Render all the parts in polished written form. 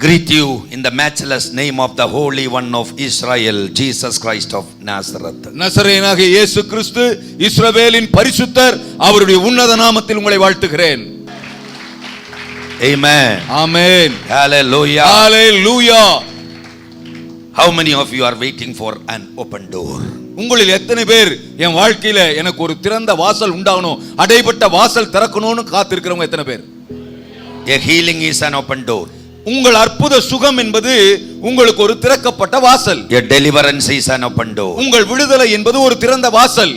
greet you in the matchless name of the Holy One of Israel, Jesus Christ of Nazareth. நசரேயனாகிய இயேசு கிறிஸ்து இஸ்ரவேலின் பரிசுத்தர் அவருடைய உன்னத நாமத்தில் உங்களை வாழ்த்துகிறேன். Amen. Amen. Hallelujah. Hallelujah. How many of you are waiting for an open door? உங்களில் எத்தனை பேர் என் வாழ்க்கையில எனக்கு ஒரு திறந்த வாசல் உண்டாகணும், அடைபட்ட வாசல் திறக்கணும்னு காத்திருக்கிறவங்க எத்தனை பேர்? A healing is an open door. உங்கள் அற்புத சுகம் என்பது உங்களுக்கு ஒரு திறக்கப்பட்ட வாசல். A deliverance is an open door. உங்கள் விடுதலை என்பது ஒரு திறந்த வாசல்.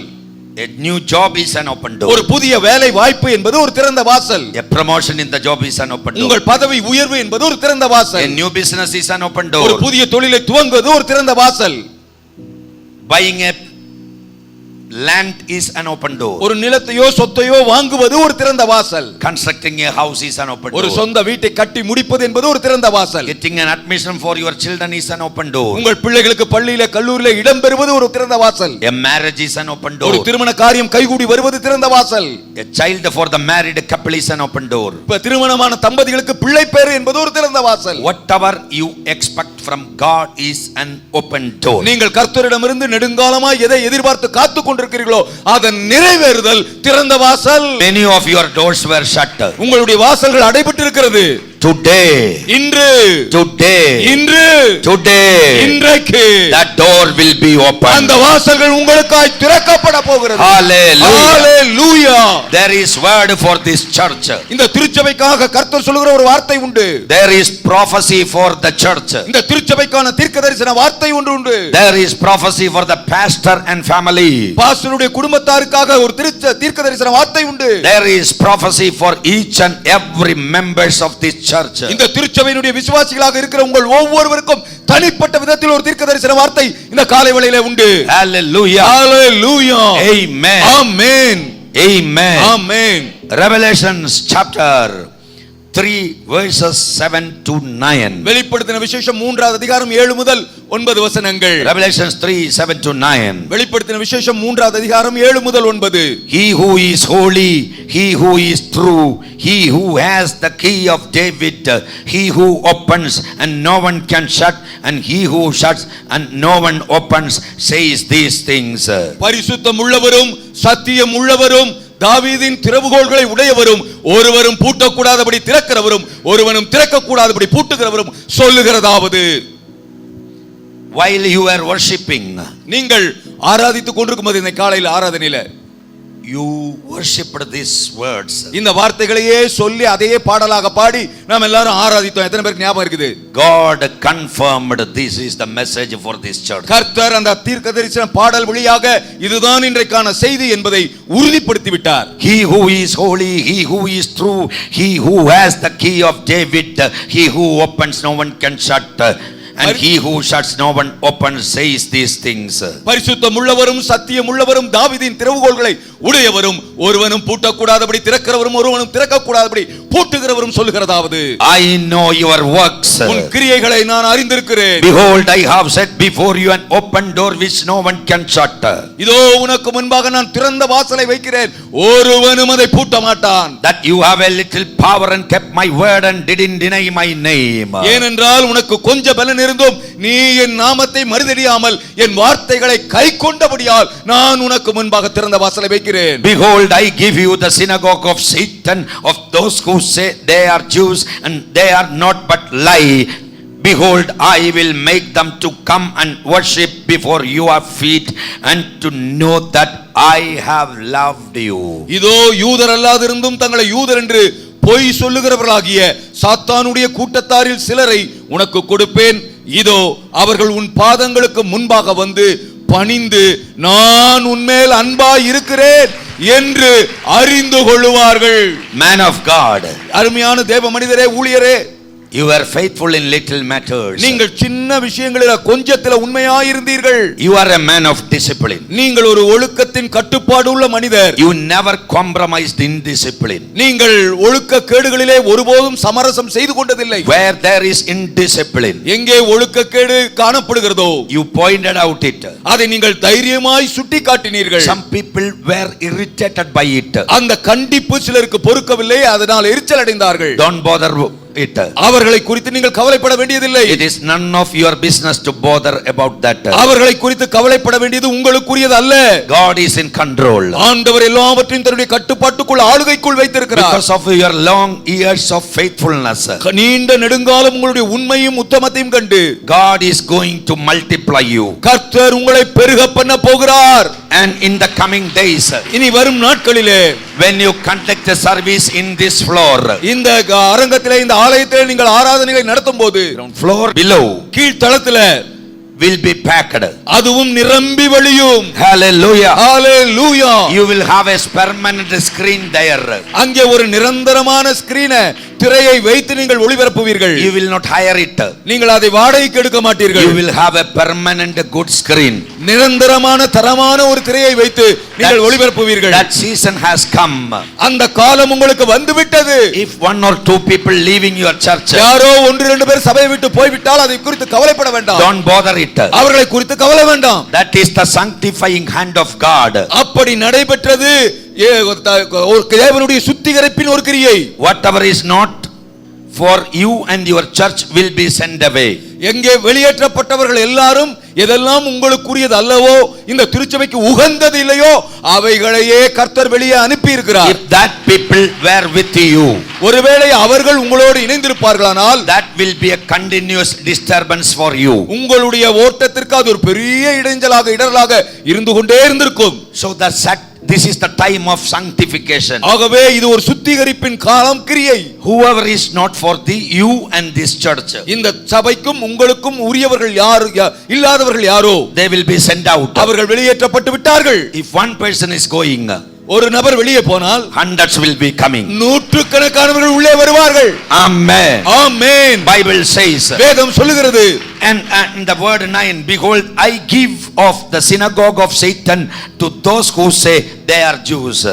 A new job is an open door. ஒரு புதிய வேலை வாய்ப்பு என்பது ஒரு திறந்த வாசல். A promotion in the job is an open door. உங்கள் பதவி உயர்வு என்பது ஒரு திறந்த வாசல். A new business is an open door. ஒரு புதிய தொழிலை துவங்குவது ஒரு திறந்த வாசல். Buying a land is an open door. ஒரு நிலத்தையோ சொத்தையோ வாங்குவது ஒரு திறந்த வாசல். Constructing a house is an open door. ஒரு சொந்த வீட்டை கட்டி முடிப்பது என்பது ஒரு திறந்த வாசல். Getting an admission for your children is an open door. உங்கள் பிள்ளைகளுக்கு பள்ளியில கல்லூரியில இடம் பெறுவது ஒரு திறந்த வாசல். A marriage is an open door. ஒரு திருமண காரியம் கைகூடி வருவது திறந்த வாசல். A child for the married couple is an open door. இப்ப திருமணமான தம்பதிகளுக்கு பிள்ளை பேறு என்பது ஒரு திறந்த வாசல். Whatever you expect from God is an open door. நீங்கள் கர்த்தரிடமிருந்து நெடுங்காலமாய் எதை எதிர்பார்த்து காத்துக் கொண்டிருக்கிறீர்களோ அதன் நிறைவேறுதல் திறந்த வாசல். Many of your doors were shut. உங்களுடைய வாசல்கள் அடைபட்டிருக்கிறது. Today, இன்று இன்றைக்கு that door will be open. அந்த வாசல்கள் உங்களுக்காய் திறக்கப்பட போகிறது. Hallelujah. Hallelujah. There is word for this church. இந்த திருச்சபைக்காக கர்த்தர் சொல்லுகிற ஒரு வார்த்தை உண்டு. There is prophecy for the church. இந்த திருச்சபைக்கான தீர்க்கதரிசன வார்த்தை ஒன்று உண்டு. There is prophecy for the pastor and family. பாஸ்டருடைய குடும்பத்தாருக்காக ஒரு தீர்க்கதரிசன வார்த்தை உண்டு. There is prophecy for each and every members of this church. இந்த திருச்சபையினுடைய விசுவாசிகளாக இருக்கிற உங்கள் ஒவ்வொருவருக்கும் தனிப்பட்ட விதத்தில் ஒரு தீர்க்கதரிசன வார்த்தை இந்த காலை வேளையிலே உண்டு. Hallelujah. Hallelujah. Amen. Amen. Amen. Amen. Revelations chapter 3 verses 7 to 9. வெளிப்படுத்தின விசேஷம் 3வது அதிகாரம் 7 முதல் 9 வசனங்கள். Revelations 3 7 to 9. வெளிப்படுத்தின விசேஷம் 3வது அதிகாரம் 7 முதல் 9. He who is holy, he who is true, he who has the key of David, he who opens and no one can shut, and he who shuts and no one opens, says these things. பரிசுத்தம் உள்ளவரும் சத்தியம் உள்ளவரும் தாவீதின் திறவுகோல்களை உடையவரும் ஒருவரும் பூட்டக்கூடாதபடி திறக்கிறவரும் ஒருவனும் திறக்கக்கூடாதபடி பூட்டுகிறவரும் சொல்லுகிறதாவது. While you are worshiping, நீங்கள் ஆராதித்துக் கொண்டிருக்கும் போது இந்த காலையில் ஆராதனையில you worshipped these words. இந்த வார்த்தைகளையே சொல்லி அதையே பாடலாக பாடி நாம் எல்லாரும் ஆராதித்தோம். எத்தனை பேருக்கு ஞாபகம் இருக்குது? God confirmed this is the message for this church. கர்த்தர் அந்த தீர்க்கதரிசன பாடல் வழியாக இதுதான் இன்றைக்கான செய்தி என்பதை உறுதிப்படுத்தி விட்டார். He who is holy, he who is true, he who has the key of David, he who opens no one can shut, and he who shuts no one opens, says these things. பரிசுத்தம் உள்ளவரும் சத்தியம் உள்ளவரும் தாவீதின் திறவுகோல்களை உடையவரும் ஒருவனும் பூட்டக்கூடாதபடி திறக்கிறவரும் ஒருவனும் திறக்கக்கூடாதபடி பூட்டுகிறவரும் சொல்லுகிறதாவது. I know your works. உன் கிரியைகளை நான் அறிந்திருக்கிறேன். Behold, I have set before you an open door which no one can shut. இதோ உனக்கு முன்பாக நான் திறந்த வாசலை வைக்கிறேன், ஒருவனும் அதை பூட்ட மாட்டான். That you have a little power and kept my word and didn't deny my name. ஏனென்றால் உனக்கு கொஞ்ச பலன் இருந்தும் நீ என் நாமத்தை மறுதலியாமல் என் வார்த்தைகளை கைக்கொண்டபடியால் நான் உனக்கு முன்பாக திறந்த வாசலை வைக்கிறேன். Behold, I give you the synagogue of Satan, of those who say they are Jews and they are not but lie. Behold, I will make them to come and worship before your feet and to know that I have loved you. இதோ யூதர் அல்லாதிருந்தும் தங்களை யூதர் என்று பொய் சொல்லுகிறவர்களாகிய சாத்தானுடைய கூட்டத்தாரில் சிலரை உனக்கு கொடுப்பேன். இதோ அவர்கள் உன் பாதங்களுக்கு முன்பாக வந்து பணிந்து நான் உன்மேல் அன்பாய் இருக்கிறேன் என்று அறிந்து கொள்ளுவார்கள். Man of God, அருமையான தேவ மனிதரே, ஊழியரே, you were faithful in little matters. நீங்கள் சின்ன விஷயங்களில் கொஞ்சத்தில் உண்மையாய் இருந்தீர்கள். You are a man of discipline. நீங்கள் ஒரு ஒழுக்கத்தின் கட்டுப்பாடு உள்ள மனிதர். You never compromised in discipline. நீங்கள் ஒழுக்க கேடுகளிலே ஒருபோதும் சமரசம் செய்து கொண்டதில்லை. Where there is indiscipline, எங்கே ஒழுக்க கேடு காணப்படுகிறதோ you pointed out it. அதை நீங்கள் தைரியமாய் சுட்டிக்காட்டினீர்கள். Some people were irritated by it. அந்த கண்டிப்பு சிலருக்கு பொறுக்கவில்லை, அதனால் எரிச்சல் அடைந்தார்கள். Don't bother it. அவர்களை குறித்து நீங்கள் கவலைப்பட வேண்டியதில்லை. It is none of your business to bother about that. அவர்களை குறித்து கவலைப்பட வேண்டியது உங்களுக்குரியது அல்ல. God is in control. ஆண்டவர் எல்லாவற்றையும் தன்னுடைய கட்டுப்பாட்டுக்குள் ஆளுகைக்குள் வைத்திருக்கிறார். Because of your long years of faithfulness, நீண்ட நெடுங்காலம் உங்களுடைய உண்மையும் உத்தமத்தையும் கண்டு God is going to multiply you. கர்த்தர் உங்களை பெருக பண்ண போகிறார். And in the coming days, இனி வரும் நாட்களிலே when you conduct a service in this floor, இந்த அரங்கத்திலே இந்த ஆலயத்திலே நீங்கள் ஆராதனைகளை நடத்தும் போது floor below கீழ்த்தளத்திலே will be packed. அதுவும் நிரம்பி வழியும். Hallelujah. Hallelujah. You will have a permanent screen there. அங்கே ஒரு நிரந்தரமான ஸ்கிரீனை திரையை வைத்து நீங்கள் ஒளிபரப்புவீர்கள். You will not hire it. நீங்கள் அதை வாடகைக்கு எடுக்க மாட்டீர்கள். You will have a permanent good screen. நிரந்தரமான தரமான ஒரு திரையை வைத்து நீங்கள் ஒளிபரப்புவீர்கள். That season has come. அந்த காலம் உங்களுக்கு வந்துவிட்டது. If one or two people leaving your church, யாரோ ஒன்று இரண்டு பேர் சபையை விட்டு போய்விட்டால் அதை குறித்து கவலைப்பட வேண்டாம். don't bother it. அவர்களை குறித்து கவலை வேண்டாம். That is the sanctifying hand of God. அப்படி நடைபெற்றது தேவனுடைய சுத்திகரிப்பின் ஒரு கிரியை. Whatever is not for you and your church will be sent away. எங்கே வெளியேற்றப்பட்டவர்கள் எல்லாரும் எதெல்லாம் உங்களுக்குரியது அல்லவோ இந்த திருச்சபைக்கு உகந்தது இல்லையோ அவைகளையே கர்த்தர் வெளியே அனுப்பி இருக்கிறார். If that people were with you, ஒருவேளை அவர்கள் உங்களோடு இணைந்திருப்பார்களானால் that will be a continuous disturbance for you. உங்களுடைய ஓட்டத்திற்கு அது ஒரு பெரிய இடைஞ்சலாக இடரலாக இருந்து கொண்டே இருந்திருக்கும். So this is the time of sanctification. ஆகவே இது ஒரு சுத்திகரிப்பின் காலம் கிரியை. Whoever is not for you and this church, இந்த சபைக்கும் உங்களுக்கும் உரியவர்கள் யார் இல்லாதவர்கள் யாரோ they will be sent out. அவர்கள் வெளியேற்றப்பட்டு விட்டார்கள். If one person is going, ஒரு நபர் வெளியே போனால் hundreds will be coming. நூற்றுக்கணக்கானவர்கள் உள்ளே வருவார்கள். Amen. Amen. Bible says, வேதம் சொல்லுகிறது, and the word 9, behold, I give of the synagogue of Satan to those who say they are Jews.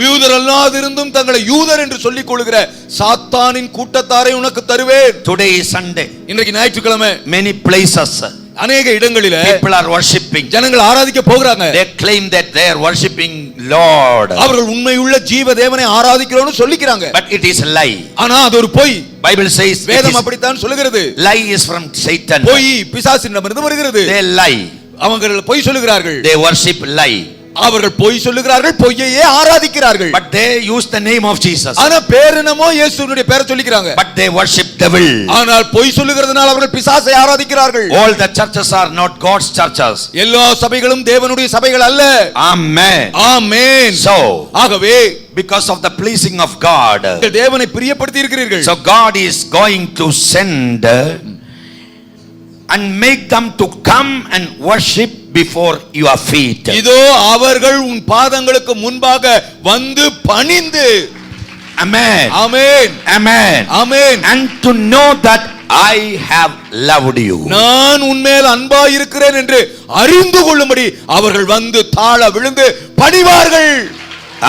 யூதர் அல்லாதிருந்தும் தங்களை யூதர் என்று சொல்லிக் கொள்கிற சாத்தானின் கூட்டத்தாரை உனக்கு தருவேன். Today is Sunday. இன்றைக்கு ஞாயிற்றுக்கிழமை. Many places, அநேக இடங்களிலே people are worshiping. ஜனங்கள் ஆராதிக்க போகிறாங்க. They claim that they are worshiping Lord. அவர்கள் உண்மையுள்ள ஜீவ தேவனை ஆராதிக்கிறோம்னு சொல்லிக்கிறாங்க. But it is a lie. ஆனா அது ஒரு பொய். Bible says, வேதம் அப்படித்தான் சொல்லுகிறது. lie is from Satan. பொய் பிசாசினிடமிருந்து வருகிறது. They lie. அவங்க பொய் சொல்லுகிறார்கள். They worship lie. அவர்கள் பொய் சொல்லுகிறார்கள், பொய்யையே ஆராதிக்கிறார்கள். But they use the name of Jesus. ஆனா பேரென்னமோ இயேசுவினுடைய பெயரை சொல்லிக்கிறாங்க. But they worship devil. ஆனால் பொய் சொல்லுகிறதுனால அவர்கள் பிசாசை ஆராதிக்கிறார்கள். All the churches are not God's churches. எல்லா சபைகளும் தேவனுடைய சபைகள் அல்ல. Amen. Amen. So, ஆகவே because of the pleasing of God, நீங்கள் தேவனை பிரியப்படுத்தி இருக்கிறீர்கள். so God is going to send and make them to come and worship before your feet. இதோ அவர்கள் உன் பாதங்களுக்கு முன்பாக வந்து பணிந்து. Amen. Amen. Amen. Amen. And to know that I have loved you. நான் உன்மேல் அன்பாய் இருக்கிறேன் என்று அறிந்து கொள்ளும்படி அவர்கள் வந்து தாழ விழுந்து பணிவார்கள்.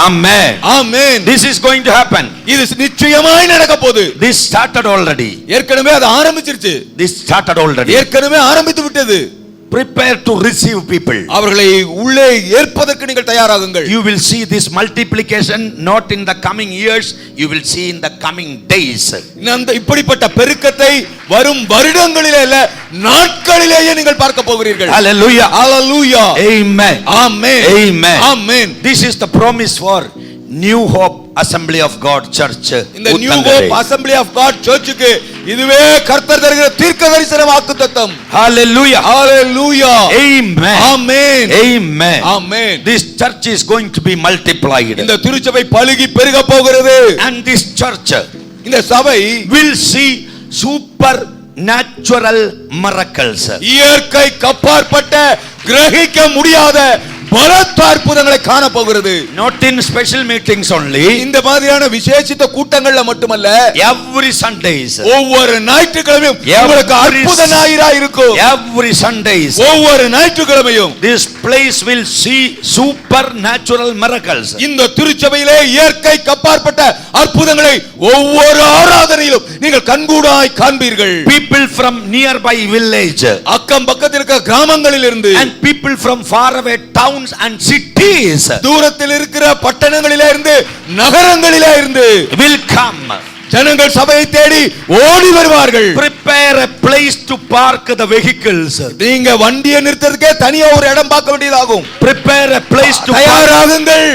Amen. Amen. This is going to happen. இது நிச்சயமாய் நடக்க போகுது. This started already. ஏற்கனவே அது ஆரம்பிச்சிருச்சு. This started already. ஏற்கனவே ஆரம்பித்து விட்டது. Prepare to receive people. அவர்களை உள்ளே ஏற்பதற்கு நீங்கள் தயாராகுங்கள். You will see this multiplication not in the coming years, you will see in the coming days. இந்த இப்படிப்பட்ட பெருக்கத்தை வரும் வருடங்களிலே அல்ல நாட்களிலேயே நீங்கள் பார்க்க போகிறீர்கள். Hallelujah. Hallelujah. Amen. Amen. Amen. Amen. This is the promise for New Hope Assembly of God Church. இந்த New Hope Assembly of God Churchக்கு இதுவே கர்த்தர் தருகிற தீர்க்கதரிசன வாக்குத்தத்தம். Hallelujah. Hallelujah. Amen. Amen. Amen. Amen. This church is going to be multiplied. இந்த திருச்சபை பலுகி பெருக போகிறது. And this church, இந்த சபை will see supernatural miracles. இயற்கை கப்பாற்பட்ட கிரகிக்க முடியாத பலத்த அற்புதங்களை காண போகிறது. Not in special meetings only. இந்த மாதிரியான விசேஷித்த கூட்டங்கள்ல மட்டுமல்ல, every Sundays. ஒவ்வொரு ஞாயிற்றுக்கிழமையும் உங்களுக்கு அற்புத ஞாயிறா இருக்கும். Every Sundays. ஒவ்வொரு ஞாயிற்றுக்கிழமையும் this place will see supernatural miracles. இந்த திருச்சபையிலே இயற்கை கப்பாற்பட்ட அற்புதங்களை ஒவ்வொரு ஆராதனையிலும் நீங்கள் கண்கூடாய் காண்பீர்கள். People from nearby village, அக்கம் பக்கத்தில் இருக்கிற கிராமங்களில் இருந்து, and people from far away towns and cities, தூரத்தில் இருக்கிற பட்டணங்களிலே இருந்து நகரங்களிலே இருந்து will come. ஜனங்கள் சபையை தேடி ஓடி வருவார்கள். Prepare a place to park the vehicles. நீங்க வண்டியை நிறுத்துறதுக்கே தனியா ஒரு இடம் பார்க்க வேண்டியதாகும். Prepare a place to park. தயாராகுங்கள்.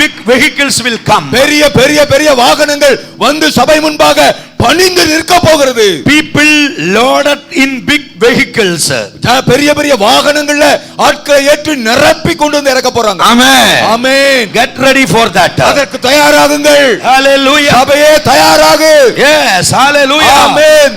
Big vehicles will come. பெரிய வாகனங்கள் வந்து சபை முன்பாக பணிந்து நிற்க போகிறது. People loaded in big vehicles. பெரிய வாகனங்கள்ல ஆட்களை ஏற்றி நிரப்பி கொண்டு வந்து இறக்க போறாங்க. Amen. Amen. Get ready for that. அதற்கு தயாராகுங்கள். Hallelujah. சபையே தயாராகு. Yes, hallelujah. Amen.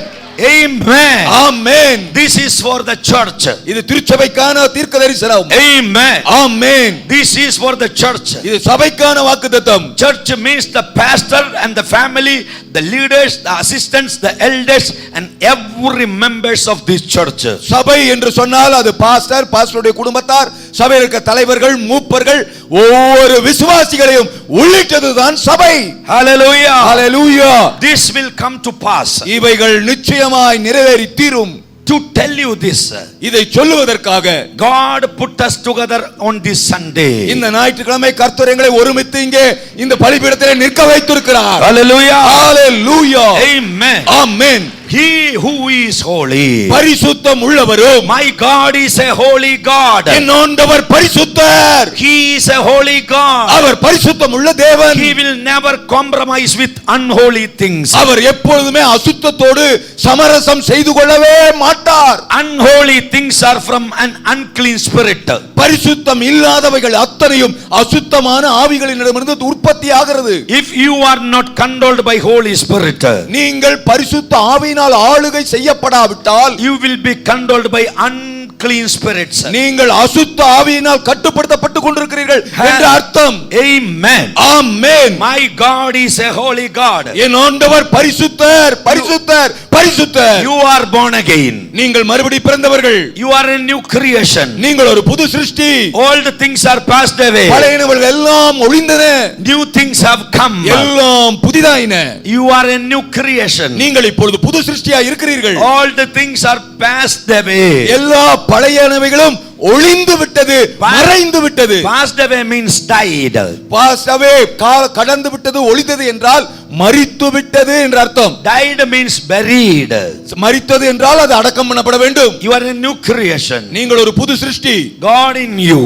Amen. Amen. This is for the church. இது திருச்சபைக்கான தீர்க்கதரிசனம். Amen. Amen. This is for the church. இது சபைக்கான வாக்குத்தத்தம். Church means the pastor and the family, the leaders, the assistants, the elders and every members of this church. சபை என்று சொன்னால் அது pastor, பாஸ்டருடைய குடும்பத்தார், சபையில் இருக்க தலைவர்கள், மூப்பர்கள், ஒவ்வொரு விசுவாசிகளையும் உள்ளிட்டதுதான் சபை. Hallelujah. Hallelujah. This will come to pass. இவைகள் நிச்சயமாய் நிறைவேறி தீரும். To tell you this, இதை சொல்லுவதற்காக God put us together on this Sunday. இந்த ஞாயிற்றுக்கிழமை கர்த்தர் எங்களை ஒருமித்து இங்கே இந்த பலிபீடத்திலே நிற்க வைத்திருக்கிறார். Hallelujah. Hallelujah. Amen. Amen. He who is holy. பரிசுத்தம் உள்ளவரும். My God is a holy God. என் ஆண்டவர் பரிசுத்தர். He is a holy God. அவர் பரிசுத்தம் உள்ள தேவன். He will never compromise with unholy things. அவர் எப்பொழுதுமே அசுத்தத்தோடு சமரசம் செய்து கொள்ளவே மாட்டார். Unholy things are from an unclean spirit. பரிசுத்தம் இல்லாதவைகள் அத்தனையும் அசுத்தமான ஆவிகளிடமிருந்து உற்பத்தி ஆகிறது. If you are not controlled by Holy Spirit, நீங்கள் பரிசுத்த ஆவியினால் ஆளுகை செய்யப்படாவிட்டால், you will be controlled by unclean spirits. நீங்கள் அசுத்த ஆவியினால் கட்டுப்படுத்தப்பட்டு கொண்டிருக்கிறீர்கள் என்று அர்த்தம். Amen. Amen. My God is a holy God. என் ஆண்டவர் பரிசுத்தர், பரிசுத்தர், பரிசுத்தர். You are born again. நீங்கள் மறுபடி பிறந்தவர்கள். You are a new creation. நீங்கள் ஒரு புது சிருஷ்டி. All the things are passed away. பழையனவர்கள் எல்லாம் ஒழிந்தன. New things have come. எல்லாம் புதிதாயின. You are a new creation. நீங்கள் இப்பொழுது புது சிருஷ்டியாய் இருக்கிறீர்கள். All the things are passed away. எல்லா பழையனவைகளும் ஒளிந்து விட்டது, மறைந்து விட்டது. Passed away means died. Passed away கடந்து விட்டது, ஒளிந்தது என்றால் மரித்து விட்டது என்று அர்த்தம். Died means buried. மரித்தது என்றால் அது அடக்கம் பண்ணப்பட வேண்டும். You are a new creation. நீங்கள் ஒரு புது சிருஷ்டி. God in you.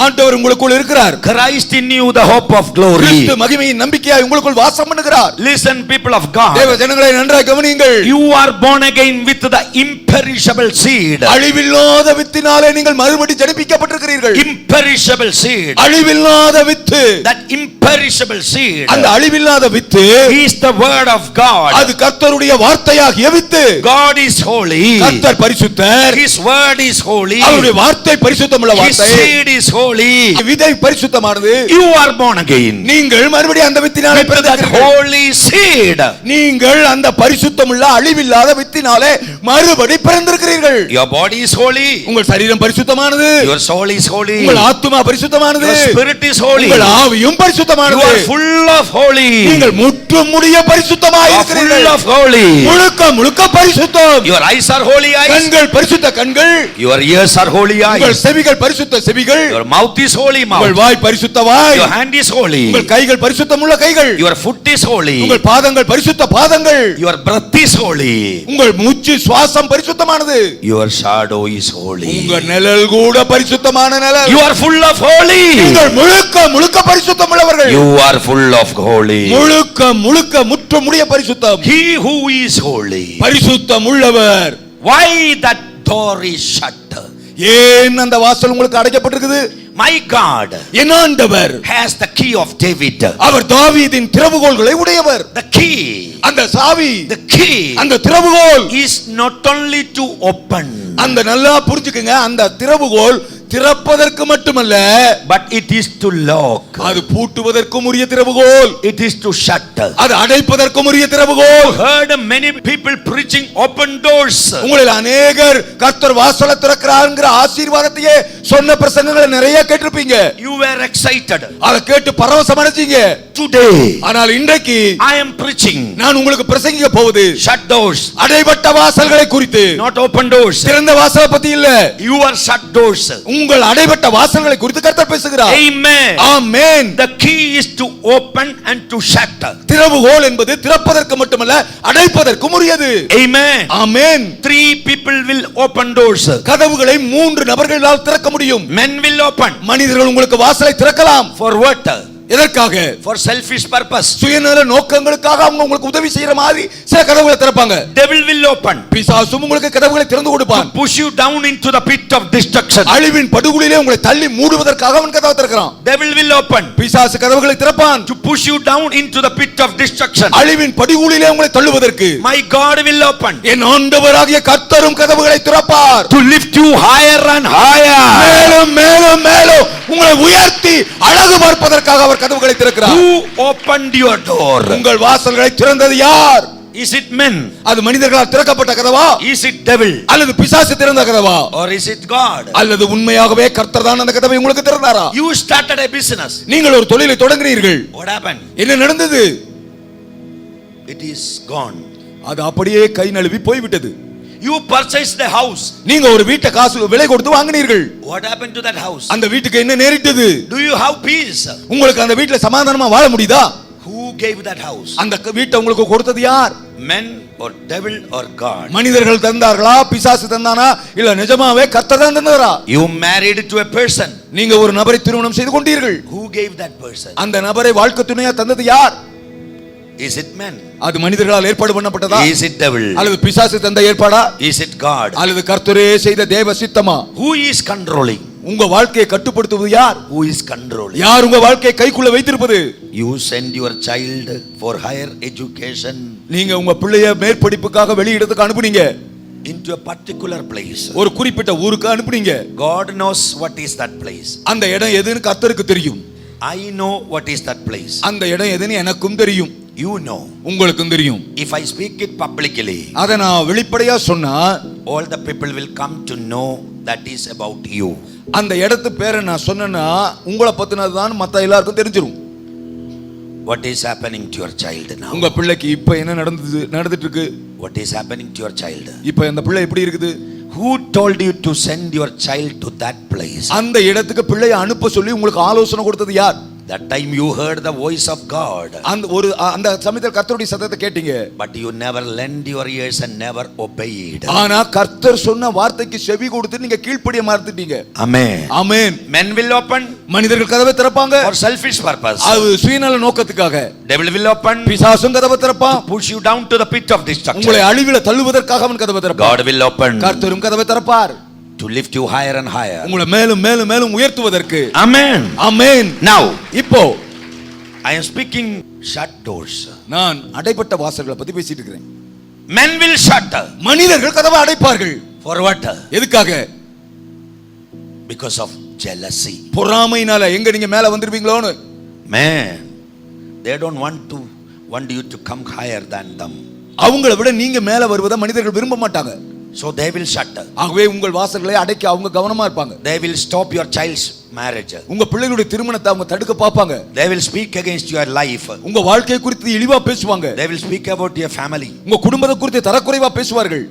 ஆண்டவர் உங்களுக்குள் இருக்கிறார். Christ in you, the hope of glory. கிறிஸ்து மகிமையின் நம்பிக்கையாய் உங்களுக்குள் வாசம் பண்ணுகிறார். Listen, people of God. தேவ ஜனங்களே நன்றாய் கவனியுங்கள். You are born again with the imperishable seed. அழிவில்லாத வித்தினாலே நீங்கள் மறுபடி ஜனிப்பிக்கப்பட்டிருக்கிறீர்கள். Imperishable seed. அழிவில்லாத வித்து. That imperishable seed. அந்த அழிவில்லாத with is the word of God. அது கர்த்தருடைய வார்த்தையாகிய வித்து. God is holy. கர்த்தர் பரிசுத்தர். His word is holy. அவருடைய வார்த்தை பரிசுத்தமுள்ள வார்த்தை. His seed is holy. விதை பரிசுத்தமானது. You are born again. நீங்கள் மறுபடியும் அந்த வித்தினாலே பிறந்தீர்கள். Holy seed. நீங்கள் அந்த பரிசுத்தமுள்ள அழிவில்லாத வித்தினாலே மறுபடி பிறந்திருக்கிறீர்கள். Your body is holy. உங்கள் சரீரம் பரிசுத்தமானது. Your soul is holy. உங்கள் ஆத்துமா பரிசுத்தமானது. Your spirit is holy. உங்கள் ஆவியும் பரிசுத்தமானது. You are full of holy. நீங்கள் முற்றும் முடிய பரிசுத்தமாய் இருக்கிறீர்கள். Full of holy. முழுக்க பரிசுத்தம். Your eyes are holy eyes. கண்கள் பரிசுத்த கண்கள். Your ears are holy eyes. உங்கள் செவிகள் பரிசுத்த செவிகள். Your mouth is holy mouth. உங்கள் வாய் பரிசுத்த வாய். Your hand is holy. உங்கள் கைகள் பரிசுத்தமுள்ள கைகள். Your foot is holy. உங்கள் பாதங்கள் பரிசுத்த பாதங்கள். Your breath is holy. உங்கள் மூச்சு சுவாசம் பரிசுத்தமானது. Your shadow is holy. உங்கள் நிழல் கூட பரிசுத்தமான நிழல். You are full of holy. நீங்கள் முழுக்க பரிசுத்தமுள்ளவர்கள். You are full of holy. முழுக்க முற்று முடிய பரிசுத்தம். He who is holy. பரிசுத்தம் உள்ளவர். Why that door is shut? ஏன் அந்த வாசல் உங்களுக்கு அடைக்கப்பட்டிருக்குது? My God என் ஆண்டவர் has the key of David. அவர் தாவீதின் திறவுகோல்களை உடையவர். The key, அந்த சாவி, the key அந்த திறவுகோல் is not only to open. அந்த நல்லா புரிஞ்சுக்குங்க, அந்த திறவுகோல் திறப்பதற்கு மட்டுமல்ல, but it is to lock. அது பூட்டுவதற்கும் உரிய திறவுகோல். It is to shut. அது அடைப்பதற்கும் உரிய திறவுகோல். Heard many people preaching open doors. உங்களில் अनेகர் கர்த்தர் வாசலை திறக்கிறார்ங்கற ஆசீர்வாதத்தையே சொன்ன பிரசங்கங்களை நிறைய கேட்டிருப்பீங்க. You were excited. அத கேட்டு பரவசம் அடைஞ்சீங்க. Today ஆனால் இன்றைக்கு I am preaching preaching. நான் உங்களுக்கு பிரசங்கிக்க போவது Shut doors, அடைபட்ட வாசல்களை குறித்து, not open doors. திறந்த வாசலை பத்தி இல்ல, Your shut doors. உங்கள் அடைபட்ட வாசல்களை குறித்து கர்த்தர் பேசுகிறார். Amen. Amen. The key is to open and to shut. திறவுகோல் என்பது திறப்பதற்கு மட்டுமல்ல, அடைப்பதற்கும் உரியது. Amen. Amen. 3 people will open doors. கதவுகளை 3 நபர்களால் திறக்க முடியும். Men will open. மனிதர்கள் உங்களுக்கு வாசலை திறக்கலாம். For what? எதற்காக? For selfish purpose. சுயநல நோக்கங்களுக்காக அவங்க உங்களுக்கு உதவி செய்யற மாதிரி சில கதவுகளை திறப்பாங்க. Devil will open. பிசாசும் உங்களுக்கு கதவுகளை திறந்து கொடுப்பான். Push you down into the pit of destruction. அழிவின் படுகுழியிலே உங்களை தள்ளி மூடுவதற்காக அவன் கதவை திறக்கிறான். Devil will open. பிசாசு கதவுகளை திறப்பான். To push you down into the pit of destruction. அழிவின் படுகுழியிலே உங்களை தள்ளுவதற்கு. My God will open. என் ஆண்டவராகிய கர்த்தரும் கதவுகளை திறப்பார். To lift you higher and higher. மேலும் மேலும் மேலும் உங்களை உயர்த்தி அழகு பார்ப்பதற்காக அவர் கதவுகளை திறக்கிறார். Who opened your door? உங்கள் வாசல்களை திறந்தது யார்? Is it men? அது மனிதர்களால் திறக்கப்பட்ட கதவா? Is it devil? அல்லது பிசாசு திறந்த கதவா? Or is it God? அல்லது உண்மையாகவே கர்த்தர் தான் அந்த கதவை உங்களுக்கு திறந்தாரா? You started a business. நீங்கள் ஒரு தொழிலை தொடங்கினீர்கள். What happened? என்ன நடந்தது? It is gone. அது அப்படியே கை நழுவி போய்விட்டது. You purchased the house. நீங்க ஒரு வீட்டை காசு விலை கொடுத்து வாங்கினீர்கள். What happened to that house? அந்த வீட்டுக்கு என்ன நேரிட்டது? Do you have peace? உங்களுக்கு அந்த வீட்ல சமாதானமா வாழ முடியுதா? Who gave that house? அந்த வீட்டை உங்களுக்கு கொடுத்தது யார்? Men or devil or God? மனிதர்கள் தந்தார்களா, பிசாசு தந்தானா, இல்ல நிஜமாவே கர்த்தர் தான் தந்தாரா? You married to a person. நீங்க ஒரு நபரை திருமணம் செய்து கொண்டீர்கள். Who gave that person? அந்த நபரை வாழ்க்கை துணையா தந்தது யார்? Is it men? அது மனிதர்களால் ஏற்பாடு பண்ணப்பட்டதா? Is it devil? அல்லது பிசாசு தந்த ஏற்பாடா? Is it God? அல்லது கர்த்தரே செய்த தேவ சித்தமா? Who is controlling? உங்க வாழ்க்கையை கட்டுப்படுத்துவது யார்? Who is controlling? யார் உங்க வாழ்க்கையை கைக்குள்ள வைத்திருப்பது? You send your child for higher education நீங்க உங்க பிள்ளைய மேற்படிப்புக்காக வெளியிடத்துக்கு அனுப்புனீங்க. into a particular place. ஒரு குறிப்பிட்ட ஊருக்கு அனுப்புனீங்க. God knows what is that place. அந்த இடம் எதுன்னு கர்த்தருக்கு தெரியும். I know what is that place. அந்த இடம் எதுன்னு எனக்கும் தெரியும். You know. உங்களுக்கும் தெரியும். If I speak it publicly, அத நான் வெளிப்படையா சொன்னா all the people will come to know that is about you. அந்த இடத்து பேரை நான் சொன்னேன்னா உங்களை பத்தினதுதான் மத்த எல்லாருக்கும் தெரிஞ்சிரும். What is happening to your child now? உங்க பிள்ளைக்கு இப்ப என்ன நடந்துட்டு இருக்கு? What is happening to your child? இப்ப அந்த பிள்ளை எப்படி இருக்குது? Who told you to send your child to that place? அந்த இடத்துக்கு பிள்ளையை அனுப்ப சொல்லி உங்களுக்கு ஆலோசனை கொடுத்தது யார்? That time you heard the voice of God. அந்த சமயத்தில் கர்த்தருடைய சத்தத்தை கேட்டீங்க. But you never lend your ears and never obeyed. ஆனா கர்த்தர் சொன்ன வார்த்தைக்கு செவி கொடுத்து நீங்க கீழ்ப்படிய மறந்துட்டீங்க. Amen. Amen. Men will open. மனிதர்கள் கதவை திறப்பாங்க. For selfish purpose. அது சுயநல நோக்கத்துக்காக. Devil will open. பிசாசும் கதவை திறப்பான். Push you down to the pit of destruction. உங்களை அழிவில தள்ளுவதற்காக அவன் கதவை திறப்பான். God will open. கர்த்தரும் கதவை திறப்பார். To lift you higher and higher. உங்களை மேலும் மேலும் மேலும் உயர்த்துவதற்கு. Amen. ஆமென். Now, இப்போ I am speaking shut doors. நான் அடைபட்ட வாசல்களை பத்தி பேசிட்டு இருக்கிறேன். Men will shut. மனிதர்கள் கதவை அடைப்பார்கள். For what? எதுக்காக? Because of jealousy. பொறாமையினால எங்க நீங்க மேல வந்திருப்பீங்களோன்னு. Man, they don't want you to come higher than them. அவங்கள விட நீங்க மேல வருவதை மனிதர்கள் விரும்ப மாட்டாங்க. So they will shut. ஆகவே உங்கள் வாசல்களை அடைக்க அவங்க கவனமா இருப்பாங்க. They will stop your child's marriage. உங்க பிள்ளைகளுடைய திருமணத்தை அவங்க தடுக்க பாப்பாங்க. They will speak against your life. உங்க வாழ்க்கை குறித்து இழிவா பேசுவாங்க. They will speak about your family. உங்க குடும்பத்தை குறித்து தரக்குறைவா பேசுவார்கள்.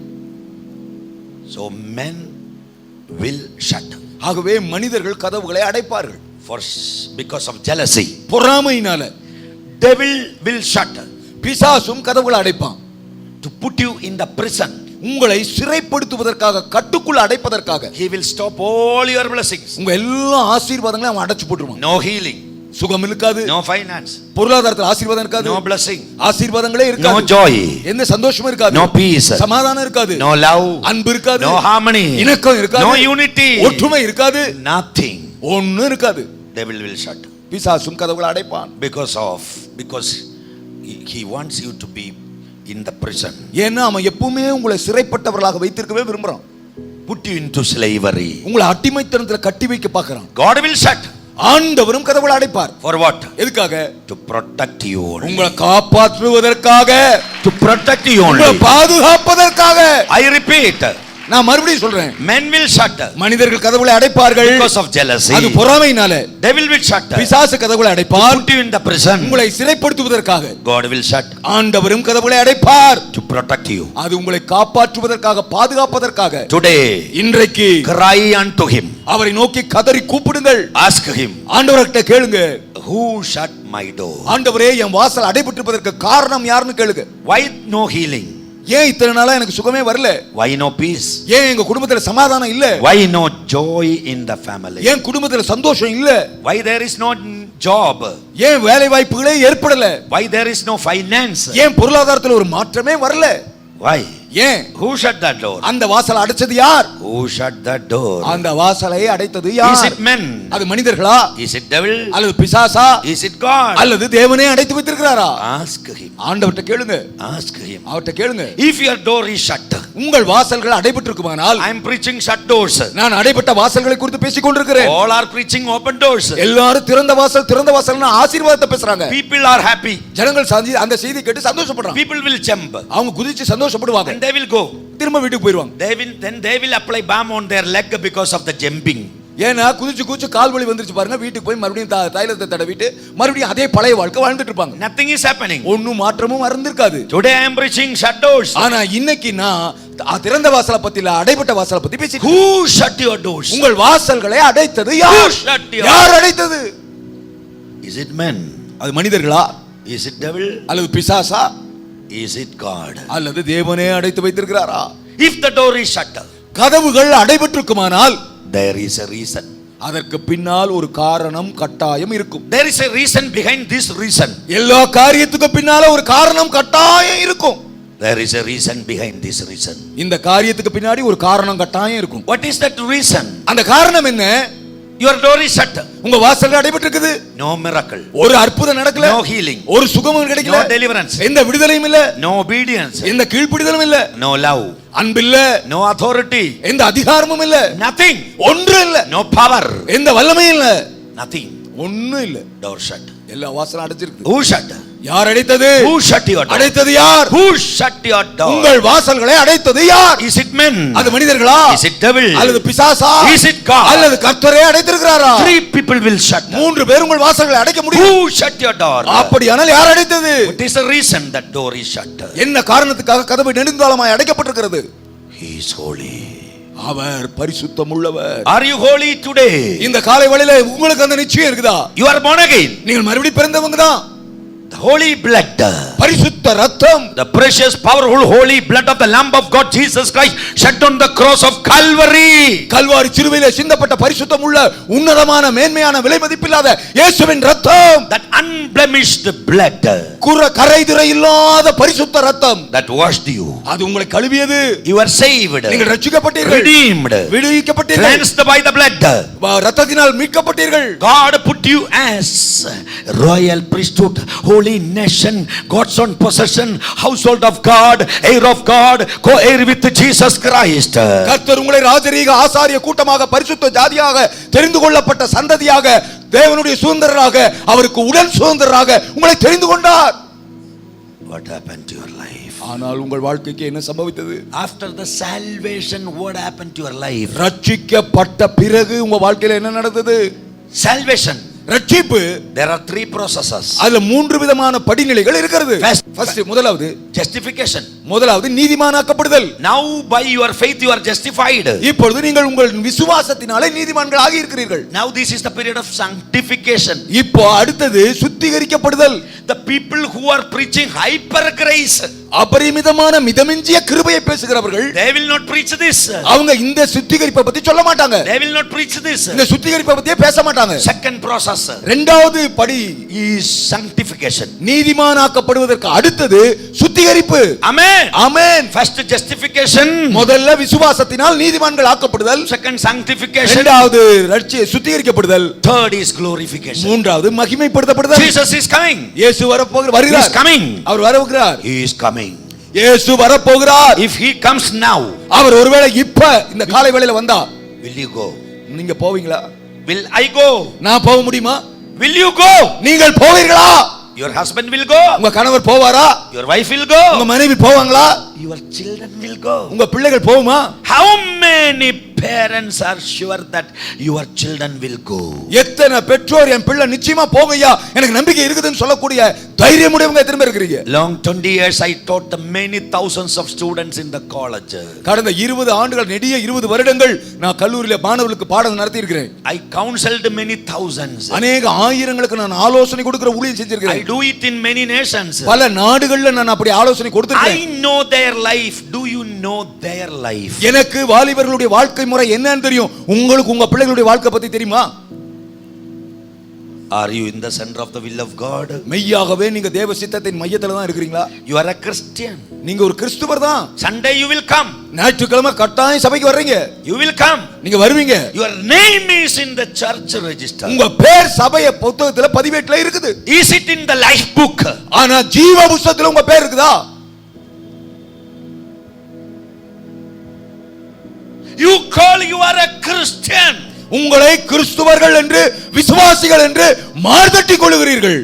So men will shut. ஆகவே மனிதர்கள் கதவுகளை அடைப்பார்கள். Because of jealousy. பொறாமையினால. Devil will shut. பிசாசும் கதவுகளை அடைப்பான். To put you in the prison. உங்களை சிறைப்படுத்துவதற்காக, கட்டுக்குள்ள அடைப்பதற்காக. He will stop all your blessings. உங்க எல்லா ஆசீர்வாதங்களையும் அவன் அடைச்சு போட்டுருவான். No healing. சுகம் இருக்காது. No finance. பொருளாதாரத்தில் ஆசீர்வாதம் இருக்காது. No blessing. ஆசீர்வாதங்களே இருக்காது. No joy. எந்த சந்தோஷமும் இருக்காது. No peace. சமாதானம் இருக்காது. No love. அன்பு இருக்காது. No harmony. இணக்கம் இருக்காது. No unity. ஒற்றுமை இருக்காது. Nothing. ஒண்ணும் இருக்காது. Devil will shut. பிசாசும் கதவுகளை அடைப்பான். Because he wants you to be in the prison. ஏன்னா அவன் எப்பவுமே உங்களை சிறைப்பட்டவர்களாக வைத்திருக்கவே விரும்புறான். Put you into slavery. உங்களை அடிமைத்தனத்துல கட்டி வைக்க பார்க்கறான். God will shut. ஆண்டவரும் கதவுகளை அடைப்பார். For what? எதுக்காக? To protect you only. உங்களை காப்பாற்றுவதற்காக. To protect you only. உங்களை பாதுகாப்பதற்காக. I repeat. நான் மறுபடியும் சொல்றேன், Men will shut மனிதர்கள் கதவுகளை அடைப்பார்கள் because of jealousy. அது பொறாமையினால. Devil will shut. பிசாசு கதவுகளை அடைப்பார் Put you in the prison. உங்களை சிறைப்படுத்துவதற்காக. God will shut ஆண்டவரும் கதவுகளை அடைப்பார் to protect you. அது உங்களை காப்பாற்றுவதற்காக, பாதுகாப்பதற்காக. Today, இன்றைக்கு cry unto him. அவரை நோக்கி கதறி கூப்பிடுங்கள். Ask him, ஆண்டவர்கிட்ட கேளுங்க, who shut my door? ஆண்டவரே என் வாசல் அடைபட்டிருப்பதற்கு காரணம் யாருன்னு கேளுங்க. Why no healing? ஏன் இத்தனை நாளா எனக்கு சுகமே வரல? Why no peace? ஏன் எங்க குடும்பத்துல சமாதானம் இல்ல? Why no joy in the family? ஏன் குடும்பத்துல சந்தோஷம் இல்ல? Why there is no job? ஏன் வேலை வாய்ப்புகளே ஏற்படல? Why there is no finance? ஏன் பொருளாதாரத்துல ஒரு மாற்றமே வரல? Why? ஏன்? Who shut that door? அந்த வாசலை அடைச்சது யார்? Who shut that door? அந்த வாசலை அடைத்தது யார்? Is it men? அது மனிதர்களா? Is it devil? அல்லது பிசாசா? Is it God? அல்லது தேவனே அடைத்து வைத்திருக்கிறாரா? Ask him. ஆண்டவர்ட்ட கேளுங்க. Ask him. அவர்ட்ட கேளுங்க. If your door is shut, உங்கள் வாசல்கள் அடைபட்டிருக்குமானால், I am preaching shut doors. நான் அடைபட்ட வாசல்களை குறித்து பேசிக் கொண்டிருக்கிறேன். All are preaching open doors. எல்லாரும் திறந்த வாசல்னா ஆசீர்வாதத்தை பேசுறாங்க. People are happy. ஜனங்கள் அந்த செய்தி கேட்டு சந்தோஷப்படுறாங்க. People will jump. அவங்க குதிச்சு சந்தோஷப்படுவாங்க. And they will go. திரும்ப வீட்டுக்கு போயிடுவாங்க. Then they will apply balm on their leg because of the jumping. ஏன்னா குதிச்சு கால் வலி வந்துருச்சு பாருங்க, வீட்டுக்கு போய் மறுபடியும் தைலத்தை தடவிட்டு மறுபடியும் அதே பழைய வாழ்க்கை வாழ்ந்துட்டு இருப்பாங்க. Nothing is happening. ஒண்ணும் மாற்றமும் இருந்திருக்காது. Today I am preaching shut doors. ஆனா இன்னைக்கு நான் திறந்த வாசலை பத்தி இல்ல, அடைபட்ட வாசலை பத்தி பேசிட்டு. Who shut your doors? உங்கள் வாசல்களை அடைத்தது யார்? யார் அடைத்தது? Is it men? அது மனிதர்களா? Is it devil? அல்லது பிசாசா? Is it God? அல்லது தேவனே அடைத்து வைத்திருக்கிறாரா? If the door is shut, கதவுகள் அடைபட்டிருக்குமானால், there is a reason. அதற்கு பின்னால் ஒரு காரணம் கட்டாயம் இருக்கும். There is a reason behind this reason. எல்லா காரியத்துக்கு பின்னால ஒரு காரணம் கட்டாயம் இருக்கும். There is a reason behind this reason. இந்த காரியத்துக்கு பின்னாடி ஒரு காரணம் கட்டாயம் இருக்கும். What is that reason? அந்த காரணம் என்ன? Your door is shut. உங்க வாசல்கள் அடைபட்டிருக்குது. No miracle. ஒரு அற்புதம் நடக்கல. No healing. ஒரு சுகமும் கிடைக்கல. No deliverance. எந்த விடுதலையும் இல்ல. No obedience. எந்த கீழ்ப்படிதலும் இல்ல. No love. அன்பு இல்ல. No authority. எந்த அதிகாரமும் இல்ல. Nothing. ஒன்று இல்ல. No power. எந்த வல்லமையும் இல்ல. Nothing. ஒண்ணும் இல்ல. Door shut. எல்லா வாசலும் அடைச்சிருக்கு. Who shut? யார் அடைத்தது? Who shut your door? அடைத்தது யார்? Who shut your door? உங்கள் வாசல்களை அடைத்தது யார்? Is it men? அது மனிதர்களா? Is it devil? அல்லது பிசாசா? Is it God? அல்லது கர்த்தரே அடைத்திருக்கிறாரா? Three people will shut. மூன்று பேர் உங்கள் வாசல்களை அடைக்க முடியும். Who shut your door? அப்படியானால் யார் அடைத்தது? What is the reason that door is shut? என்ன காரணத்துக்காக கதவு நெடுங்காலமாய் அடைக்கப்பட்டிருக்கிறது? He is holy. அவர் பரிசுத்தம் உள்ளவர். Are you holy today? இந்த காலை வேளையில உங்களுக்கு அந்த நிச்சயம் இருக்குதா? You are born again. நீங்கள் மறுபடியும் பிறந்தவங்க தான். The holy blood, பரிசுத்த ரத்தம், the precious powerful holy blood of the Lamb of God Jesus Christ shed on the cross of Calvary. Kalvari சிலுவையிலே சிந்தப்பட்ட பரிசுத்தம் உள்ள உன்னதமான மேன்மையான விலை மதிப்பில்லாத இயேசுவின் ரத்தம், that unblemished blood, கரைதிரை இல்லாத பரிசுத்த ரத்தம், that washed you. அது உங்களை கழுவியது. You are saved. நீங்கள் ரட்சிக்கப்பட்டீர்கள், redeemed, விடுவிக்கப்பட்டீர்கள், cleansed by the blood. ரத்தத்தினால் மீட்கப்பட்டீர்கள். God put you as royal priesthood, holy nation, God's own possession, household of God, heir of God, co-heir with Jesus Christ. கர்த்தர் உங்களை ராஜரீக ஆசாரிய கூட்டமாக, பரிசுத்த ஜாதியாக, தெரிந்து கொள்ளப்பட்ட சந்ததியாக, தேவனுடைய சுதந்திரராக, அவருக்கு உடன் சுதந்திரராக உங்களை தெரிந்து கொண்டார். What happened to your life? ஆனால் உங்கள் வாழ்க்கைக்கு என்ன சம்பவித்தது? After the salvation, what happened to your life? ரட்சிக்கப்பட்ட பிறகு உங்க வாழ்க்கையில என்ன நடந்தது? Salvation, ரட்சிப்பு, there are three processes. அதுல மூன்று விதமான படிநிலைகள் இருக்கிறது. First, முதலாவது justification. முதலாவது நீதிமானாக்கப்படுதல். Now by your faith you are justified. இப்பொழுது நீங்கள் உங்கள் விசுவாசத்தினாலே நீதிமான்கள் ஆகி இருக்கிறீர்கள். Now this is the period of sanctification. இப்போ அடுத்தது சுத்திகரிக்கப்படுதல். The people who are preaching hyper grace, அபரிமிதமான மிதமிஞ்சிய கிருபையை பேசுகிறவர்கள், they will not preach this. அவங்க இந்த சுத்திகரிப்பை பத்தி சொல்ல மாட்டாங்க. They will not preach this. இந்த சுத்திகரிப்பை பத்தியே பேச மாட்டாங்க. Second process, இரண்டாவது படி is sanctification. நீதிமானாக்கப்படுவதற்கு அடுத்தது சுத்திகரிப்பு. Amen. Amen. First justification, முதல்ல விசுவாசத்தினால் நீதிமான்கள் ஆக்கப்படுதல். second sanctification, இரண்டாவது சுத்திகரிக்கப்படுதல். third is glorification. மூன்றாவது மகிமைப்படுத்தப்படுதல். Jesus is coming. இயேசு வருகிறார். He is coming. அவர் வருகிறார். He is coming. இயேசு வரப்போகிறார். If he comes now, அவர் ஒருவேளை இப்ப இந்த காலை வேளையில வந்தா, will you go? நீங்க போவீங்களா? Will I go? நான் போக முடியுமா? Will you go? நீங்கள் போவீர்களா? Your husband will go. உங்க கணவர் போவாரா? Your wife will go. உங்க மனைவி போவாங்களா? your children will go? உங்க பிள்ளைகள் போகுமா? How many parents are sure that your children will go? எத்தனை பெற்றோர் என் பிள்ளை நிச்சயமா போங்கய்யா எனக்கு நம்பிக்கை இருக்குதுன்னு சொல்லக்கூடிய தைரியமுடையவங்க எத்தனை பேர் இருக்கீங்க? Long 20 years I taught many thousands of students in the college. கடந்த 20 ஆண்டுகள் நெடிய 20 வருடங்கள் நான் கல்லூரியில மாணவர்களுக்கு பாடம் நடத்தி இருக்கிறேன். I counseled many thousands. அநேக ஆயிரங்களுக்கு நான் ஆலோசனை கொடுக்கிற ஊழியம் செஞ்சிருக்கிறேன். I do it in many nations. பல நாடுகள்ல நான் அப்படி ஆலோசனை கொடுத்திருக்கேன். I know their life. Do you know their life? எனக்கு வாலிபர்களுடைய வாழ்க்கை முறை என்னன்னு தெரியும். உங்களுக்கு உங்க பிள்ளைகளுடைய வாழ்க்கை பத்தி தெரியுமா? Are you in the center of the will of God? மெய்யாகவே நீங்க தேவ சித்தத்தின் மையத்துல தான் இருக்கீங்களா? You are a Christian. நீங்க ஒரு கிறிஸ்தவர் தான். Sunday you will come. ஞாயிற்றுக்கிழமை கட்டாயம் சபைக்கு வர்றீங்க. You will come. நீங்க வருவீங்க. Your name is in the church register. உங்க பேர் சபைய புத்தகத்துல பதிவேட்டுல இருக்குது. Is it in the life book? ஆனா ஜீவ புத்தகத்துல உங்க பேர் இருக்குதா? You call you are a Christian. உங்களை கிறிஸ்தவர்கள் என்று விசுவாசிகள் என்று மார்த்தட்டிக் கொள்கிறீர்கள்.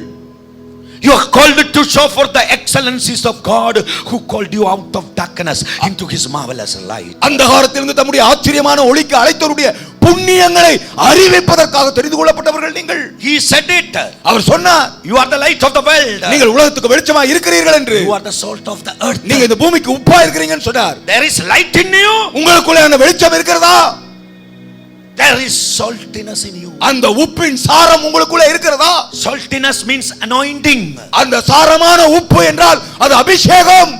You are called to show forth the excellencies of God who called you out of darkness into his marvelous light. அந்தகாரத்திலிருந்து தம்முடைய ஆச்சரியமான ஒளிக்கு அழைத்தவருடைய புண்ணியங்களை அறிவிப்பதற்காக தெரிந்து கொள்ளப்பட்டவர்கள் நீங்கள். He said it. அவர் சொன்னார், you are the light of the world. நீங்கள் உலகத்துக்கு வெளிச்சமா இருக்கிறீர்கள் என்று. You are the salt of the earth. நீங்க இந்த பூமிக்கு உப்பா இருக்கிறீங்கன்னு சொன்னார். There is light in you. உங்களுக்குள்ள அந்த வெளிச்சம் இருக்கிறதா? There is saltiness in you. அந்த உப்பின் சாரம் உங்களுக்குள்ள இருக்கிறதா? Saltiness means anointing. அந்த சாரமான உப்பு என்றால் அது அபிஷேகம்.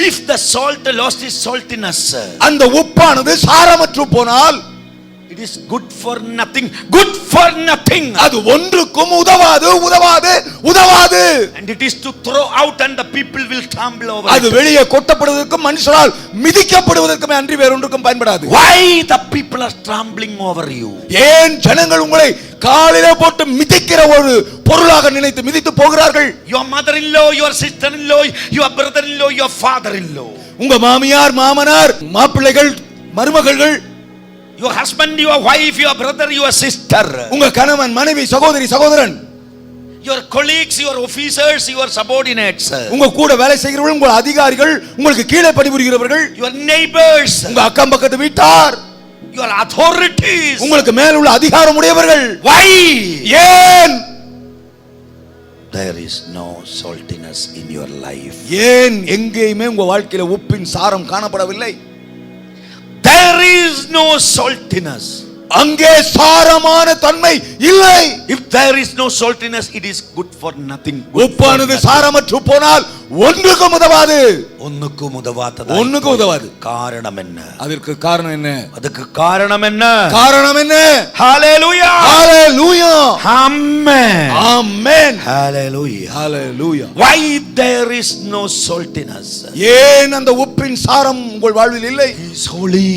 If the salt lost its saltiness, அந்த உப்பானது சாரமற்று போனால் it is good for nothing. Good for nothing. அது ஒன்றுக்கும் உதவாது உதவாது உதவாது. And it is to throw out and the people will trample over அது it. வெளியே கொட்டப்படுவதற்கும் மனுஷரால் மிதிக்கப்படுவதற்கும் அன்றி வேற ஒன்றுக்கும் பயன்படாது. Why the people are trampling over you? ஏன் ஜனங்கள் உங்களை காலிலே போட்டு மிதிக்கிற ஒரு பொருளாக நினைத்து மிதித்து போகிறார்கள்? Your mother-in-law, your sister-in-law, your brother-in-law, your father-in-law. உங்க மாமியார் மாமனார் மாப்பிள்ளைகள் மருமகள்கள், Your husband, your wife, your brother, your sister. உங்க கணவன் மனைவி சகோதரி சகோதரன், Your colleagues, your officers, your subordinates. உங்க கூட வேலை செய்கிறவர்கள், உங்கள் அதிகாரிகள், உங்களுக்கு கீழே பணிபுரிகிறவர்கள், Your neighbors. உங்க அக்கம் பக்கத்து வீட்டார், Your authorities. உங்களுக்கு மேல் உள்ள அதிகாரம் உடையவர்கள். Why? ஏன்? There is no saltiness in your life. ஏன் எங்கேயுமே உங்க வாழ்க்கையில உப்பின் சாரம் காணப்படவில்லை? There is no saltiness. அங்கே சாரமான தன்மை இல்லை. If there is no saltiness, it is good for nothing. உப்பானது சாரமற்று போனால் ஒன்றுக்கும் உதவாது. ஒன்னுக்கும் உதவாதது. ஒன்றுக்கும் உதவாது. காரணம் என்ன? அதற்கு காரணம் என்ன? அதுக்கு காரணம் என்ன? காரணம் என்ன? Hallelujah. Hallelujah. Amen. Amen. Hallelujah. Hallelujah. Why there is no saltiness? ஏன் அந்த உப்பின் சாரம் உங்கள் வாழ்வில் இல்லை? He is holy.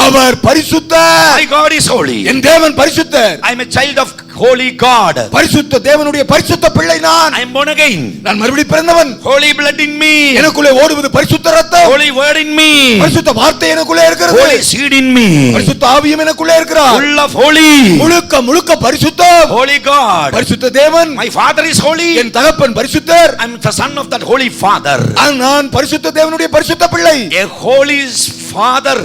அவர் பரிசுத்தர். My God is holy. என் தேவன் பரிசுத்தர். I am a child of holy God. பரிசுத்த தேவனுடைய பரிசுத்த பிள்ளை நான். I am born again. நான் மறுபடியும் பிறந்தவன். Holy blood in me. எனக்குள்ளே ஓடுவது பரிசுத்த ரத்தம். Holy word in me. பரிசுத்த வார்த்தை எனக்குள்ளே இருக்கிறது. Holy seed in me. பரிசுத்த ஆவியும் எனக்குள்ளே இருக்கிறார். Full of holy. முழுக்க முழுக்க பரிசுத்தம். Holy God. பரிசுத்த தேவன். My father is holy. என் தகப்பன் பரிசுத்தர். I am the son of that holy father. நான் பரிசுத்த தேவனுடைய பரிசுத்த பிள்ளை. A holy father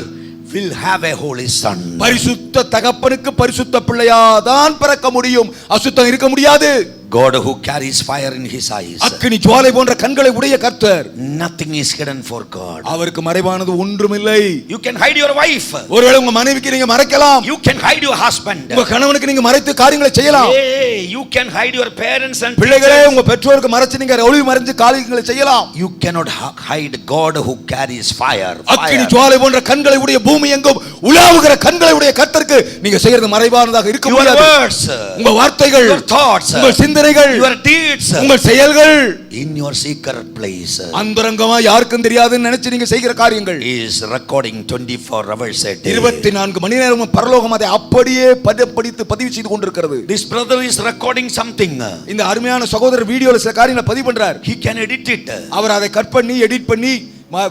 will have a holy son. பரிசுத்த தகப்பனுக்கு பரிசுத்த பிள்ளையாதான் பிறக்க முடியும். அசுத்தம் இருக்க முடியாது. God who carries fire in his eyes. அக்கினி ஜுவாலை போன்ற கண்களை உடைய கர்த்தர். Nothing is hidden for God. அவருக்கு மறைவானது ஒன்றுமில்லை. You can hide your wife. ஒருவேளை உங்க மனைவிக்கு நீங்க மறைக்கலாம். You can hide your husband. உங்க கணவனுக்கு நீங்க மறைத்து காரியங்களை செய்யலாம். Hey, you can hide your parents and பிள்ளைகளே உங்க பெற்றோருக்கு மறைச்சு நீங்க ஒளிவு மறைஞ்சு காரியங்களை செய்யலாம். You cannot hide God who carries fire. அக்கினி ஜுவாலை போன்ற கண்களை உடைய பூமி எங்கும் உலாவுகிற கண்களை உடைய கர்த்தருக்கு நீங்க செய்யறது மறைவானதாக இருக்க முடியாது. Your words, உங்க வார்த்தைகள், your thoughts, உங்கள் சிந்தனைகள், your deeds, உங்கள் செயல்கள் in your secret place அந்தரங்கமா யாருக்கும் தெரியாதுன்னு நினைச்சு நீங்க செய்கிற காரியங்கள் is recording 24 hours a day. 24 மணி நேரமும் பரலோகம் அதை அப்படியே பதப்படுத்தி பதிவு செய்து கொண்டிருக்கிறது. This brother is recording something. இந்த அருமையான சகோதரர் வீடியோல சில காரியங்களை பதிவு பண்றார். He can edit it. அவர் அதை கட் பண்ணி எடிட் பண்ணி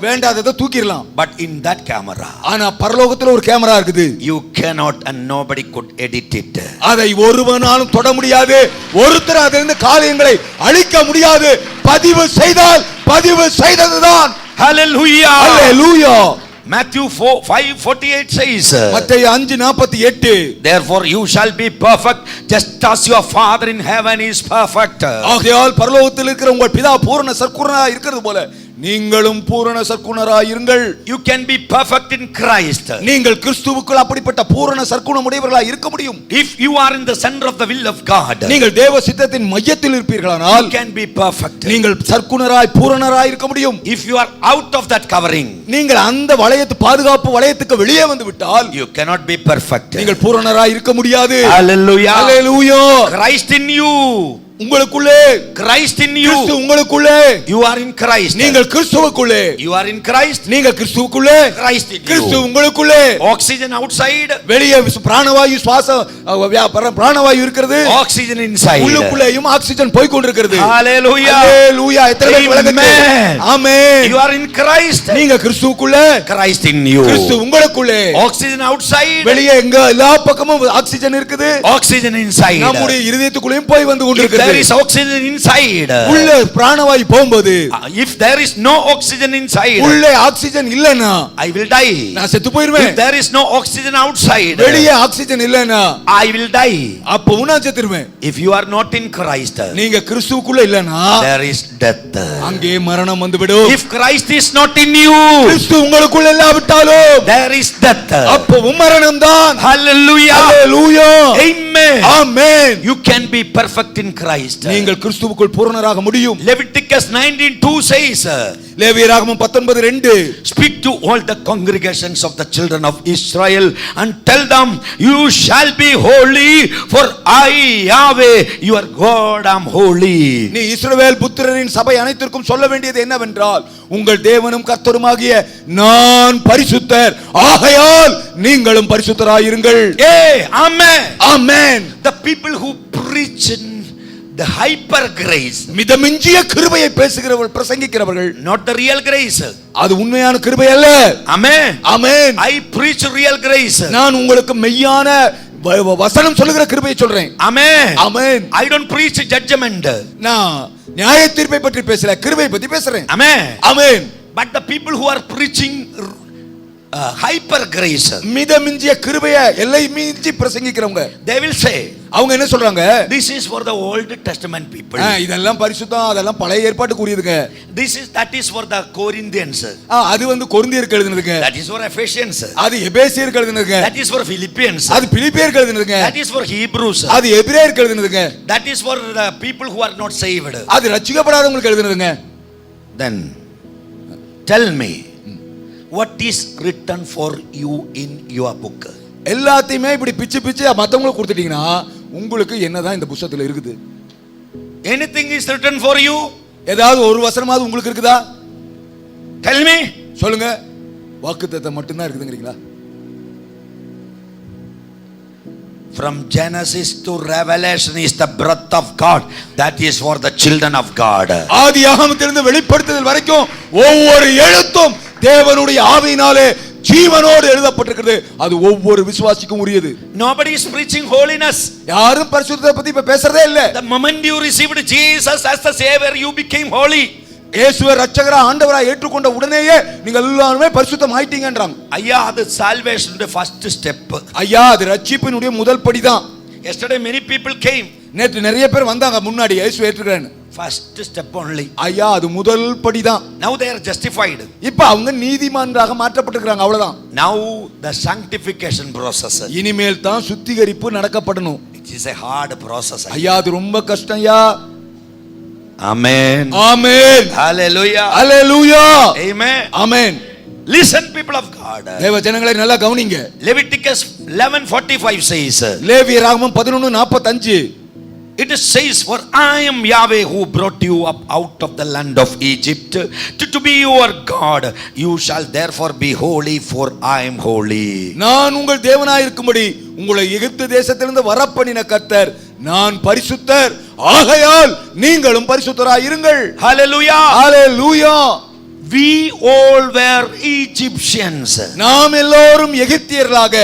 வேண்டாததை தூக்கிரலாம். But in that camera, ஆனா பரலோகத்துல ஒரு கேமரா இருக்குது. you cannot and nobody could edit it. அதை ஒருவனாலும் தொட முடியாது. ஒருத்தர் அதிலிருந்து காரியங்களை அழிக்க முடியாது. பதிவு செய்தால் பதிவு செய்ததுதான். Hallelujah. அல்லேலூயா. Matthew 5:48 says, மத்தேயு 5:48, therefore you shall be perfect just as your Father in heaven is perfect. ஆகையால் பரலோகத்தில் இருக்கிற உங்கள் பிதா பூரண சற்குணராய் இருக்கிறது போல நீங்களும் பூரண சற்குணராய் இருங்கள். You can be perfect in Christ. நீங்கள் கிறிஸ்துவுக்குள் அப்படிப்பட்ட பூரண சற்குணம் உடையவர்களாய் இருக்க முடியும். If you are in the center of the will of God, நீங்கள் தேவ சித்தத்தின் மையத்தில் இருப்பீர்களானால் you can be perfect. நீங்கள் சற்குணராய் பூரணராய் இருக்க முடியும். If you are out of that covering, நீங்கள் அந்த வளையத்து பாதுகாப்பு வளையத்துக்கு வெளியே வந்து விட்டால் you cannot be perfect. நீங்கள் பூரணராய் இருக்க முடியாது. Hallelujah. Hallelujah. Christ in you, உங்களுக்குள்ளே Christ in you, கிறிஸ்து உங்களுக்குள்ளே, you are in Christ. நீங்கள் கிறிஸ்துவுக்குள்ளே, You are in Christ, நீங்கள் கிறிஸ்துவுக்குள்ளே, Christ in கிறிஸ்து you. உங்களுக்குள்ளே. Oxygen outside, வெளியே பிராணவாயு பிராணவாயு இருக்கிறது, oxygen inside. உள்ளுக்குள்ளேயும் ஆக்ஸிஜன் போய் கொண்டிருக்கிறது. Hallelujah. அல்லேலூயா. எத்தனை பேர் விளங்குது? ஆமென். You are in Christ, நீங்க கிறிஸ்துவுக்குள்ளே, Christ in you. கிறிஸ்து உங்களுக்குள்ளே. Oxygen outside, வெளியே எங்க எல்லா பக்கமும் ஆக்ஸிஜன் இருக்குது, oxygen inside. நம்முடைய இருதயத்துக்குள்ளேயும் போய் வந்து If கொண்டிருக்கிறது. there is oxygen inside, உள்ள பிராணவாயு போகும்போது, if there is no oxygen inside, உள்ளே ஆக்ஸிஜன் இல்லனா I will die. நான் செத்து போயிருவேன். If there is no oxygen outside, வெளியே ஆக்ஸிஜன் இல்லனா I will die. அப்ப நான் செத்துருவேன். If you are not in Christ, நீங்க கிறிஸ்துவுக்குள்ள இல்லனா there is death. அங்கே மரணம் வந்துவிடும். If Christ is not in you, கிறிஸ்து உங்களுக்குள்ள இல்லாவிட்டாலும் there is death. அப்ப மரணம் தான். Hallelujah. Hallelujah. Amen. Amen. You can be perfect in Christ. நீங்கள் கிறிஸ்துவுக்குள் பூரணராக முடியும். Leviticus 19:2 says, லேவியராகமம் 19:2, speak to all the congregations of the children of Israel and tell them, you shall be holy, for I Yahweh your God am holy. நீ இஸ்ரவேல் புத்திரரின் சபை அனைத்திற்கும் சொல்ல வேண்டியது என்னவென்றால், உங்கள் தேவனும் கர்த்தருமாகிய நான் பரிசுத்தர், ஆகையால் நீங்களும் பரிசுத்தராயிருங்கள். Amen. Amen. The people who preach in the hyper grace, மிதமிஞ்சிய கிருபையை பேசுகிறவர்கள், பிரசங்கிக்கிறவர்கள், not the real grace. அது உண்மையான கிருபை அல்ல. Amen. Amen. I preach real grace. நான் உங்களுக்கு மெய்யான வசனம் சொல்லுகிற கிருபையை சொல்றேன். Amen. Amen. I don't preach judgment. நான் நியாய தீர்ப்பை பற்றி பேசல, கிருபையை பற்றி பேசுறேன். Amen. Amen. But the people who are preaching hyper grace, மிதமிஞ்சிய கிருபையை எல்லை மீறி பிரசங்கிக்கிறவங்க, they will say, அவங்க என்ன சொல்றாங்க? this is for the Old Testament people. இதெல்லாம் பரிசுத்தம், அதெல்லாம் பழைய ஏற்பாட்டுக்கு உரியதுங்க. That is for the Corinthians. அது வந்து கொரிந்தியருக்கு எழுதினதுங்க. That is for Ephesians. அது எபேசியருக்கு எழுதினதுங்க. That is for Philippians. அது பிலிப்பியருக்கு எழுதினதுங்க. That is for Hebrews. அது எபிரேயருக்கு எழுதினதுங்க. That is for the people who are not saved. அது ரட்சிக்கப்படாதவங்களுக்கு எழுதினதுங்க. Then tell me, what is written for you in your book? எல்லாத்தையுமே இப்படி பிச்சு பிச்சு மத்தவங்களுக்கு கொடுத்துட்டீங்கன்னா உங்களுக்கு என்னதான் இந்த புத்தகத்துல இருக்குது? Anything is written for you? ஏதாவது ஒரு வசனமாவது உங்களுக்கு இருக்குதா? Tell me. சொல்லுங்க. வாக்குத்தத்தம் மட்டும் தான் இருக்குதுங்கறீங்களா? From Genesis to Revelation is the breath of God. That is for the children of God. ஆதியாகமத்திலிருந்து வெளிப்படுத்துதல் வரைக்கும் ஒவ்வொரு எழுத்தும் தேவனுடைய ஆவியினாலே ஜீவனோடு எழுதப்பட்டிருக்கிறது. அது ஒவ்வொரு விசுவாசிக்கும் உரியது. Nobody is preaching holiness. யாரும் பரிசுத்தத்தை பத்தி இப்ப பேசறதே இல்ல. The moment you received Jesus as the savior, you became holy. இயேசுவை ரட்சகரா ஆண்டவரா ஏற்றுக்கொண்ட உடனேயே நீங்க எல்லாரும் பரிசுத்தம் ஆயிட்டீங்கன்றாங்க. ஐயா, அது salvation first step. ஐயா, அது ரட்சிப்பினுடைய முதல் படி தான். Yesterday many people came. நேற்று நிறைய பேர் வந்தாங்க முன்னாடி இயேசுவை ஏற்றுக்கிறேன்னு. First step only. ஐயா, அது முதல் படி தான். Now they are justified. இப்போ அவங்க நீதிமான்களாக மாற்றப்பட்டிருக்காங்க, அவ்வளவுதான். Now the sanctification process. இனிமேல் தான் சுத்திகரிப்பு நடக்கப்படணும். It is a hard process. ஐயா, அது ரொம்ப கஷ்டம் ஐயா. Amen. Amen. Hallelujah. Hallelujah. Amen. Amen. Listen, people of God. தேவ ஜனங்களே நல்லா கவனிங்க. Leviticus 11:45 says, லேவியராகமம் 11:45, it says, for I am Yahweh who brought you up out of the land of Egypt to be your God. You shall therefore be holy, for I am holy. நான் உங்கள் தேவனாய் இருக்கும்படி உங்களை எகிப்து தேசத்திலிருந்து வரப்பண்ணின கர்த்தர் நான் பரிசுத்தர், ஆகையால் நீங்களும் பரிசுத்தராய் இருங்கள். Hallelujah. Hallelujah. We all were Egyptians. நாம் எல்லோரும் எகிப்தியர்களாக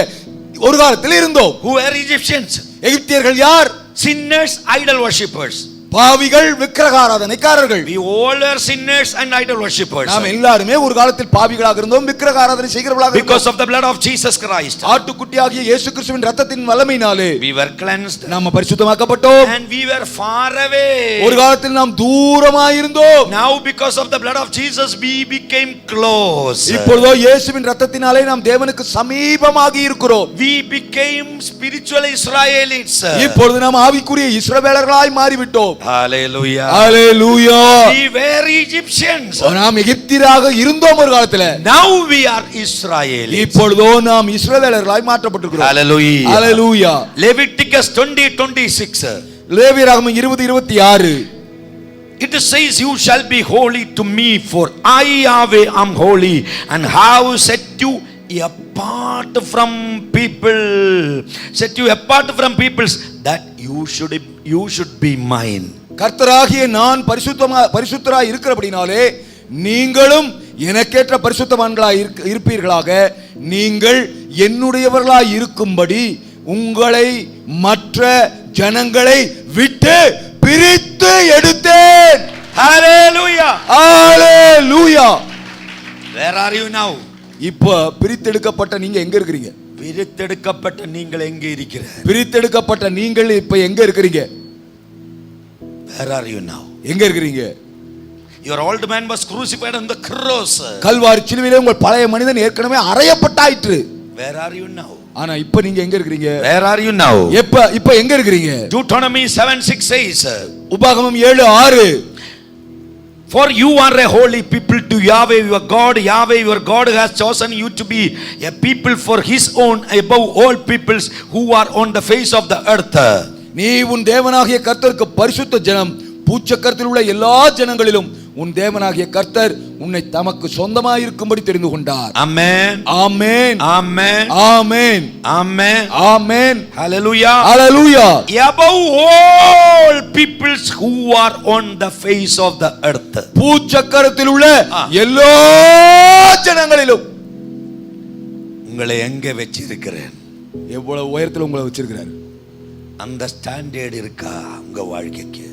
ஒரு காலத்தில் இருந்தோம். Who were Egyptians? எகிப்தியர்கள் யார்? Sinners, idol worshippers. பாவிகள் விக்கிரக ஆராதனைக்காரர்கள். We all are sinners and idol worshippers. நாம் எல்லாரும் ஒரு காலத்தில் பாவிகளாக இருந்தோம், விக்கிரக ஆராதனை செய்கிறவர்களாக இருந்தோம். Because of the blood of Jesus Christ. ஆட்டுக்குட்டியாகிய இயேசு கிறிஸ்துவின் இரத்தத்தின் வல்லமையினாலே We were cleansed. நாம் பரிசுத்தமாக்கப்பட்டோம். And we were far away. ஒரு காலத்தில் நாம் தூரமாக இருந்தோம். Now because of the blood of Jesus we became close. இப்பொழுதோ இயேசுவின் இரத்தத்தினாலே நாம் தேவனுக்கு சமீபமாக இருக்கிறோம். We became spiritual Israelites. இப்பொழுது நாம் ஆவிக்குரிய இஸ்ரவேலர்களாய் மாறிவிட்டோம். Hallelujah. Hallelujah. We were Egyptians. நாம் எகிப்தியராக இருந்தோம் ஒரு காலத்துல. Now we are Israelites. இப்பொழுதோ நாம் இஸ்ரவேலர்களாய் மாற்றப்பட்டிருக்கிறோம். Hallelujah. Hallelujah. Leviticus 20:26. லேவியராகமம் 20:26. It says, you shall be holy to me, for I Yahweh am holy and have set you apart from people, set you apart from peoples, that you should be mine. கர்த்தராகிய நான் பரிசுத்தராய் இருக்கிறபடினாலே நீங்களும் எனக்கேற்ற பரிசுத்தவான்களாய் இருப்பீர்களாக. நீங்கள் என்னுடையவர்களாய் இருக்கும்படி உங்களை மற்ற ஜனங்களை விட்டு பிரித்து எடுத்தேன். Hallelujah. Hallelujah. Where are you now? இப்ப பிரித்தெடுக்கப்பட்ட நீங்க எங்க இருக்கிறீங்க? பிரித்தெடுக்கப்பட்ட நீங்கள் எங்கே இருக்கிறீர்கள்? பிரித்தெடுக்கப்பட்ட நீங்கள் இப்ப எங்க இருக்கிறீங்க? Where are you now? எங்க இருக்கிறீங்க? Your old man was crucified on the cross. Kalvari சிலுவையிலே உங்கள் பழைய மனிதன் ஏற்கனவே அறையப்பட்டாயிற்று. Where are you now? ஆனா இப்ப நீங்க எங்க இருக்கிறீங்க? Where are you now? இப்ப எங்க இருக்கிறீங்க? Deuteronomy 7:6 says, உபாகமம் 7:6, for you are a holy people to Yahweh your God. Yahweh your God has chosen you to be a people for his own above all peoples who are on the face of the earth. நீ உன் தேவனாகிய கர்த்தருக்கு பரிசுத்த ஜனம், பூச்சக்கரத்தில் உள்ள எல்லா ஜனங்களிலும் உன் தேவனாகிய கர்த்தர் உன்னை தமக்கு சொந்தமாய் இருக்கும்படி தெரிந்து கொண்டார். Amen. Amen. Amen. Amen. Amen. Amen. Hallelujah. Hallelujah. Above all peoples who are on the face of the earth. பூச்சக்கரத்தில் உள்ள எல்லா ஜனங்களிலும் உங்களை எங்க வச்சிருக்கிறேன்? எவ்வளவு உயரத்தில் உங்களை வச்சிருக்கிறார்? அந்த ஸ்டாண்டர்ட் இருக்கா உங்க வாழ்க்கைக்கு?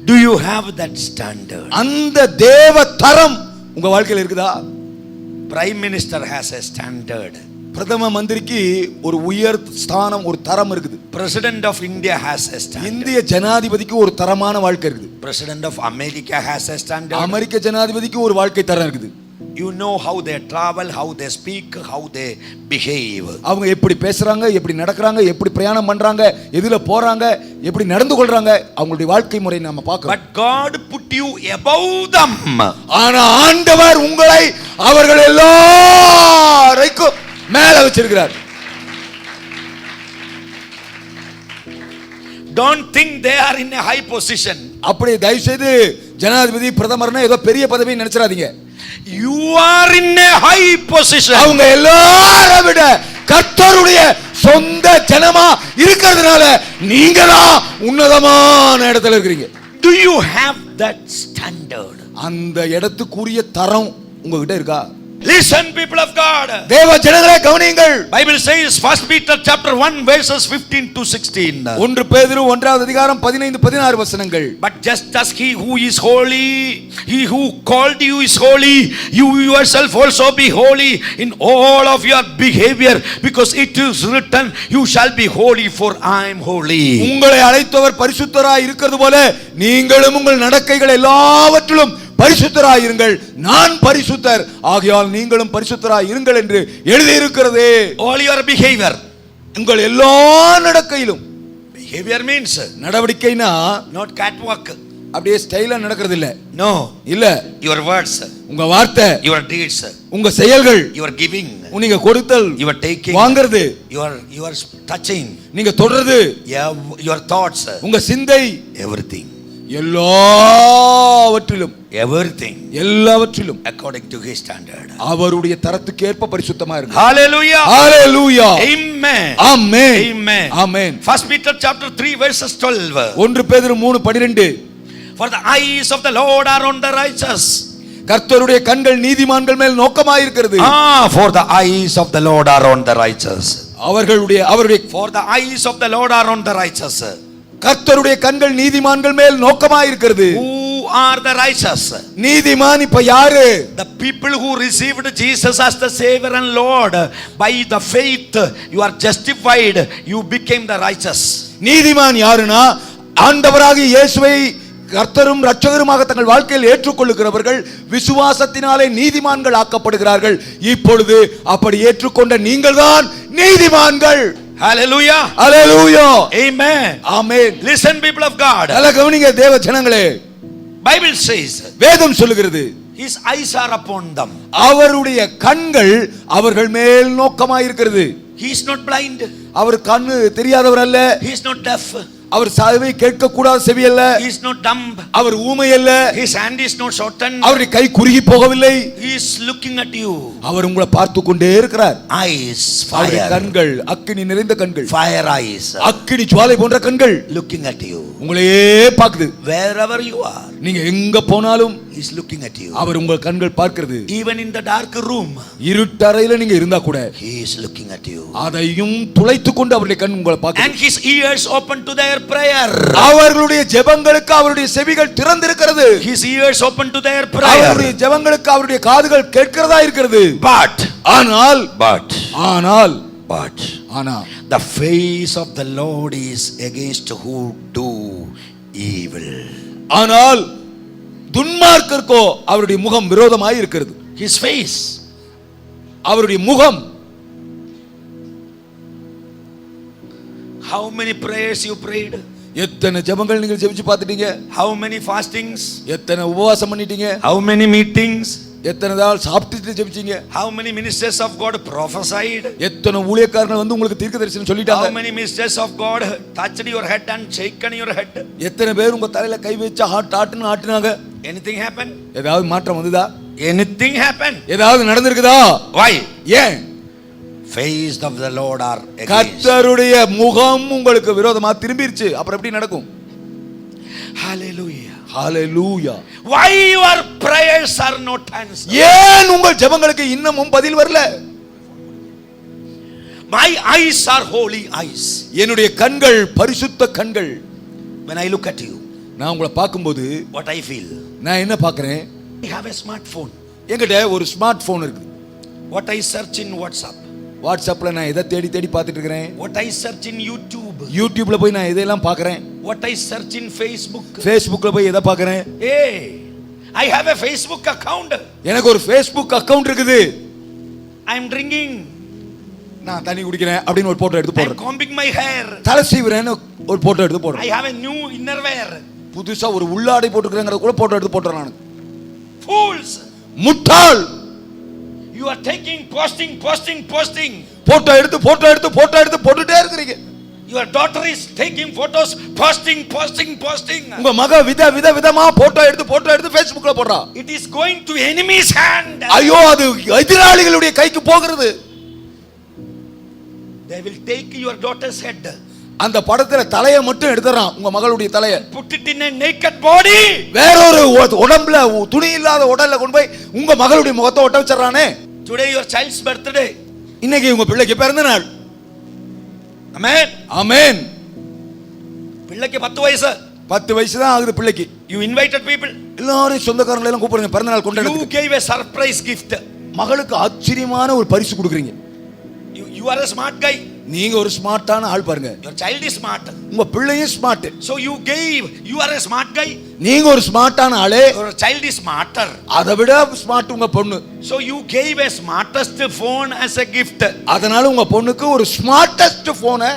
Do you have that standard? அந்த தேவ தரம் உங்க வாழ்க்கையில் இருக்குதா? Prime Minister has a standard. பிரதம மந்திரிக்கு ஒரு உயர் ஸ்தானம், ஒரு தரம் இருக்குது. President of India has a standard. இந்திய ஜனாதிபதிக்கு ஒரு தரமான வாழ்க்கை இருக்குது. President of America has a standard. அமெரிக்க ஜனாதிபதிக்கு ஒரு வாழ்க்கை தரம் இருக்குது. You know how they travel, how they speak, how they behave. அவங்க எப்படி பேசுறாங்க, எப்படி நடக்கறாங்க, எப்படி பிரயாணம் பண்றாங்க, எதுல போறாங்க, எப்படி நடந்து கொள்றாங்க, அவங்களுடைய வாழ்க்கை முறை நாம பார்க்கிறோம். But God put you above them. ஆனா ஆண்டவர் உங்களை அவர்கள் எல்லாரையும் மேல வச்சிருக்கிறார். Don't think they are in a high position. அப்படி தயவு செய்து ஜனாதிபதி பிரதமர்னா ஏதோ பெரிய பதவி நினைச்சிராதீங்க. You are in a high position. அவங்க எல்லாரை விட கர்த்தருடைய சொந்த ஜனமா இருக்கிறதுனால நீங்க தான் உன்னதமான இடத்துல இருக்கீங்க. Do you have that standard? அந்த இடத்துக்குரிய தரம் உங்ககிட்ட இருக்கா? Listen, people of God. தேவ ஜனங்களே கவனியுங்கள். Bible says 1 Peter chapter 1 verses 15 to 16. 1 பேதுரு 1வது அதிகாரம் 15-16 வசனங்கள். But just as he who is holy, he who called you is holy, you yourself also be holy in all of your behavior, because it is written, you shall be holy for I am holy. உங்களை அழைத்தவர் பரிசுத்தராய் இருக்கிறது போல நீங்களும் உங்கள் நடக்கைகள் எல்லாவற்றிலும் பரிசுத்தராய் இருங்கள், நான் பரிசுத்தர் ஆகையால் நீங்களும் பரிசுத்தராய் இருங்கள் என்று எழுதி இருக்கிறதே. All your behavior, உங்கள் எல்லா நடக்கையிலும். behavior means நடவடிக்கைனா not catwalk. அப்படியே ஸ்டைலா நடக்கிறது இல்ல. No. இல்ல. Your words, உங்க வார்த்தை, your deeds, உங்க செயல்கள், your giving, நீங்க கொடுத்தல், your taking, வாங்குறது, your touching, நீங்க தொடர்றது, your thoughts, உங்க சிந்தை, everything. எல்லாவற்றிலும் எல்லாவற்றிலும் according to his standard. அவருடைய தரத்துக்கு ஏற்ப பரிசுத்தமா இருங்க. Hallelujah. Hallelujah. Amen. Amen. Amen. Amen. 1 Peter chapter 3 verses 12. 1 பேதுரு 3:12. For the eyes of the Lord are on the righteous. கர்த்தருடைய கண்கள் நீதிமான்கள் மேல் நோக்கமாயிருக்கிறது. For the eyes of the Lord are on the righteous. அவருடைய for the eyes of the Lord are on the righteous. கர்த்தருடைய கண்கள் நீதிமான்கள் மேல் நோக்கமாயிருக்கிறது. Who are the righteous? நீதிமான் இப்ப யாரு? The people who received Jesus as the Savior and Lord. By the faith you are justified. You became the righteous. நீதிமான் யாருன்னா ஆண்டவராகிய இயேசுவை கர்த்தரும் இரட்சகருமாக தங்கள் வாழ்க்கையில் ஏற்றுக்கொள்ளுகிறவர்கள் விசுவாசத்தினாலே நீதிமான்கள் ஆக்கப்படுகிறார்கள். இப்பொழுது அப்படி ஏற்றுக்கொண்ட நீங்கள் தான் நீதிமான்கள். Hallelujah. Hallelujah. Amen. Amen. Listen, people of God. நல்லா கவனிங்க தேவ ஜனங்களே. Bible says, வேதம் சொல்லுகிறது, His eyes are upon them. அவருடைய கண்கள் அவர்கள் மேல் நோக்கமாயிருக்கிறது. He is not blind. அவர் கண்ணு தெரியாதவர் அல்ல. He is not deaf. அவர் சாவை கேட்க கூடாத செவி அல்ல. He is not dumb. அவர் ஊமை அல்ல. His hand is not shortened. அவருடைய கை குறுகி போகவில்லை. He is looking at you. அவர் உங்களை பார்த்து கொண்டே இருக்கிறார். Eyes, அவருடைய fire. கண்கள் அக்கினி நிறைந்த கண்கள். Fire eyes. அக்கினி ஜுவாலை போன்ற கண்கள். Looking at you. உங்களையே பார்க்குது. Wherever you are. நீங்க எங்க போனாலும் He is looking at you. அவர் உங்கள் கண்கள் பார்க்கிறது. Even in the dark room. இருட்டறையில நீங்க இருந்தா கூட He is looking at you. அதையும் துளைத்துக் கொண்டு அவருடைய கண் உங்களை பார்க்கிறது. And his ears open to their prayer. அவர்களுடைய ஜெபங்களுக்கு அவருடைய செவிகள் திறந்திருக்கிறது. His ears open to their prayer. அவருடைய ஜெபங்களுக்கு அவருடைய காதுகள் கேட்கிறதா இருக்கிறது. But ஆனால் the face of the Lord is against who do evil. ஆனால் துன்மார்க்கர்க்கோ அவருடைய முகம் விரோதமாய் இருக்கிறது. His face, அவருடைய முகம். How many prayers you prayed? எத்தனை ஜெபங்கள் நீங்கள் ஜெபிச்சு பார்த்துட்டீங்க? How many fastings? எத்தனை உபவாசம் பண்ணிட்டீங்க? How many meetings? எத்தனை நாள் சாப்பிட்டு ஜெபிச்சீங்க? How many ministers of God prophesied? எத்தனை ஊழியக்காரர்கள் வந்து உங்களுக்கு தீர்க்கதரிசனம் சொல்லிட்டாங்க? How many ministers of God touched your head and shaken your head? எத்தனை பேர் உங்க தலையில கை வச்சு ஹார்ட் ஆட்டுன்னு ஆட்டுனாங்க? Anything happen? ஏதாவது மாற்றம் வந்ததா? Anything happen? ஏதாவது நடந்திருக்குதா? Why? ஏன்? Face of the Lord are against. கர்த்தருடைய முகம் உங்களுக்கு விரோதமா திரும்பிருச்சு. அப்புறம் எப்படி நடக்கும்? Hallelujah. Hallelujah. Why your prayers are not answered? ஏன் உங்கள் ஜெபங்களுக்கு இன்னமும் பதில் வரல? My eyes are holy eyes. என்னுடைய கண்கள் பரிசுத்த கண்கள். When I look at you, நான் உங்களை பார்க்கும்போது what I feel? நான் என்ன பார்க்கிறேன்? I have a smartphone. என்கிட்ட ஒரு ஸ்மார்ட் போன் இருக்கு. What I search in WhatsApp. வாட்ஸ்அப்ல நான் எதை தேடி தேடி பார்த்துட்டு இருக்கிறேன். What I search in YouTube. யூடியூப்ல போய் நான் எதையெல்லாம் பார்க்கறேன். What I search in Facebook. ஃபேஸ்புக்ல போய் எதை பார்க்கறேன். Hey, I have a Facebook account. எனக்கு ஒரு ஃபேஸ்புக் அக்கவுண்ட் இருக்குது. I am drinking. நான் தண்ணி குடிக்கிறேன் அப்படின்னு ஒரு போட்டோ எடுத்து I am போடுறேன். combing my hair. தலை சீவுறேன்னு ஒரு போட்டோ எடுத்து போடுறேன். I have a new innerwear. புதுசா ஒரு உள்ளாடை போட்டுக்கிறேங்கறத கூட போட்டோ எடுத்து போடுறேன் நான். Fools. முட்டாள். You are taking posting. Photo எடுத்து போட்டுட்டே இருக்கீங்க. Your daughter is taking photos, posting. உங்க மக விதமா போட்டோ எடுத்து Facebookல போடுறா. It is going to enemy's hand. ஐயோ அது எதிராளிகளுடைய கைக்கு போகிறது. They will take your daughter's head. அந்த படத்துல தலையை மட்டும் எடுத்துறான் உங்க மகளுடைய தலையை. Put it in a naked body. வேறொரு உடம்புல துணி இல்லாத உடல்ல கொண்டு போய் உங்க மகளுடைய முகத்தை ஒட்ட வச்சறானே. Today your child's birthday. இன்னைக்கு உங்க பிள்ளைக்கு பிறந்த நாள். Amen. ஆமென். பிள்ளைக்கு 10 வயசு. 10 வயசு தான் ஆகுது பிள்ளைக்கு. You invited people. எல்லாரும் சொந்தக்காரங்களை எல்லாம் கூப்பிடுங்க பிறந்த நாள் கொண்டாடுறதுக்கு. You gave a surprise gift. மகளுக்கு ஆச்சரியமான ஒரு பரிசு கொடுக்குறீங்க. You are a smart guy. நீங்க ஒரு ஸ்மார்ட்டான ஆள் பாருங்க. Your child is smart. உங்க பிள்ளையும் smart. So you are a smart guy. நீங்க ஒரு ஸ்மார்ட்டான ஆளே. Your child is smarter. அதை விட ஸ்மார்ட் உங்க பொண்ணு. So you gave a smartest phone as a gift. அதனால உங்க பொண்ணுக்கு ஒரு ஸ்மார்ட்டஸ்ட் போனை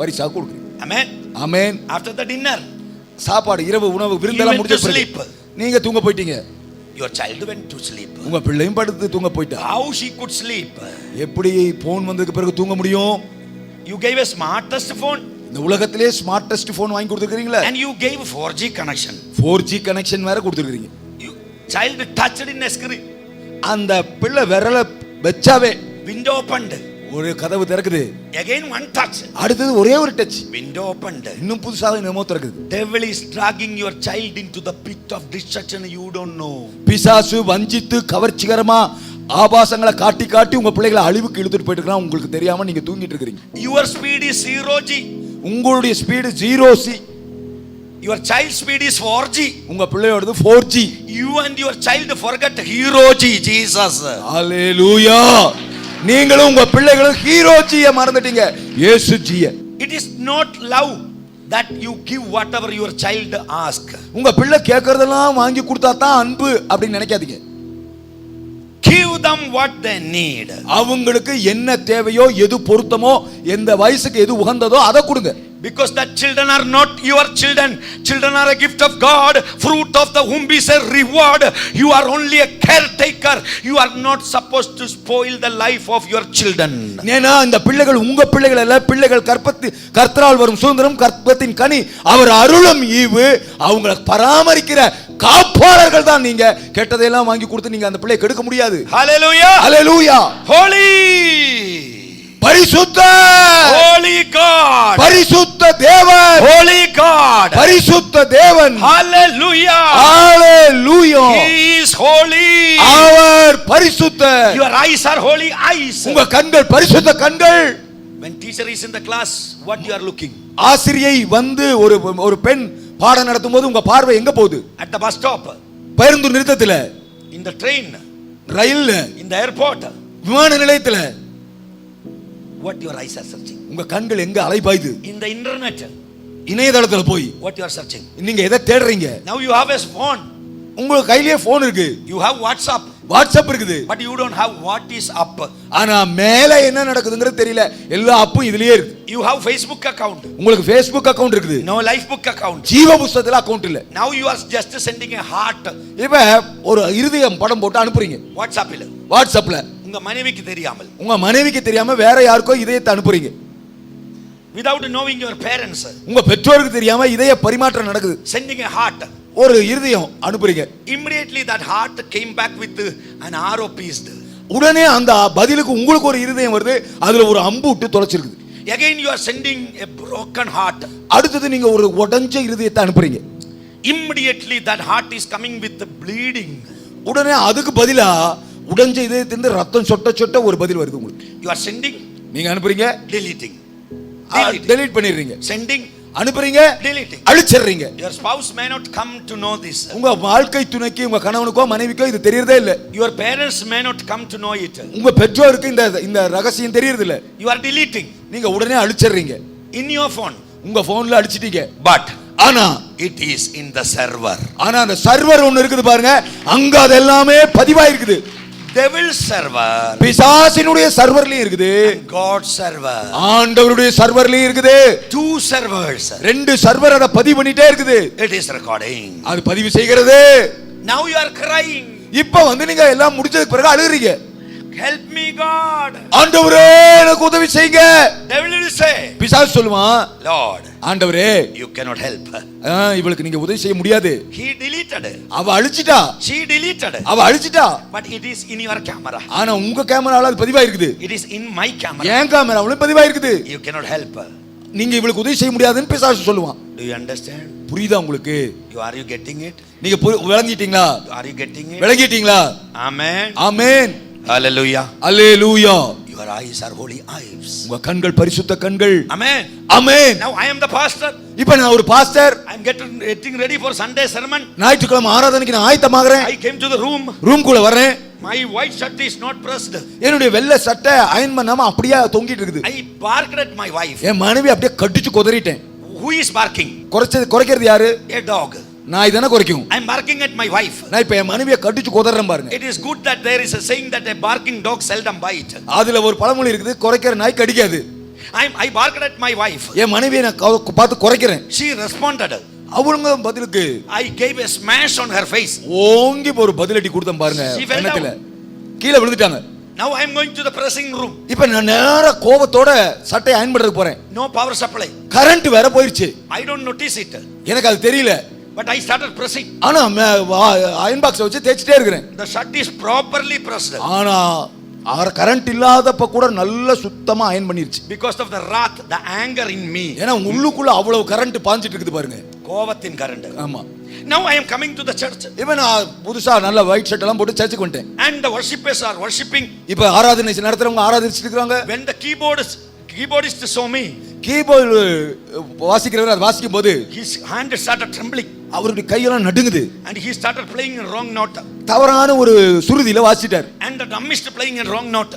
பரிசா கொடுக்குறீங்க. Amen. Amen. After the dinner, சாப்பாடு இரவு உணவு விருந்தெல்லாம் முடிஞ்ச பிறகு நீங்க தூங்க போயிட்டீங்க. your child went to sleep. உங்க பிள்ளையும் படுத்து தூங்க போயிட்டா. How she could sleep? எப்படி போன் வந்ததுக்கு பிறகு தூங்க முடியும்? You gave a smartest phone. இந்த உலகத்திலே ஸ்மார்ட்டஸ்ட் போன் வாங்கி கொடுத்துருக்கீங்களா? And you gave 4G connection. 4G connection வேற கொடுத்துருக்கீங்க. Child touched in a screen. அந்த பிள்ளை விரல வெச்சாவே Window opened. ஒரு கதவு திறக்குது. Again one touch. அடுத்தது ஒரே ஒரு டச். Window opened. இன்னும் புதுசாக என்னமோ திறக்குது. Devil is dragging your child into the pit of destruction you don't know. பிசாசு வஞ்சித்து கவர்ச்சிகரமா ஆபாசங்களை காட்டி உங்க பிள்ளைகளை அழிவுக்கு இழுத்துட்டு போயிட்டு இருக்கான் உங்களுக்கு தெரியாம நீங்க தூங்கிட்டு இருக்கீங்க. Your speed is 0G. உங்களுடைய speed 0C, Your child speed is 4G. உங்க பிள்ளையோடது 4G. You and your child forget hero G, Jesus. ஹalleluya. நீங்களும் உங்க பிள்ளைகளும் ஹீரோ ஜியை மறந்துட்டீங்க, இயேசு ஜியை. It is not love that you give whatever your child ask. உங்க பிள்ளை கேக்குறதெல்லாம் வாங்கி கொடுத்தா தான் அன்பு அப்படின்னு நினைக்காதீங்க. Give them what they need. அவங்களுக்கு என்ன தேவையோ, எது பொருத்தமோ, எந்த வயசுக்கு எது உகந்ததோ அதை கொடுங்க. Because the children are not your children. Children are a gift of God. Fruit of the womb is a reward. You are only a caretaker. You are not supposed to spoil the life of your children. ஏன்னா இந்த பிள்ளைகள் உங்க பிள்ளைகள் அல்ல, பிள்ளைகள் கர்த்தரால் வரும் சுதந்திரம், கர்ப்பத்தின் கனி, அவர் அருளும் ஈவு. அவங்களை பராமரிக்கிற காப்பாளர்கள் தான் நீங்க. கெட்டதையெல்லாம் வாங்கி கொடுத்து நீங்க அந்த பிள்ளையை கெடுக்க முடியாது. Hallelujah. Hallelujah. Holy. பரிசுத்த, Holy God. பரிசுத்த தேவன், Holy God. பரிசுத்த தேவன். Hallelujah. Hallelujah. He is holy. அவர் பரிசுத்த. Your eyes are holy eyes. உங்க கண்கள் பரிசுத்த கண்கள். When teacher is in the class, what you are looking? ஆசிரியை வந்து ஒரு பெண் பாடம் நடத்தும்போது உங்க பார்வை எங்க போகுது? At the bus stop. பேருந்து நிறுத்தத்துல, In the train. ரயில்ல, In the airport. விமான நிலையத்துல. What your eyes are searching? உங்க கண்கள் எங்க அலைபாயுது? In the internet. இணையதளத்துல போய் What you are searching? நீங்க எதை தேடுறீங்க? Now you have a phone. உங்க கையிலேயே போன் இருக்கு. You have WhatsApp. வாட்ஸ்அப் இருக்குது. But you don't have what is up. ஆனா மேல என்ன நடக்குதுங்கிறது தெரியல. எல்லா அப்பும் இதுலயே இருக்கு. You have Facebook account. உங்களுக்கு Facebook அக்கவுண்ட் இருக்குது. No life book account. ஜீவ புத்தகத்துல அக்கவுண்ட் இல்ல. Now you are just sending a heart. இப்ப ஒரு இருதயம் படம் போட்டு அனுப்புறீங்க WhatsApp ல. வாட்ஸ்அப்ல. உங்க மனைவிக்கு தெரியாமல். உங்க மனைவிக்கு தெரியாம வேற யாருக்கோ இதயத்தை அனுப்புறீங்க. Without knowing your parents. உங்க பெற்றோருக்கு தெரியாம இதய பரிமாற்றம் நடக்குது. Sending a heart. ஒரு இருதயம் அனுப்புறீங்க. Immediately that heart came back with an arrow pieced. உடனே அந்த பதிலுக்கு உங்களுக்கு ஒரு இருதயம் வருது, அதுல ஒரு அம்பு விட்டு தொலைச்சிருக்கு. Again you are sending a broken heart. அடுத்து நீங்க ஒரு உடைஞ்ச இருதயத்தை அனுப்புறீங்க. Immediately that heart is coming with the bleeding. உடனே அதுக்கு பதிலா உடைஞ்ச இதயத்திலிருந்து ரத்தம் சொட்ட சொட்ட ஒரு பதில் வருது உங்களுக்கு. You are sending, நீங்க அனுப்புறீங்க, deleting. டெலீட் பண்ணிடுறீங்க. Sending, அனுப்புறீங்க, deleting. அழிச்சிடுறீங்க. Your spouse may not come to know this. உங்க வாழ்க்கை துணைக்கு, உங்க கணவனுக்கோ மனைவிக்கோ இது தெரியறதே இல்ல. Your parents may not come to know it. உங்க பெற்றோருக்கு இந்த ரகசியம் தெரியறது இல்ல. You are deleting. நீங்க உடனே அழிச்சிடுறீங்க. In your phone. உங்க போன்ல அழிச்சிட்டீங்க. But ஆனா it is in the server. ஆனா அந்த சர்வர் ஒன்னு இருக்குது பாருங்க, அங்க அது எல்லாமே பதிவா இருக்குது. Devil's server. பிசாசினுடைய சர்வர்லயும் இருக்குது. God's server. ஆண்டவருடைய சர்வர்லயும் இருக்குது. Two servers. ரெண்டு சர்வர் அத பதிவு பண்ணிட்டே இருக்குது. It is recording. அது பதிவு செய்கிறது. Now you are crying. இப்ப வந்து நீங்க எல்லாம் முடிஞ்சதுக்கு பிறகு அழுகுறீங்க. Help me God. ஆண்டவரே எனக்கு உதவி செய்யுங்க. Devil will say. பிசாசு சொல்லுவான், Lord, ஆண்டவரே you cannot help. இவளுக்கு நீங்க உதவி செய்ய முடியாது. He deleted. அவ அழிச்சிட்டா. She deleted. அவ அழிச்சிட்டா. But it is in your camera. ஆனா உங்க கேமரால அது பதிவா இருக்குது. It is in my camera. என் கேமராவுல பதிவா இருக்குது. You cannot help. நீங்க இவளுக்கு உதவி செய்ய முடியாதுன்னு பிசாசு சொல்லுவான். Do you understand? புரியுதா உங்களுக்கு? Are you getting it? நீங்க விளங்கிட்டீங்களா? Are you getting it? விளங்கிட்டீங்களா? Amen. Amen. Hallelujah. Hallelujah. Your eyes are holy eyes. உங்க கண்கள் பரிசுத்த கண்கள். Amen. Amen. Now I am the pastor. இப்போ நான் ஒரு pastor. I am getting ready for Sunday sermon. ஞாயிற்றுக்கிழமை ஆராதனைக்கு நான் ஆயத்தமாகறேன். I came to the room. ரூம்க்குள்ள வரேன். My white shirt is not pressed. என்னுடைய வெள்ளை சட்டை அயன் பண்ணாம அப்படியே தொங்கிட்டு இருக்குது. I barked at my wife. என் மனைவி அப்படியே கடிச்சு கொதறிட்டேன். Who is barking? குறைக்கிறது யாரு? A dog. நான் இதன குறைக்கும். I am barking at my wife. நான் இப்ப என் மனைவியை கடிச்சு கொதறறேன் பாருங்க. It is good that there is a saying that a barking dog seldom bite. அதுல ஒரு பழமொழி இருக்குது, குறைக்கிற நாய் கடிக்காது. I barked at my wife. என் மனைவியை நான் பார்த்து குறைக்கிறேன். She responded. அவங்க பதிலுக்கு I gave a smash on her face. ஓங்கி ஒரு பதிலடி கொடுத்தேன் பாருங்க. கணக்குல கீழே விழுந்துட்டாங்க. Now I am going to the pressing room. இப்போ நான் நேரா கோவத்தோட சட்டை அயன் பண்றதுக்கு போறேன். No power supply. கரண்ட் வேற போயிருச்சு. I don't notice it. எனக்கு அது தெரியல. But I started pressing. ஆனா அயன் பாக்ஸ் வச்சு தேய்ச்சிட்டே இருக்கிறேன். The shirt is properly pressed. ஆனா கரண்ட் இல்லாதப்ப கூட நல்ல சுத்தமா அயன் பண்ணிருச்சு. Because of the wrath, the anger in me. ஏன்னா உள்ளுக்குள்ள அவ்வளவு கரண்ட் பாஞ்சிட்டு இருக்குது பாருங்க. கோவத்தின் கரண்ட். ஆமா. Now I am coming to the church. இப்போ நான் புதுசா நல்ல ஒயிட் ஷர்ட் எல்லாம் போட்டு சர்ச்சுக்கு வந்துட்டேன். And the worshippers are worshiping. இப்போ ஆராதனை நடத்துறவங்க ஆராதிச்சிட்டு இருக்காங்க. When the keyboardist saw me, keyboard வாசிக்கிறவர் அது வாசிக்கும் போது his hand started trembling அவருடைய கையெல்லாம் நடுங்குது. and he started playing in wrong note. தவறான ஒரு சுருதியில வாசிட்டார். And the drummist playing in wrong note.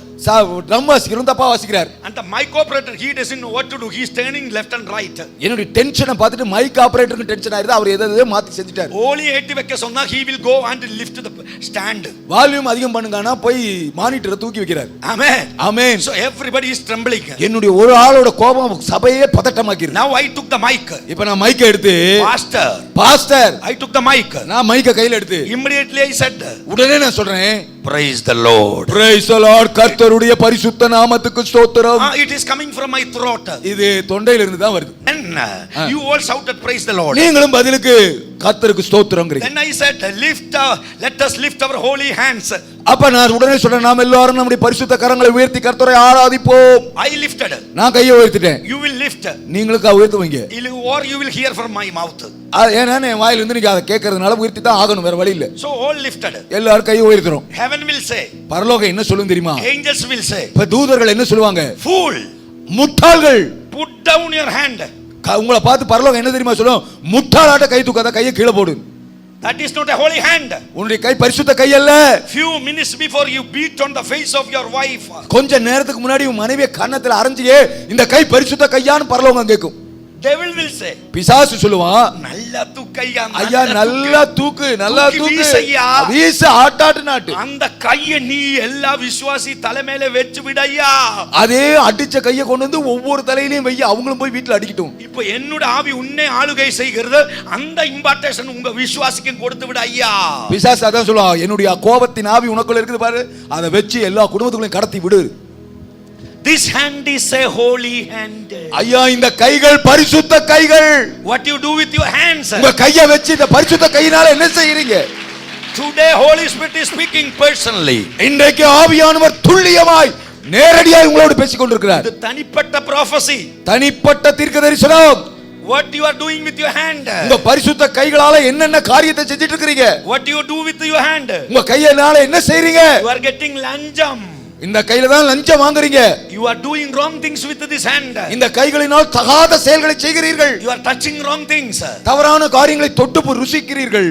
Drum வாசிக்கிறவன் தப்பா வாசிக்கிறார். And the mic operator, he doesn't know what to do. He's turning left and right. என்னுடைய டென்ஷனை பார்த்துட்டு மைக் ஆபரேட்டருக்கு டென்ஷன் ஆயிருது. அவர் எதை மாத்தி செஞ்சிட்டார். Only 80 வைக்க சொன்னா he will go and lift the stand. Volume அதிகம் பண்ணுங்கனா போய் மானிட்டரை தூக்கி வைக்கிறார். Amen. Amen. So everybody is trembling. என்னுடைய ஒரு ஆளோட கோபம் சபையே பதட்டமாக்கிருக்கு. Now I took the mic. இப்போ நான் மைக்கை எடுத்து pastor I took the mic. நான் மைக்கை கையில எடுத்து immediately I said, உடனே நான் சொல்றேன், praise the Lord. Praise the Lord. கர்த்தருடைய பரிசுத்த நாமத்துக்கு ஸ்தோத்திரம். It is coming from my throat. இது தொண்டையில இருந்து தான் வருது. And you all shouted praise the Lord. நீங்களும் பதிலுக்கு கர்த்தருக்கு ஸ்தோத்திரம்ங்கறீங்க. Then I said, let us lift our holy hands. அப்ப நான் உடனே சொல்றேன், நாம் எல்லாரும் நம்முடைய பரிசுத்த கரங்களை உயர்த்தி கர்த்தரை ஆராதிப்போம். I lifted. நான் கையை உயர்த்திட்டேன். You will lift. நீங்களும் உயர்த்துவீங்க. Or you will hear from my mouth. ஏன்னா என் வாயில இருந்து நீங்க அதை கேட்கறதுனால உயர்த்தி தான் ஆகணும், வேற வழி இல்ல. So all lifted. எல்லாரும் கையை உயர்த்துறோம். Heaven will say. பரலோகம் என்ன சொல்லும் தெரியுமா? Angels will say. இப்ப தூதர்கள் என்ன சொல்லுவாங்க? Fool. முட்டாள்கள். Put down your hand. உங்களை பார்த்து பரலோகம் என்ன தெரியுமா சொல்லும்? முட்டாளாட்ட கை தூக்காத, கையை கீழே போடு. That is not a holy hand. உன்னுடைய கை பரிசுத்த கை அல்ல. Few minutes before you beat on the face of your wife. கொஞ்ச நேரத்துக்கு முன்னாடி உன் மனைவியை கன்னத்துல அரைஞ்சியே இந்த கை பரிசுத்த கையான்னு பரலோகம் கேட்கும். Devil will say. பிசாசு சொல்லுவான், நல்லா தூக்கையா, ஐயா நல்லா தூக்கு, நல்லா தூக்கு, வீச ஆட்டாட்டு நாட்டு. அந்த கையை நீ எல்லா விசுவாசி தலைமையில வெச்சு விடையா. அதே அடிச்ச கையை கொண்டு வந்து ஒவ்வொரு தலையிலையும் வைய, அவங்களும் போய் வீட்டுல அடிக்கட்டும். இப்போ என்னோட ஆவி உன்னை ஆளுகை செய்கிறது, அந்த இம்பார்ட்டேஷன் உங்க விசுவாசிக்கு கொடுத்து விட ஐயா. பிசாசு அதான் சொல்லுவான், என்னுடைய கோபத்தின் ஆவி உனக்குள்ள இருக்குது பாரு, அதை வச்சு எல்லா குடும்பத்துக்குள்ளையும் கடத்தி விடு. This hand is a holy hand. ஐயா இந்த கைகள் பரிசுத்த கைகள். What you do with your hands? உங்க கையை வச்சு இந்த பரிசுத்த கையினால என்ன செய்றீங்க? Today Holy Spirit is speaking personally. இன்றைக்கு ஆவியானவர் துல்லியமாய் நேரடியாய் உங்களோடு பேசிக் கொண்டிருக்கிறார். இது தனிப்பட்ட prophecy. தனிப்பட்ட தீர்க்கதரிசனம். What you are doing with your hand? உங்க பரிசுத்த கைகளால என்னென்ன காரியத்தை செஞ்சிட்டு இருக்கீங்க? What you do with your hand? உங்க கையினால என்ன செய்றீங்க? You are getting lanjam. இந்த கையில தான் லஞ்சம் வாங்குறீங்க. You are doing wrong things with this hand. இந்த கைகளினால் தகாத செயல்களை செய்கிறீர்கள். You are touching wrong things. தவறான காரியங்களை தொட்டு ருசிக்கிறீர்கள்.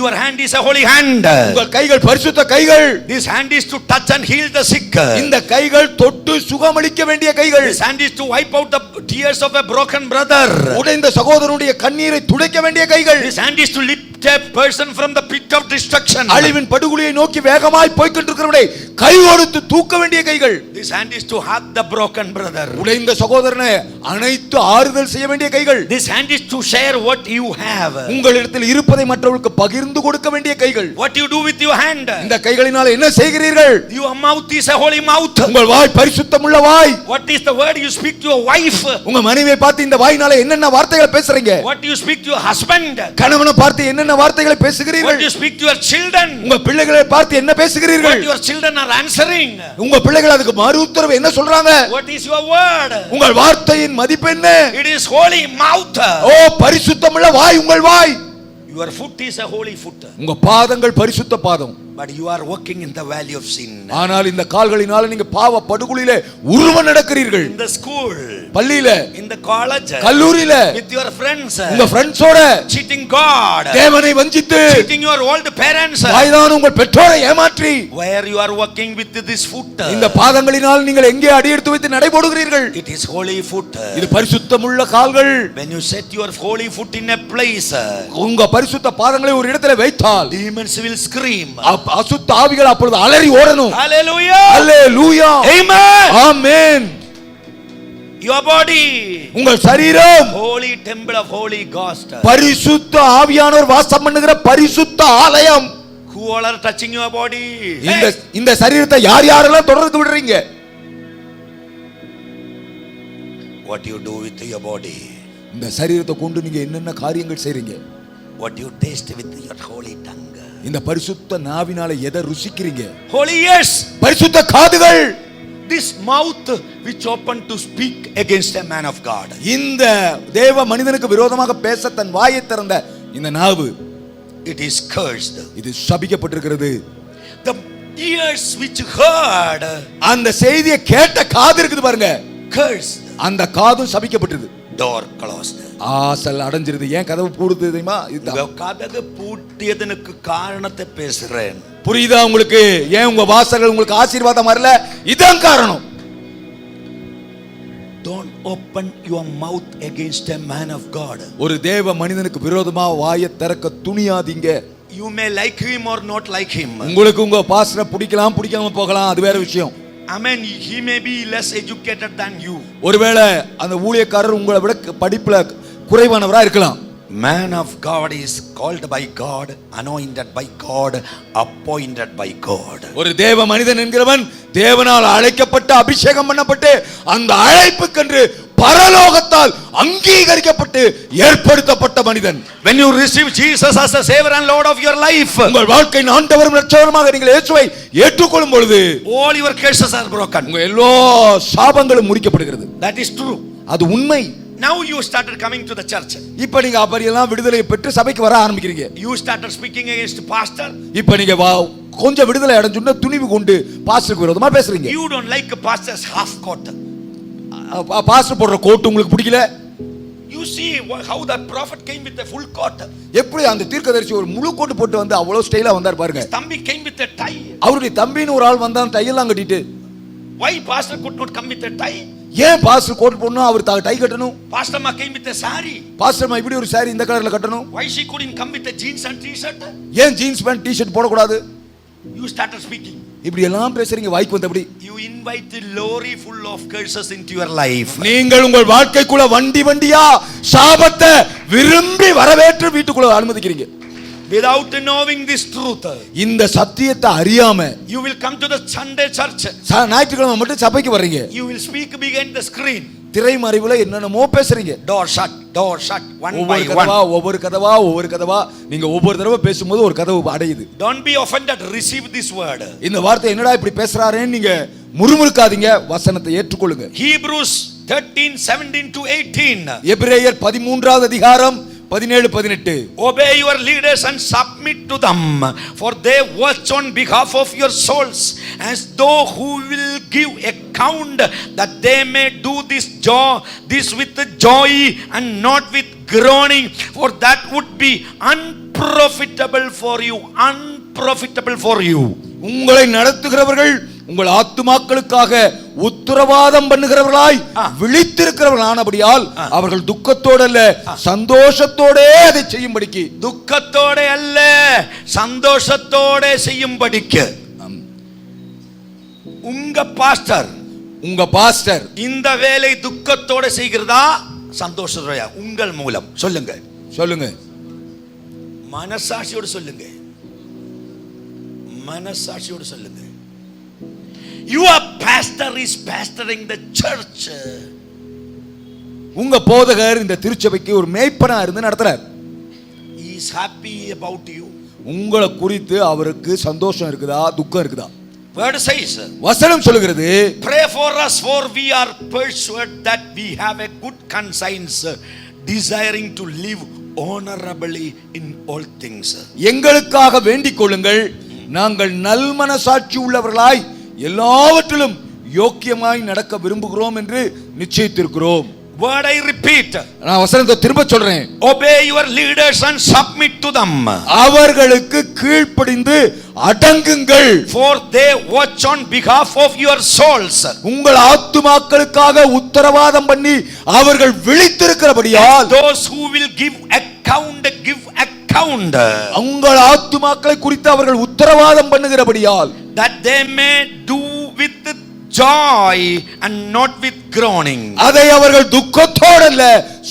Your hand is a holy hand. உங்கள் கைகள் பரிசுத்த கைகள். This hand is to touch and heal the sick. இந்த கைகள் தொட்டு சுகமளிக்க வேண்டிய கைகள். This hand is to wipe out the tears of a broken brother. உடைந்த சகோதரனுடைய கண்ணீரை துடைக்க வேண்டிய கைகள். This hand is to lift a person from the pit of destruction. அழிவின் படுகுழியை நோக்கி வேகமாய் போய் கொண்டிருக்கிறவனை கை கொடுத்து தூக்க வேண்டிய கைகள். This hand is to hug the broken brother. உடைந்த சகோதரனை அணைத்து ஆறுதல் செய்ய வேண்டிய கைகள். This hand is to share what you have. உங்களிடத்தில் இருப்பதை மற்றவர்களுக்கு பகிர்ந்து கொடுக்க வேண்டிய கைகள். What you do with your hand? இந்த கைகளினால் என்ன செய்கிறீர்கள்? Your mouth is a holy mouth. உங்கள் வாய் பரிசுத்தமுள்ள வாய். What is the word you speak to your wife? உங்க மனைவியை பார்த்து இந்த வாயினால என்னென்ன வார்த்தைகளை பேசுறீங்க? What you speak to your husband? கணவனை பார்த்து என்னென்ன வார்த்தைகளை பேசுகிறீர்கள்? What you speak to your children? உங்க பிள்ளைகளை பார்த்து என்ன பேசுகிறீர்கள்? What your children are answering? உங்க பிள்ளைகள் அதுக்கு மறு உத்தரவு என்ன சொல்றாங்க? What is your word? உங்கள் வார்த்தையின் மதிப்பு என்ன? It is holy mouth. ஓ பரிசுத்தமுள்ள வாய் உங்கள் வாய். Your foot is a holy foot. உங்க பாதங்கள் பரிசுத்த பாதம். But you are walking in the valley of sin. ஆனால் இந்த கால்களினால நீங்க பாவ படுகுழியிலே உருவ நடக்கிறீர்கள். In the school, பள்ளியில, in the college, கல்லூரியில, with your friends, உங்க ஃப்ரெண்ட்ஸோட cheating God, தேவனை வஞ்சித்து, cheating your old parents, வயதான உங்கள் பெற்றோரை ஏமாற்றி, where you are walking with this foot, இந்த பாதங்களினால் நீங்கள் எங்கே அடி எடுத்து வைத்து நடைபோடுகிறீர்கள்? it is holy foot. இது பரிசுத்தமுள்ள கால்கள். When you set your holy foot in a place, உங்க பரிசுத்த பாதங்களை ஒரு இடத்துல வைத்தால் demons will scream. அசுத்த ஆவிகள் அப்பொழுது அலறி ஓடணும். Hallelujah. Hallelujah. Amen. Amen. Your body, உங்கள் சரீரம் holy temple of Holy Ghost. பரிசுத்த ஆவியானவர் வாசம் பண்ணுகிற பரிசுத்த ஆலயம். Who all are touching your body? இந்த சரீரத்தை யார் யாரெல்லாம் தொடர்ந்து விடுறீங்க? What you do with your body? இந்த சரீரத்தை கொண்டு நீங்க என்னென்ன காரியங்கள் செய்றீங்க? What you taste with your holy tongue? இந்த பரிசுத்த நாவினால எதை ருசிக்கிறீங்க? Holy ears, பரிசுத்த காதுகள். this mouth which open to speak against a man of God. இந்த தேவ மனிதனுக்கு விரோதமாக பேச தன் வாயை திறந்த இந்த நாவு, it is cursed. இது சபிக்கப்பட்டிருக்கிறது. The ears which heard, அந்த செய்தியை கேட்ட காது இருக்குது பாருங்க, cursed. அந்த காதும் சபிக்கப்பட்டது. Door closed. ஆசல் அடைஞ்சிருது. ஏன் கதவு பூடுது தெரியுமா? உங்க கதவு பூட்டியதற்கு காரணத்தை பேசுறேன். புரியுதா உங்களுக்கு? ஏன் உங்க வாசல்கள் உங்களுக்கு ஆசீர்வாதம் வரல? இதான் காரணம். Don't open your mouth against a man of God. ஒரு தேவ மனிதனுக்கு விரோதமா வாயை திறக்க துணியாதீங்க. You may like him or not like him. உங்களுக்கு உங்க பாஸ்டரை பிடிக்கலாம் பிடிக்காம போகலாம், அது வேற விஷயம். Amen. He may be less educated than you. ஒருவேளை அந்த ஊழியக்காரர் உங்களை விட படிப்புல குறைவானவரா இருக்கலாம். Man of God is called by God, anointed by God, appointed by God. ஒரு தேவ மனிதன் என்கிறவன் தேவனால் அழைக்கப்பட்டு அபிஷேகம் பண்ணப்பட்டு அந்த அழைப்புக்கென்று பரலோகத்தால் அங்கீகரிக்கப்பட்டு ஏற்படுத்தப்பட்ட மனிதன். When you receive Jesus as the Savior and Lord of your life, உங்கள் வாழ்க்கையின் ஆண்டவரும் இரட்சகருமாக நீங்கள் இயேசுவை ஏற்றுக்கொள்ளும் பொழுது all your curses are broken. உங்க எல்லா சாபங்களும் முறிக்கப்படுகிறது. That is true. அது உண்மை. Now you started coming to the church. இப்ப நீங்க அப்படியெல்லாம் விடுதலை பெற்று சபைக்கு வர ஆரம்பிக்கிறீங்க. You started speaking against pastor. இப்ப நீங்க கொஞ்சம் விடுதலை அடைஞ்சுன்னா துணிவு கொண்டு பாஸ்டருக்கு விரோதமா பேசுறீங்க. You don't like a pastor's half coat. Pastor போடுற கோட் உங்களுக்கு பிடிக்கல. You see how the prophet came with a full coat. எப்படி அந்த தீர்க்கதரிசி ஒரு முழு கோட் போட்டு வந்து அவ்வளவு ஸ்டைலா வந்தார் பாருங்க. தம்பி came with a tie. அவருடைய தம்பின்னு ஒரு ஆள் வந்தான் டை எல்லாம் கட்டிட்டு. Why pastor could not come with a tie? ஏன் பாஸ்டர் கோட் போடணும், அவர் டை கட்டணும்? Pastor ma came with a saree. Pastor மா இப்படி ஒரு saree இந்த கலர்ல கட்டணும். Why she couldn't come with a jeans and t-shirt? ஏன் ஜீன்ஸ் பேண்ட் டி-ஷர்ட் போட கூடாது? You started speaking. இப்படி எல்லாம் பேசுறீங்க வாய்க்கு வந்தபடி. You invite the lorry full of curses into your life. நீங்கள் உங்கள் வாழ்க்கைக்குள்ள வண்டியா சாபத்தை விரும்பி வரவேற்று வீட்டுக்குள்ள அனுமதிக்கிறீங்க. Without knowing this truth, இந்த சத்தியத்தை அறியாம you will come to the Sunday church. ஞாயிற்றுக்கிழமை மட்டும் சபைக்கு வர்றீங்க. You will speak behind the screen. திரைமறைவுல என்னென்னமோ பேசுறீங்க. Door shut, one by one. ஒவ்வொரு கதவா நீங்க ஒவ்வொரு தடவை பேசும்போது ஒரு கதவு அடையுது. Don't be offended, receive this word. இந்த வார்த்தை என்னடா இப்படி பேசுறாரேன்னு நீங்க முறுமுறுக்காதீங்க, வசனத்தை ஏற்றுக்கொள்ளுங்க. Hebrews 13:17 to 18. எபிரேயர் 13வது அதிகாரம் 17-18. Obey your leaders and submit to them, for they watch on behalf of your souls, as though who will give account, that they may do this with joy and not with groaning, for that would be unprofitable for you. Unprofitable for you. உங்களை நடத்துகிறவர்கள் உங்கள் ஆத்துமாக்களுக்காக உத்தரவாதம் பண்ணுகிறவர்களாய் விழித்திருக்கிறவர்கள் ஆனபடியால் அவர்கள் துக்கத்தோடு அல்ல சந்தோஷத்தோடே அதை செய்யும்படிக்கு. துக்கத்தோட அல்ல சந்தோஷத்தோட செய்யும்படிக்கு. உங்க பாஸ்டர் இந்த வேலை துக்கத்தோட செய்கிறதா சந்தோஷத்தோட? உங்கள் மூலம் சொல்லுங்க. மனசாட்சியோடு சொல்லுங்க. Your pastor is pastoring the church. உங்க போதகர் இந்த திருச்சபைக்கு ஒரு மேய்ப்பனா இருந்து நடத்துறார். He is happy about you. உங்களை குறித்து அவருக்கு சந்தோஷம் இருக்குதா துக்கம் இருக்குதா? Word says, வசனம் சொல்லுகிறது, pray for us, for we are persuaded that we have a good conscience, desiring to live honorably in all things. எங்களுக்காக வேண்டிக் கொள்ளுங்கள், நாங்கள் நல்மனசாட்சி உள்ளவர்களாய் எல்லாவற்றிலும் யோக்கியமாய் நடக்க விரும்புகிறோம் என்று நிச்சயித்திருக்கிறோம். Word I repeat. நான் வசனத்தை திரும்ப சொல்றேன். Obey your leaders and submit to them. அவர்களுக்கு கீழ்ப்படிந்து அடங்குங்கள். For they watch on behalf of your souls. உங்கள் ஆத்துமாக்களுக்காக உத்தரவாதம் பண்ணி அவர்கள் விழித்திருக்கிறபடியால் those who will give account. உங்கள் ஆத்துமாக்களை குறித்து அவர்கள் உத்தரவாதம் பண்ணுகிறபடியால் that they may do with joy and not with groaning. அதை அவர்கள் துக்கத்தோடு அல்ல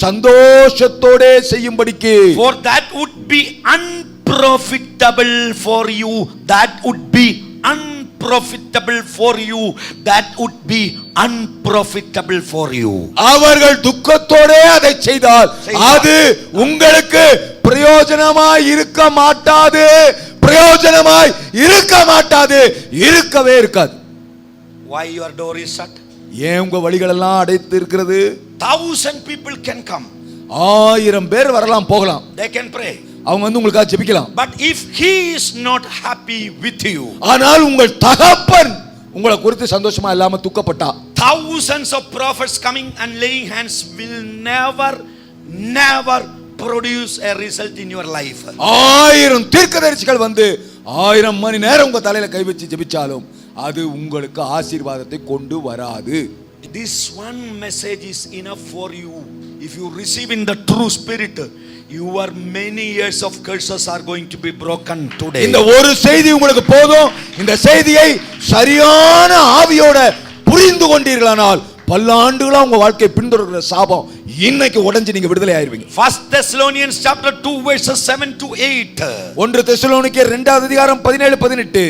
சந்தோஷத்தோடே செய்யும்படிக்கு. For that would be unprofitable for you. That would be unprofitable for you. That would be unprofitable for you. அவர்கள் துக்கத்தோடே அதை செய்தால் அது உங்களுக்கு பிரயோஜனமாய் இருக்க மாட்டாது. இருக்கவே இருக்காது. Why your door is shut? ஏன் உங்க வழிகள் எல்லாம் அடைத்து இருக்கிறது? 1000 people can come. 1000 பேர் வரலாம் போகலாம். They can pray. அவங்க வந்து உங்களுக்காக ஜெபிக்கலாம். But if he is not happy with you, ஆனால் உங்கள் தகப்பன் உங்களை குறித்து சந்தோஷமா இல்லாம துக்கப்பட்டா, thousands of prophets coming and laying hands will never produce a result in your life. 1000 தீர்க்கதரிசிகள் வந்து 1000 மணி நேரம் உங்க தலையில கை வச்சு ஜெபிச்சாலும் அது உங்களுக்கு ஆசீர்வாதத்தை கொண்டு வராது. This one message is enough for you. If you receive in the true spirit, your many years of curses are going to be broken today. இந்த ஒரு செய்தி உங்களுக்கு போதும். இந்த செய்தியை சரியான ஆவியோட புரிந்து கொண்டீர்களானால் பல்லாண்டுகளா உங்க வாழ்க்கையை பின்தொடர்கிற சாபம் இன்னைக்கு உடைஞ்சு நீங்க விடுதலை ஆயிருவீங்க. 1 Thessalonians chapter 2 verses 7 to 8. 1 தெசலோனிக்கேயர் 2வது அதிகாரம் 17 18.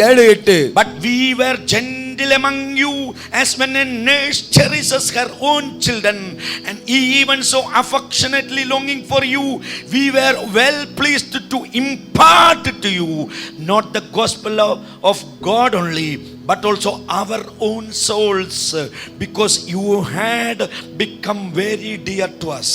7 8. But we were gentle among you as when a nurse cherishes her own children, and even so affectionately longing for you, we were well pleased to impart to you not the gospel of God only, but also our own souls, because you had become very dear to us.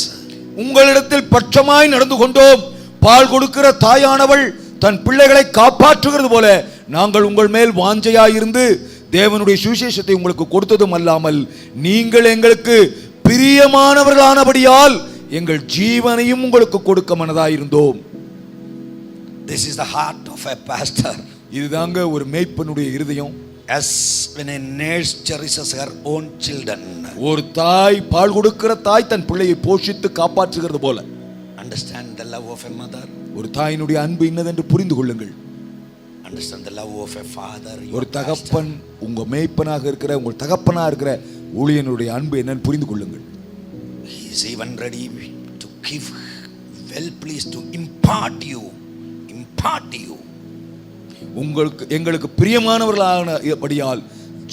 உங்களிடத்தில் பட்சமாய் நடந்து கொண்டோம். பால் கொடுக்கிற தாயானவள் தன் பிள்ளைகளை காப்பாற்றுகிறது போல நாங்கள் உங்கள் மேல் வாஞ்சையாயிருந்து தேவனுடைய சுவிசேஷத்தை உங்களுக்கு கொடுத்ததும் அல்லாமல் நீங்கள் எங்களுக்கு பிரியமானவர்களானபடியால் எங்கள் ஜீவனையும் உங்களுக்கு கொடுக்க மனதாயிருந்தோம். This is the heart of a pastor. இதுதாங்க ஒரு மேய்ப்பனுடைய இருதயம். As when a nurse cherishes her own children. ஒரு தாய் பால் கொடுக்கிற தாய் தன் பிள்ளையை போஷித்து காப்பாற்றுகிறது போல. Understand the love of a mother. ஒரு தாயினுடைய அன்பு இன்னதென்று புரிந்து கொள்ளுங்கள். Understand the love of a father. ஒரு தகப்பன் உங்க மேய்ப்பனாக இருக்கிற உங்கள் தகப்பனா இருக்கிற ஊழியனுடைய அன்பு என்னன்னு புரிந்து கொள்ளுங்கள். He is even ready to give, well pleased to impart you. உங்களுக்கு எங்களுக்கு பிரியமானவர்களானபடியால்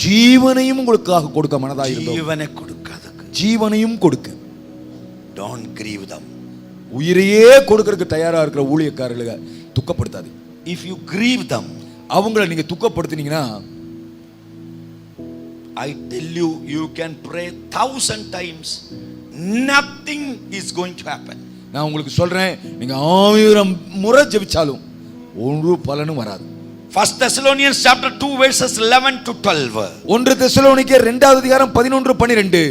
ஜீவனையும் உங்களுக்காக கொடுக்க மனதாயிருந்தோம். ஜீவனை கொடுக்காதக்கு ஜீவனையும் கொடுக்க. Don't grieve them. உயிரையே கொடுக்கிறதுக்கு தயாரா இருக்கிற ஊழியக்காரர்களை துக்கப்படுத்தாது. If you grieve them, அவங்களை நீங்க துக்கப்படுத்தினீங்கன்னா, I tell you, you can pray 1000 times, nothing is going to happen. நான் உங்களுக்கு சொல்றேன், நீங்க 1000 முறை ஜெபிச்சாலும் ஒரு பலனும் வராது. 1 Thessalonians chapter 2 verses 11 to 12. 1 தெசலோனிக்கேயர் 2வது அதிகாரம் 11 12.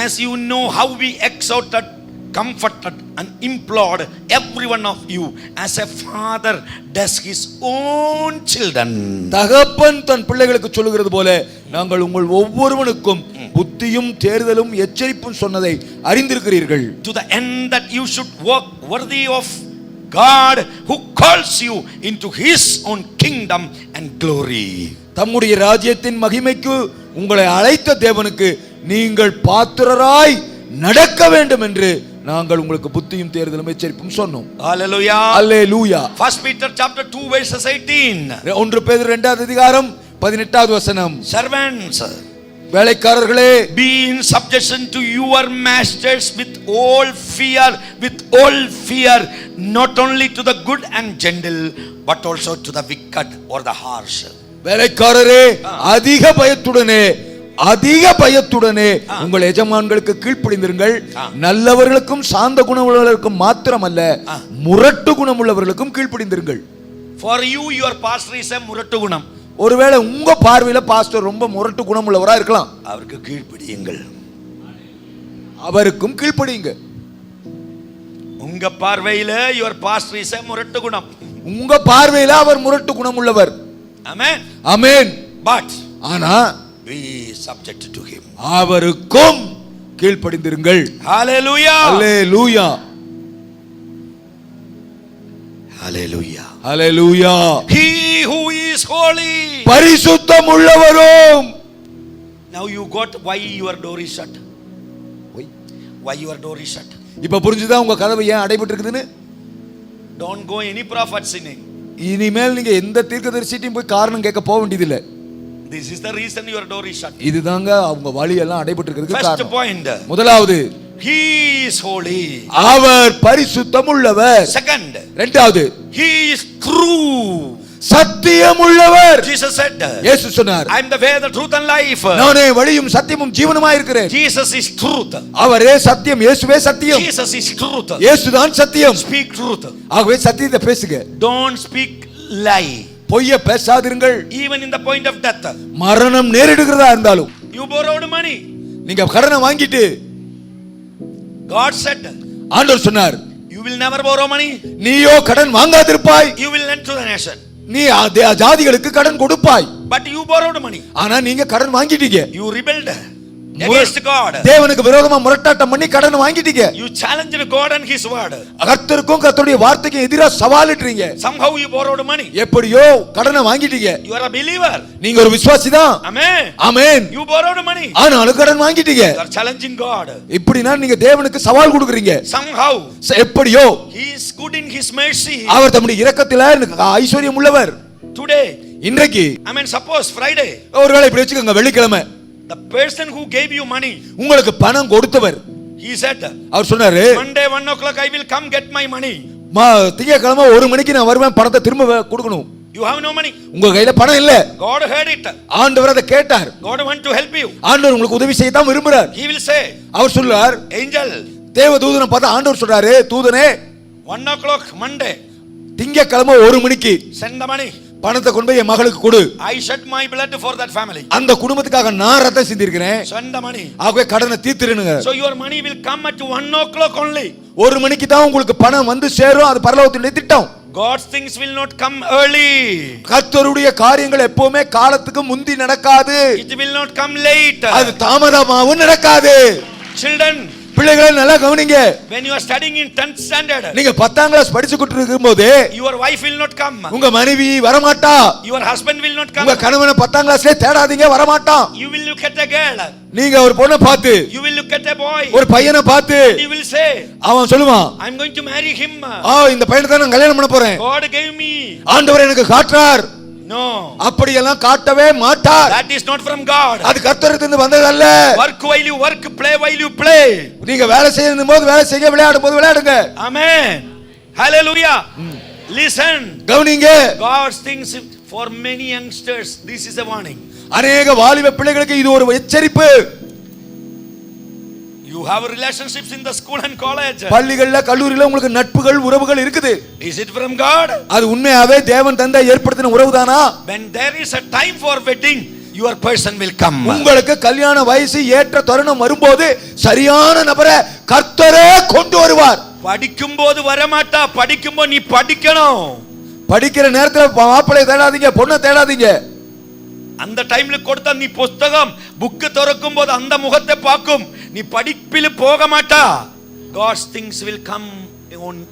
As you know how we exhorted, comforted and implored every one of you as a father does his own children. தகப்பன் தன் பிள்ளைகளுக்கு சொல்லுகிறது போல நாங்கள் உங்கள் ஒவ்வொருவனுக்கும் புத்தியும் தேர்தலும் எச்சரிப்பும் சொன்னதை அறிந்திருக்கிறீர்கள். To the end that you should walk worthy of God who calls you into his own kingdom and glory. தம்முடைய ராஜ்யத்தின் மகிமைக்கு உங்களை அழைத்த தேவனுக்கு நீங்கள் பாத்திரராய் நடக்க வேண்டும் என்று நாங்கள் உங்களுக்கு புத்தியும் தேர்தலும் எச்சரிப்பும் சொன்னோம். Hallelujah. Hallelujah. 1 Peter chapter 2 verses 18. 1 பேதுரு 2வது அதிகாரம் 18வது வசனம். Servants, வேலைக்காரர்களே, be in subjection to your masters with all fear, not only to the good and gentle, but also to the wicked or the harsh. வேலைக்காரரே, அதிக பயத்துடனே உங்கள் எஜமான்களுக்கு கீழ்ப்படிந்திருங்கள். நல்லவர்களுக்கும் சாந்த குணமுள்ளவர்களுக்கும் மாத்திரமல்ல, முரட்டு குணமுள்ளவர்களுக்கும் கீழ்ப்படிந்திருங்கள். For you, your pastor is a முரட்டு குணம். ஒருவேளை உங்க பார்வையில பாஸ்டர் ரொம்ப முரட்டு குணமுள்ளவரா இருக்கலாம். அவருக்கு கீழ்ப்படியுங்கள். அவருக்கும் கீழ்ப்படியுங்க. உங்க பார்வையில your pastor is a முரட்டு குணம். உங்க பார்வையில அவர் முரட்டு குணமுள்ளவர். Amen. Amen. But ஆனா be subject to him. அவருக்கும் கீழ்ப்படிந்திருங்கள். Hallelujah. Hallelujah. Hallelujah. Hallelujah. He who is holy. பரிசுத்தம் உள்ளவரும். Now you got why your door is shut. Why your door is shut. இப்ப புரிஞ்சுதா உங்க கதவு ஏன் அடைபட்டு இருக்குதுன்னு? Don't go any prophet sinning. இனிமேல் நீங்க எந்த தீர்க்கதரிசிட்டையும் போய் காரணம் கேட்க போக வேண்டியதில்லை. This is the reason your door is shut. இதுதாங்க அவங்க வழி எல்லாம் அடைபட்டு இருக்கிறதுக்கு First காரணம். point. முதலாவது, he is holy. அவர் பரிசுத்தம் உள்ளவர். Second, இரண்டாவது, he is true. சத்தியம் உள்ளவர். Jesus said, இயேசு சொன்னார், I am the way, the truth and life. நானே வழியும் சத்தியமும் ஜீவனுமாய் இருக்கிறேன். Jesus is truth. அவரே சத்தியம், இயேசுவே சத்தியம். Jesus is truth. இயேசுதான் சத்தியம். Speak truth. ஆகவே சத்தியத்தை பேசுங்க. Don't speak lie. பொய்ய பேசாதிருங்கள். Even in the point of death. மரணம் நேரிடுகிறதா இருந்தாலும் You You borrowed money. நீங்க கடனை வாங்கிட்டு God said, ஆண்டவர் சொன்னார், you will never borrow money. நீயோ கடன் வாங்காதிருப்பாய், You will lend to the nation. நீ ஜாதிகளுக்கு கடன் கொடுப்பாய். But you borrowed money. ஆனா நீங்க கடன் வாங்கிட்டீங்க. You rebelled against God. தேவனுக்கு விரோதமா முரட்டாட்டம் பண்ணி கடன் வாங்கிட்டீங்க. You challenged God and his word. கர்த்தருக்கும் கர்த்தருடைய வார்த்தைக்கும் எதிரா சவாலிட்டீங்க. Somehow you borrowed money. எப்படியோ கடனை வாங்கிட்டீங்க. You are a believer. நீங்க ஒரு விசுவாசி தான். Amen. Amen. You borrowed money. ஆனாலும் கடன் வாங்கிட்டீங்க. You are challenging God. இப்படினா நீங்க தேவனுக்கு சவால் கொடுக்கறீங்க. Somehow எப்படியோ he is good in his mercy. அவர் தம்முடைய இரக்கத்திலே ஐஸ்வரியம் உள்ளவர். Today, இன்றைக்கு I mean suppose Friday, ஒருவேளை இப்படி வெச்சுக்கங்க, வெள்ளிக்கிழமை the person who gave you money, உங்களுக்கு பணம் கொடுத்தவர், he said, அவர் சொன்னாரு, Monday 1 o'clock I will come get my money. திங்கட்கிழமை 1 மணிக்கு நான் வருவேன், பணத்தை திரும்ப கொடுக்கணும். You have no money. உங்க கையில பணம் இல்ல. God heard it. ஆண்டவர் அதை கேட்டார். God want to help you. ஆண்டவர் உங்களுக்கு உதவி செய்ய தான் விரும்புறார். He will say, அவர் சொல்றார், angel, தேவதூதனை பார்த்து ஆண்டவர் சொல்றாரு, தூதனே 1 o'clock Monday, திங்கட்கிழமை 1 மணிக்கு send the money. பணத்தை கொண்டு போய் என் மகளுக்கு கொடு. I shed my blood for that family. அந்த குடும்பத்துக்காக நான் ரத்தம் சிந்திருக்கிறேன். Send the money. ஆகவே கடனை தீர்த்துருங்க. So your money will come at 1 o'clock only. 1 மணிக்கு தான் உங்களுக்கு பணம் வந்து சேரும். அது பரலோகத்தினுடைய திட்டம். God's things will not come early. கர்த்தருடைய காரியங்கள் எப்பவுமே காலத்துக்கு முந்தி நடக்காது. It will not come late. அது தாமதமாவும் நடக்காது. Children, பிள்ளைகளை நல்லா கவனிங்க. when you are studying in 10th standard, நீங்க 10ஆம் கிளாஸ் படிச்சுக்கிட்டு இருக்கும்போது your wife will not come. உங்க மனைவி வரமாட்டா. Your husband will not come. உங்க கணவனை 10ஆம் கிளாஸ்லயே தேடாதீங்க, வரமாட்டான். You will look at a girl. நீங்க ஒரு பொண்ணை பார்த்து, You will look at a boy. ஒரு பையனை பார்த்து, You will say, அவன் சொல்லுவான், I'm going to marry him. இந்த பையனை தான் நான் கல்யாணம் பண்ண போறேன். God gave me. ஆண்டவர் எனக்கு காட்டுறார். No. அப்படியெல்லாம் காட்டவே மாட்டார். That is not from God. அது கர்த்தரிடமிருந்து வந்ததல்ல. Work while you work, play while you play. நீங்க வேலை செய்யும் போது வேலை செய்யுங்க, விளையாடும் போது விளையாடுங்க. Amen. Hallelujah. Listen. கவனிங்க. God's things for many youngsters, this is a warning. அநேக வாலிப பிள்ளைகளுக்கு இது ஒரு எச்சரிப்பு. You have relationships in the school and college. பள்ளிகள்ல கல்லூரியில உங்களுக்கு நட்புகள் உறவுகள் இருக்குது. Is it from God? அது உண்மையாவே தேவன் தந்தை ஏற்படுத்தின உறவுதானா? When there is a time for wedding, your person will come. உங்களுக்கு கல்யாண வயசு ஏற்ற தருணம் வரும்போது சரியான நபரை கர்த்தரே கொண்டு வருவார். படிக்கும்போது வரமாட்டா, படிக்கும்போது நீ படிக்கணும். படிக்கிற நேரத்துல மாப்பிள்ளை தேடாதீங்க, பொண்ணை தேடாதீங்க. அந்த டைம்ல கொடுத்தா நீ புத்தகம் புக் திறக்கும் போது அந்த முகத்தை பார்க்கும், நீ படிப்பில் போக மாட்டா. God's things will come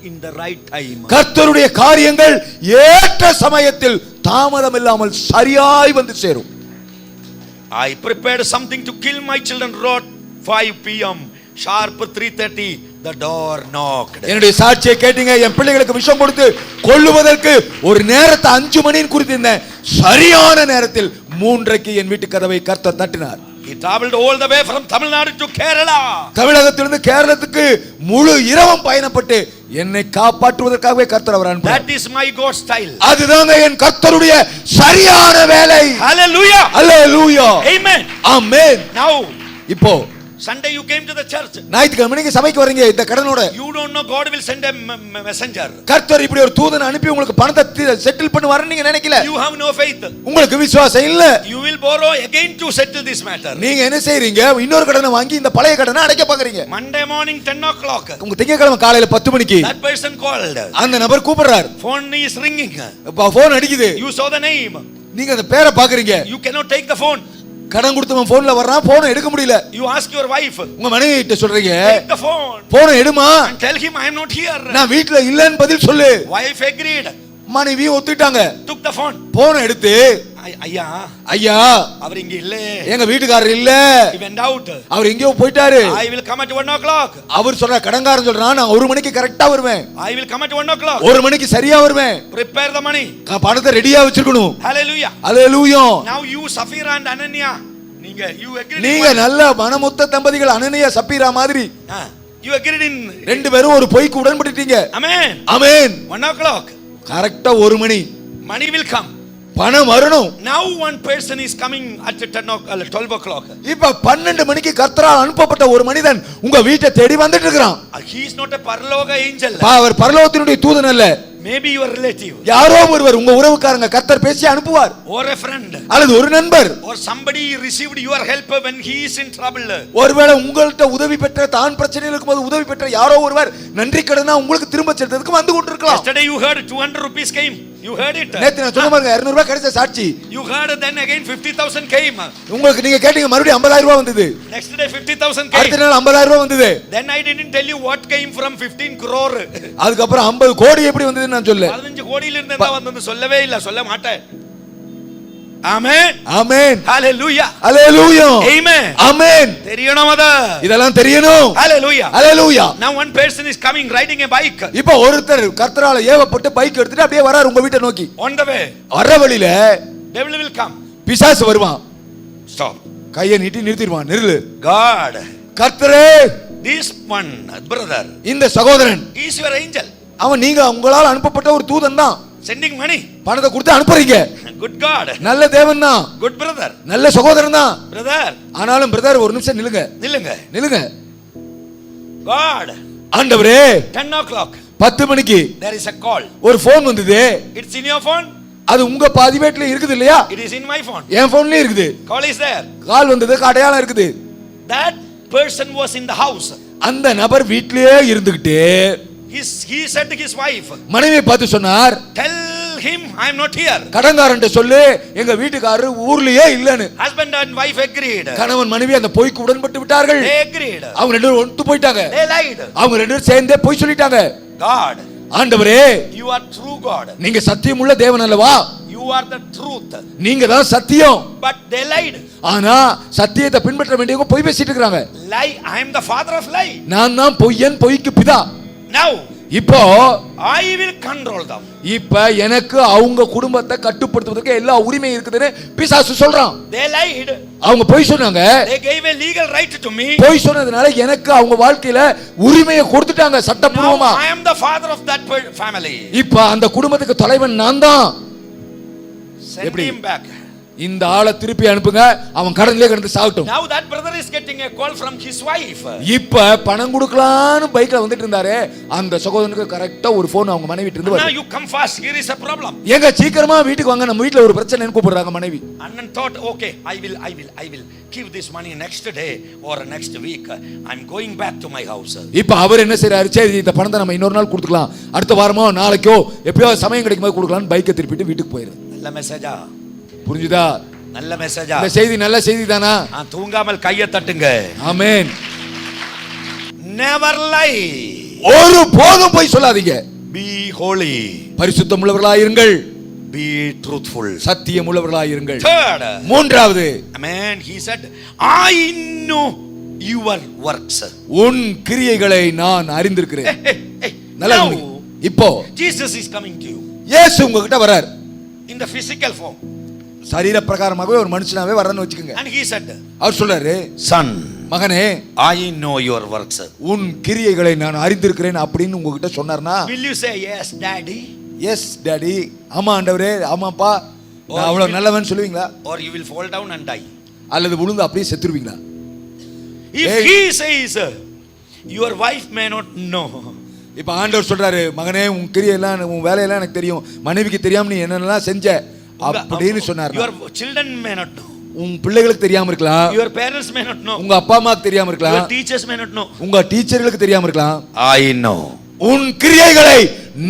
in the right time. கர்த்தருடைய காரியங்கள் ஏற்ற சமயத்தில் தாமதம் இல்லாமல் சரியாய் வந்து சேரும். I prepared something to kill my children, wrote 5 p.m. sharp 3:30 the door knocked. என்னுடைய சாட்சியை கேட்டீங்க. என் பிள்ளைகளுக்கு விஷம் கொடுத்து கொல்லுவதற்கு ஒரு நேரத்தை 5 மணின்னு குறித்திருந்தேன். சரியான நேரத்தில் 3:30 என் வீட்டு கதவை கர்த்தர் தட்டினார். He traveled all the way from Tamil Nadu to Kerala. தமிழகத்திலிருந்து கேரளத்துக்கு முழு இரவும் பயணப்பட்டு என்னை காப்பாற்றுவதற்காகவே கர்த்தர் அவர் அனுப்பினார். That is my God style. அதுதாங்க என் கர்த்தருடைய சரியான வேலை. Hallelujah. Hallelujah. Amen. Amen. Now, இப்போ Sunday you came to the church. ஞாயிற்றுக்கிழமை நீங்க சபைக்கு வரீங்க இந்த கடனோட. You don't know God will send a messenger. கர்த்தர் இப்படி ஒரு தூதனை அனுப்பி உங்களுக்கு பணத்தை செட்டில் பண்ணுவாருன்னு நீங்க நினைக்கல. You have no faith. உங்களுக்கு விசுவாசம் இல்ல. You will borrow again to settle this matter. நீங்க என்ன செய்றீங்க? இன்னொரு கடனை வாங்கி இந்த பழைய கடனை அடைக்க பாக்குறீங்க. Monday morning 10 o'clock. உங்க திங்கட்கிழமை காலையில 10 மணிக்கு That person called. அந்த நபர் கூப்பிடுறார். Phone is ringing. போன் அடிக்குது. You saw the name. நீங்க அந்த பேரை பாக்குறீங்க. You cannot take the phone. கடன் கொடுத்தவன் போன்ல வர்றான், போனை எடுக்க முடியல. You ask your wife. உங்க மனைவி கிட்ட சொல்றீங்க, Take the phone. போனை எடுமா. And tell him I am not here. நான் வீட்ல இல்லன்னு பதில் சொல்லு. Wife agreed. மனைவி ஒத்துட்டாங்க. Took the phone. போனை எடுத்து, ஐயா ஐயா அவர் இங்க இல்ல, எங்க வீட்டுக்காரர் இல்ல, he went out, அவர் எங்கேயோ போயிட்டாரு. I will come at 1 o'clock. அவர் சொல்ற கடன்காரன் சொல்றான், நான் 1 மணிக்கு கரெக்டா வருவேன். I will come at 1 o'clock. 1 மணிக்கு சரியா வருவேன். Prepare the money. பணத்தை ரெடியா வச்சிருக்கணும். Hallelujah. Hallelujah. Now you Sapphira and Ananya, you agreed. நீங்க நல்ல மனமுத்த தம்பதிகள் அனனியா சப்பீரா மாதிரி. You agreed in. ரெண்டு பேரும் ஒரு பொய்க்கு உடன்பட்டுட்டீங்க. Amen. Amen. 1 o'clock. கரெக்டா 1 மணி. Money will come. பணம் வரணும். Now one person is coming at 12 o'clock. இப்ப 12 மணிக்கு கர்த்தரால் அனுப்பப்பட்ட ஒரு மனிதன் உங்க வீட்டை தேடி வந்துட்டு இருக்கான். He is not a paraloga angel. அவர் பரலோகத்தினுடைய தூதன் அல்ல. Maybe your relative. யாரோ ஒருவர் உங்க உறவுக்காரங்க கர்த்தர் பேசி அனுப்புவார். Or a friend. அல்லது ஒரு நண்பர். Or somebody received your help when he is in trouble. ஒருவேளை உங்கள்ட்ட உதவி பெற்ற தான் பிரச்சனையில் இருக்கும்போது உதவி பெற்ற யாரோ ஒருவர் நன்றி கடனா உங்களுக்கு திரும்ப செலுத்துறதுக்கு வந்து கொண்டிருக்கலாம். Yesterday you heard 200 rupees came. You heard it. நேத்து நான் சொன்ன பாருங்க 200 ரூபாய் கிடைச்ச சாட்சி. You heard then again 50,000 came. உங்களுக்கு நீங்க கேட்டீங்க மறுபடியும் 50,000 ரூபாய் வந்தது. Next day 50,000 came. அடுத்த நாள் 50,000 ரூபாய் வந்தது. Then I didn't tell you what came from 15 crore. அதுக்கு அப்புறம் 50 கோடி எப்படி வந்ததுன்னு நான் சொல்ல. 15 கோடியில இருந்து என்ன வந்தது சொல்லவே இல்ல, சொல்ல மாட்டேன். ஆமென். ஆமென். ஹalleluya. ஹalleluya. ஆமென். ஆமென். தெரியணும் அத. இதெல்லாம் தெரியணும். ஹalleluya. ஹalleluya. Now one person is coming riding a bike. இப்போ ஒருத்தர் கர்த்தரால ஏவப்பட்டு பைக் எடுத்துட்டு அப்படியே வராரு உங்க வீட்டை நோக்கி. On the way. வர வழியில devil will come. பிசாசு வருவான். Stop. கையை நீட்டி நிறுத்திடுவான். நில்லு. God. கர்த்தரே, This one brother. இந்த சகோதரன். He is your angel. அவன் நீங்க உங்களால் அனுப்பப்பட்ட ஒரு தூதன் தான். Sending money. பணத்தை கொடுத்து அனுப்புறீங்க. Good God. நல்ல தேவன் தான். Good brother. நல்ல சகோதரன் தான். Brother. ஆனாலும் பிரதர் ஒரு நிமிஷம் நில்லுங்க. நில்லுங்க. God. ஆண்டவரே, 10 o'clock. 10 மணிக்கு There is a call. ஒரு போன் வந்தது. It's in your phone. அது உங்க பதிவேட்ல இருக்குது இல்லையா? It is in my phone. என் போன்லயே இருக்குது. Call is there. கால் வந்தது, அடையாளம் இருக்குது. That person was in the house. அந்த நபர் வீட்லயே இருந்துகிட்டு He said to his wife, மனைவியை பார்த்து சொன்னார், tell him I am not here. கடன்காரன்ட்ட சொல்லு எங்க வீட்டுக்காரர் ஊர்லயே இல்லன்னு. Husband and wife agreed. கணவன் மனைவி அந்த பொய்க்கு உடன்பட்டு விட்டார்கள். They agreed. அவங்க ரெண்டு பேரும் ஒத்து போயிட்டாங்க. They lied. அவங்க ரெண்டு பேரும் சேர்ந்தே பொய் சொல்லிட்டாங்க. God. ஆண்டவரே, you are true God. நீங்க சத்தியமுள்ள தேவன் அல்லவா? You are the truth. நீங்க தான் சத்தியம். But they lied. ஆனா சத்தியத்தை பின்பற்ற வேண்டியவங்க பொய் பேசிட்டு இருக்காங்க. Lie. I am the father of lie. நான் தான் பொய்யன், பொய்க்கு பிதா. Now இப்போ I will control them. இப்ப எனக்கு அவங்க குடும்பத்தை கட்டுப்படுத்துவதற்கு எல்லா உரிமையும் இருக்குதுன்னு பிசாசு சொல்றான். They lied. அவங்க பொய் சொன்னாங்க. They gave a legal right to me. பொய் சொன்னதுனால எனக்கு அவங்க வாழ்க்கையில உரிமையை கொடுத்துட்டாங்க சட்டப்பூர்வமா. I am the father of that family. இப்ப அந்த குடும்பத்துக்கு தலைவன் நான் தான். Send him back. இந்த ஆளை திருப்பி அனுப்புங்க, அவன் கடன்லயே கிடந்து சாகட்டும். Now that brother is getting a call from his wife. இப்ப பணம் கொடுக்கலான்னு பைக்ல வந்துட்டு இருந்தாரு. அந்த சகோதரனுக்கு கரெக்ட்டா ஒரு போன் அவங்க மனைவி கிட்ட இருந்து வருது. Now you come fast, here is a problem. ஏங்க சீக்கிரமா வீட்டுக்கு வாங்க, நம்ம வீட்ல ஒரு பிரச்சனைன்னு கூப்பிடுறாங்க மனைவி. Annan thought, okay, I will give this money next day or next week. I'm going back to my house. இப்ப அவர் என்ன செய்றாரு, சரி இந்த பணத்தை நம்ம இன்னொரு நாள் கொடுத்துக்கலாம், அடுத்த வாரமோ நாளைக்கோ எப்பயோ சமயம் கிடைக்கும்போது கொடுக்கலாம்னு பைக்கை திருப்பிட்டு வீட்டுக்கு போயிரு. நல்ல மெசேஜா? புரிஞ்சுதா? நல்ல மெசேஜா? இந்த செய்தி நல்ல செய்தி தானா? தூங்காமல் கையை தட்டுங்க. ஆமென். Never lie. ஒரு போதும் போய் சொல்லாதீங்க. Be holy. பரிசுத்தம் உள்ளவர்களாய் இருங்கள். Be truthful. சத்தியம் உள்ளவர்களாய் இருங்கள். Third. மூன்றாவது, Amen. He said, I know your works. உன் கிரியைகளை நான் அறிந்திருக்கிறேன். நல்லா Now, கவனிங்க. இப்போ Jesus is coming to you இயேசு உங்ககிட்ட வரார். in the physical form. சரீர பிரகாரமாகவே ஒரு மனுஷனாவே வரன்னு வச்சுக்கோங்க. And he said, அவர் சொல்றாரு, son, மகனே, I know your works. உன் கிரியைகளை நான் அறிந்திருக்கிறேன் அப்படின்னு உங்ககிட்ட சொன்னார்னா, Will you say yes, daddy? Yes daddy, ஆமா ஆண்டவரே, ஆமாப்பா, நான் அவ்வளவு நல்லவன் சொல்லுவீங்களா? Or you will fall down and die? அல்லது விழுந்து அப்படியே செத்துருவீங்களா? If he says, your wife may not know. இப்ப ஆண்டவர் சொல்றாரு, மகனே உன் கிரியையெல்லாம் உன் வேலையெல்லாம் எனக்கு தெரியும், மனைவிக்கு தெரியாம நீ என்னென்னலாம் செஞ்ச அப்படின்னு சொன்னார். Your children may not know. உன் பிள்ளைகளுக்கு தெரியாம இருக்கலாம். Your parents may not know. உங்க அப்பா அம்மாக்கு தெரியாம இருக்கலாம். Your teachers may not know. உங்க டீச்சர்களுக்கு தெரியாம இருக்கலாம். I know. உன் கிரியைகளை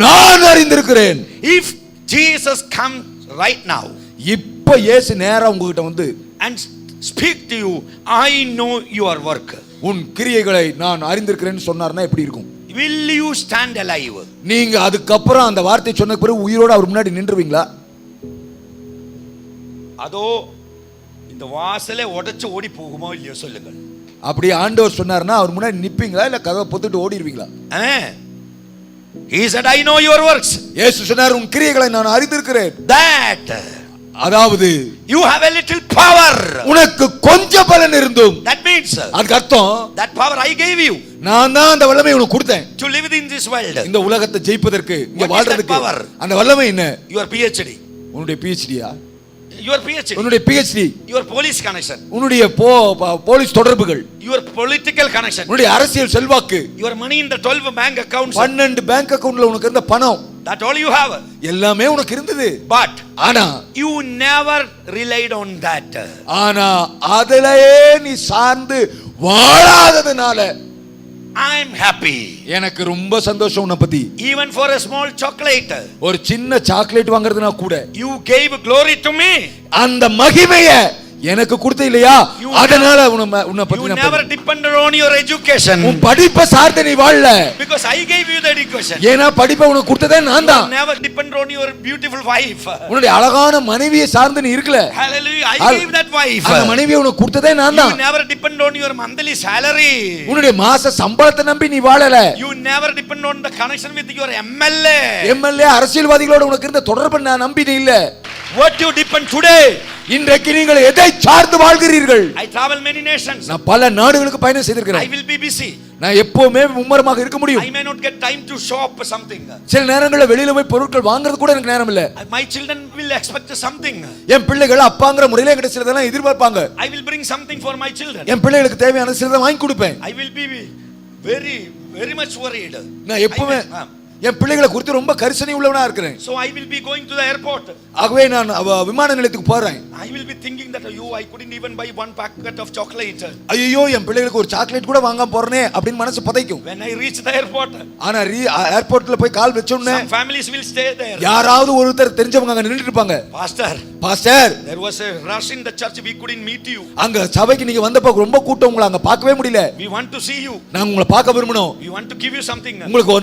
நான் அறிந்திருக்கிறேன். If Jesus comes right now, இப்ப இயேசு நேரா உங்ககிட்ட வந்து and speak to you, I know your work. உன் கிரியைகளை நான் அறிந்திருக்கிறேன்னு சொன்னார்னா எப்படி இருக்கும்? Will you stand alive? நீங்க அதுக்கப்புறம் அந்த வார்த்தை சொன்ன பிறகு உயிரோட அவர் முன்னாடி நின்றுவீங்களா? அதோ இந்த வாசலே உடைச்சு ஓடி போகுமோ இல்லையோ சொல்லுங்கள். அப்படி ஆண்டவர் சொன்னார்னா அவர் முன்னாடி நிப்பீங்களா இல்ல கதவை பொத்திட்டு ஓடிடுவீங்களா? He said, I know your works. இயேசு சொன்னார், உன் கிரியைகளை நான் அறிந்திருக்கிறேன். That அதாவது you have a little power. உனக்கு கொஞ்சம் பலன் இருந்தும், That means அதுக்கு அர்த்தம், that power I gave you. நான் தான் அந்த வல்லமை உனக்கு கொடுத்தேன். To live in this world. இந்த உலகத்தை ஜெயிப்பதற்கு, இங்க What is வாழ்றதுக்கு. that power? அந்த வல்லமை என்ன? Your PhD. உன்னுடைய PhDயா? Your PhD. உன்னுடைய PhD. Your police connection. உன்னுடைய போலீஸ் தொடர்புகள். Your political connection. உன்னுடைய அரசியல் செல்வாக்கு. Your money in the 12 bank accounts. 12 bank அக்கவுண்ட்ல உனக்கு இருந்த பணம். That all you have. எல்லாமே உனக்கு இருந்தது. But ஆனா you never relied on that. ஆனா அதிலேயே நீ சார்ந்து வாழாததனால I am happy. எனக்கு ரொம்ப சந்தோஷம் உன்னை பத்தி. Even for a small chocolate. ஒரு சின்ன சாக்லேட் வாங்குறதுனா கூட You gave glory to me. அந்த மகிமையை எனக்கு கொடுத்த இல்லையா, அதனால உன்னை பத்தி You நான் never depended on your education. உன் படிப்பை சார்ந்து நீ வாழல. Because I gave you the education. ஏனா படிப்பை உனக்கு கொடுத்ததே நான் தான். You never depended on your beautiful wife. உன்னுடைய அழகான மனைவியை சார்ந்து நீ இருக்கல. Hallelujah. I gave that wife. அந்த மனைவியை உனக்கு கொடுத்ததே நான் தான். You never depended on your monthly salary. உன்னுடைய மாச சம்பளத்தை நம்பி நீ வாழல. You never depended on the connection with your MLA. MLA அரசியல்வாதிகளோட உனக்கு இருந்த தொடர்பை நான் நம்பி நீ இல்ல. What you depend today? இன்றைக்கு நீங்கள் எதை சார்ந்து வாழ்கிறீர்கள்? I travel many nations. நான் பல நாடுகளுக்கு பயணம் செய்திருக்கிறேன். I will be busy. நான் எப்பவுமே மும்மரமாக இருக்க முடியும். I may not get time to shop something. சில நேரங்களில் வெளியில போய் பொருட்கள் வாங்குறது கூட எனக்கு நேரம் இல்ல. My children will expect something. என் பிள்ளைகள் அப்பாங்கற முறையில என்கிட்ட சிலதெல்லாம் எதிர்பார்ப்பாங்க. I will bring something for my children. என் பிள்ளைகளுக்கு தேவையான சிலதை வாங்கி கொடுப்பேன். I will be very much worried. நான் எப்பவுமே என் பிள்ளைகளை குறித்து ரொம்ப கரிசனை உள்ளவனா இருக்கிறேன். So I will be going to the airport. ஆகவே நான் விமான நிலையத்துக்கு போறேன். I will be thinking that I couldn't even buy one packet of chocolate. ஐயோ என் பிள்ளைகளுக்கு ஒரு சாக்லேட் கூட வாங்காம போறனே அப்படின்னு மனசு பதைக்கும். When I reach the airport. ஆனா ஏர்போர்ட்ல போய் கால் வெச்ச உடனே some families will stay there. யாராவது ஒருத்தர் தெரிஞ்சவங்க அங்க நின்னுட்டு இருப்பாங்க. Pastor there was a rush in the church, we couldn't meet you. அங்க சபைக்கு நீங்க வந்தப்ப ரொம்ப கூட்டம், உங்களை அங்க பார்க்கவே முடியல. We want to see you. நான் உங்களை பார்க்க விரும்பணும். We want to give you something. உங்களுக்கு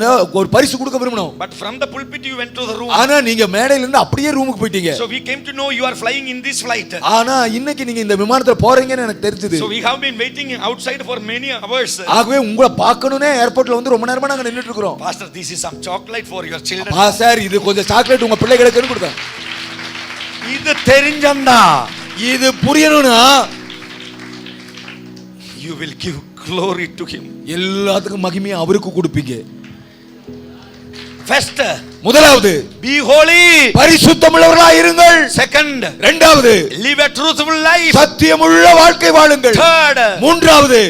ஒரு பரிசு கொடுக்க விரும்பணும். But from the pulpit you went to the room. ஆனா நீங்க மேடையில இருந்து அப்படியே ரூமுக்கு போயிட்டீங்க. So we came to know you are flying in this flight. ஆனா இன்னைக்கு நீங்க இந்த விமானத்துல போறீங்கன்னு எனக்கு தெரிஞ்சது. So we have been waiting outside for many hours. ஆகவே உங்களை பார்க்கணும்னே ஏர்போர்ட்ல வந்து ரொம்ப நேரமா நாங்க நின்னுட்டு இருக்கோம். Pastor, this is some chocolate for your children. Sir இது கொஞ்சம் சாக்லேட் உங்க பிள்ளைகளுக்கு கொடுத்தேன். இது தெரிஞ்சண்டா, இது புரியணும்னா you will give glory to him. எல்லாத்துக்கும் மகிமையை அவருக்கு கொடுப்பீங்க. First, முதலாவது be holy, பரிசுத்தமுள்ளவர்களாய் இருங்கள். Second, இரண்டாவது live a truthful life. சத்தியமுள்ள வாழ்க்கை வாழுங்கள். Third, மூன்றாவது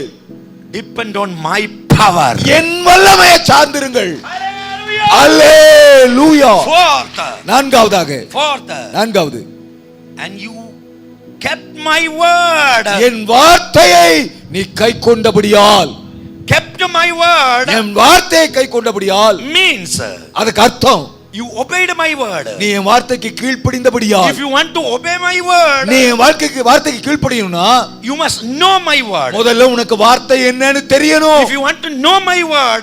depend on my power. என் வல்லமையை சார்ந்திருங்கள். அல்லேலூயா. Fourth, நான்காவது and you kept my word. என் வார்த்தையை நீ கைக்கொண்டபடியால், kept my word என் வார்த்தையை கைக்கொண்டபடியால் means அதுக்கு அர்த்தம் you obeyed my word. நீ என் வார்த்தைக்கு கீழ்ப்படிந்தபடியால். If you want to obey my word, நீ என் வார்த்தைக்கு கீழ்ப்படியணும்னா you must know my word. முதல்ல உனக்கு வார்த்தை என்னன்னு தெரியணும். If you want to know my word,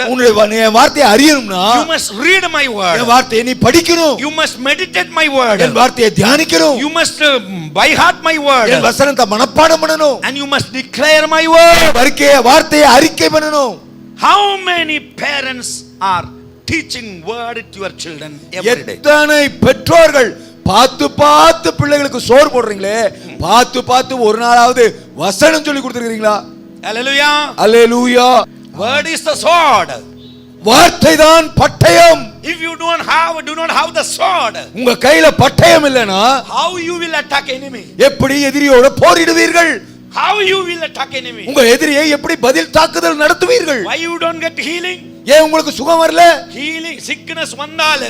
நீ என் வார்த்தையை அறியணும்னா you must read my word. என் வார்த்தையை நீ படிக்கணும். You must meditate my word. என் வார்த்தையை தியானிக்கணும். You must by heart my word. என் வசனத்தை மனப்பாடம் பண்ணணும். And you must declare my word. வார்த்தையை அறிக்கை பண்ணணும். How many parents are teaching word to your children every day? எத்தனை பெற்றோர்கள் பார்த்து பிள்ளைகளுக்கு சோறு போடுறீங்களே, பார்த்து ஒரு நாளாவது வசனம் சொல்லி கொடுத்திருக்கீங்களா? Hallelujah. Hallelujah. Word is the sword. வார்த்தை தான் பட்டயம். If you do not have the sword, உங்க கையில பட்டயம் இல்லனா how you will attack enemy? எப்படி எதிரியோட போரிடுவீர்கள்? How you will attack enemy? உங்க எதிரியை எப்படி பதில் தாக்குதல் நடத்துவீர்கள்? Why you don't get healing? ஏன் உங்களுக்கு சுகம் வரல? Healing, sickness வந்தால்,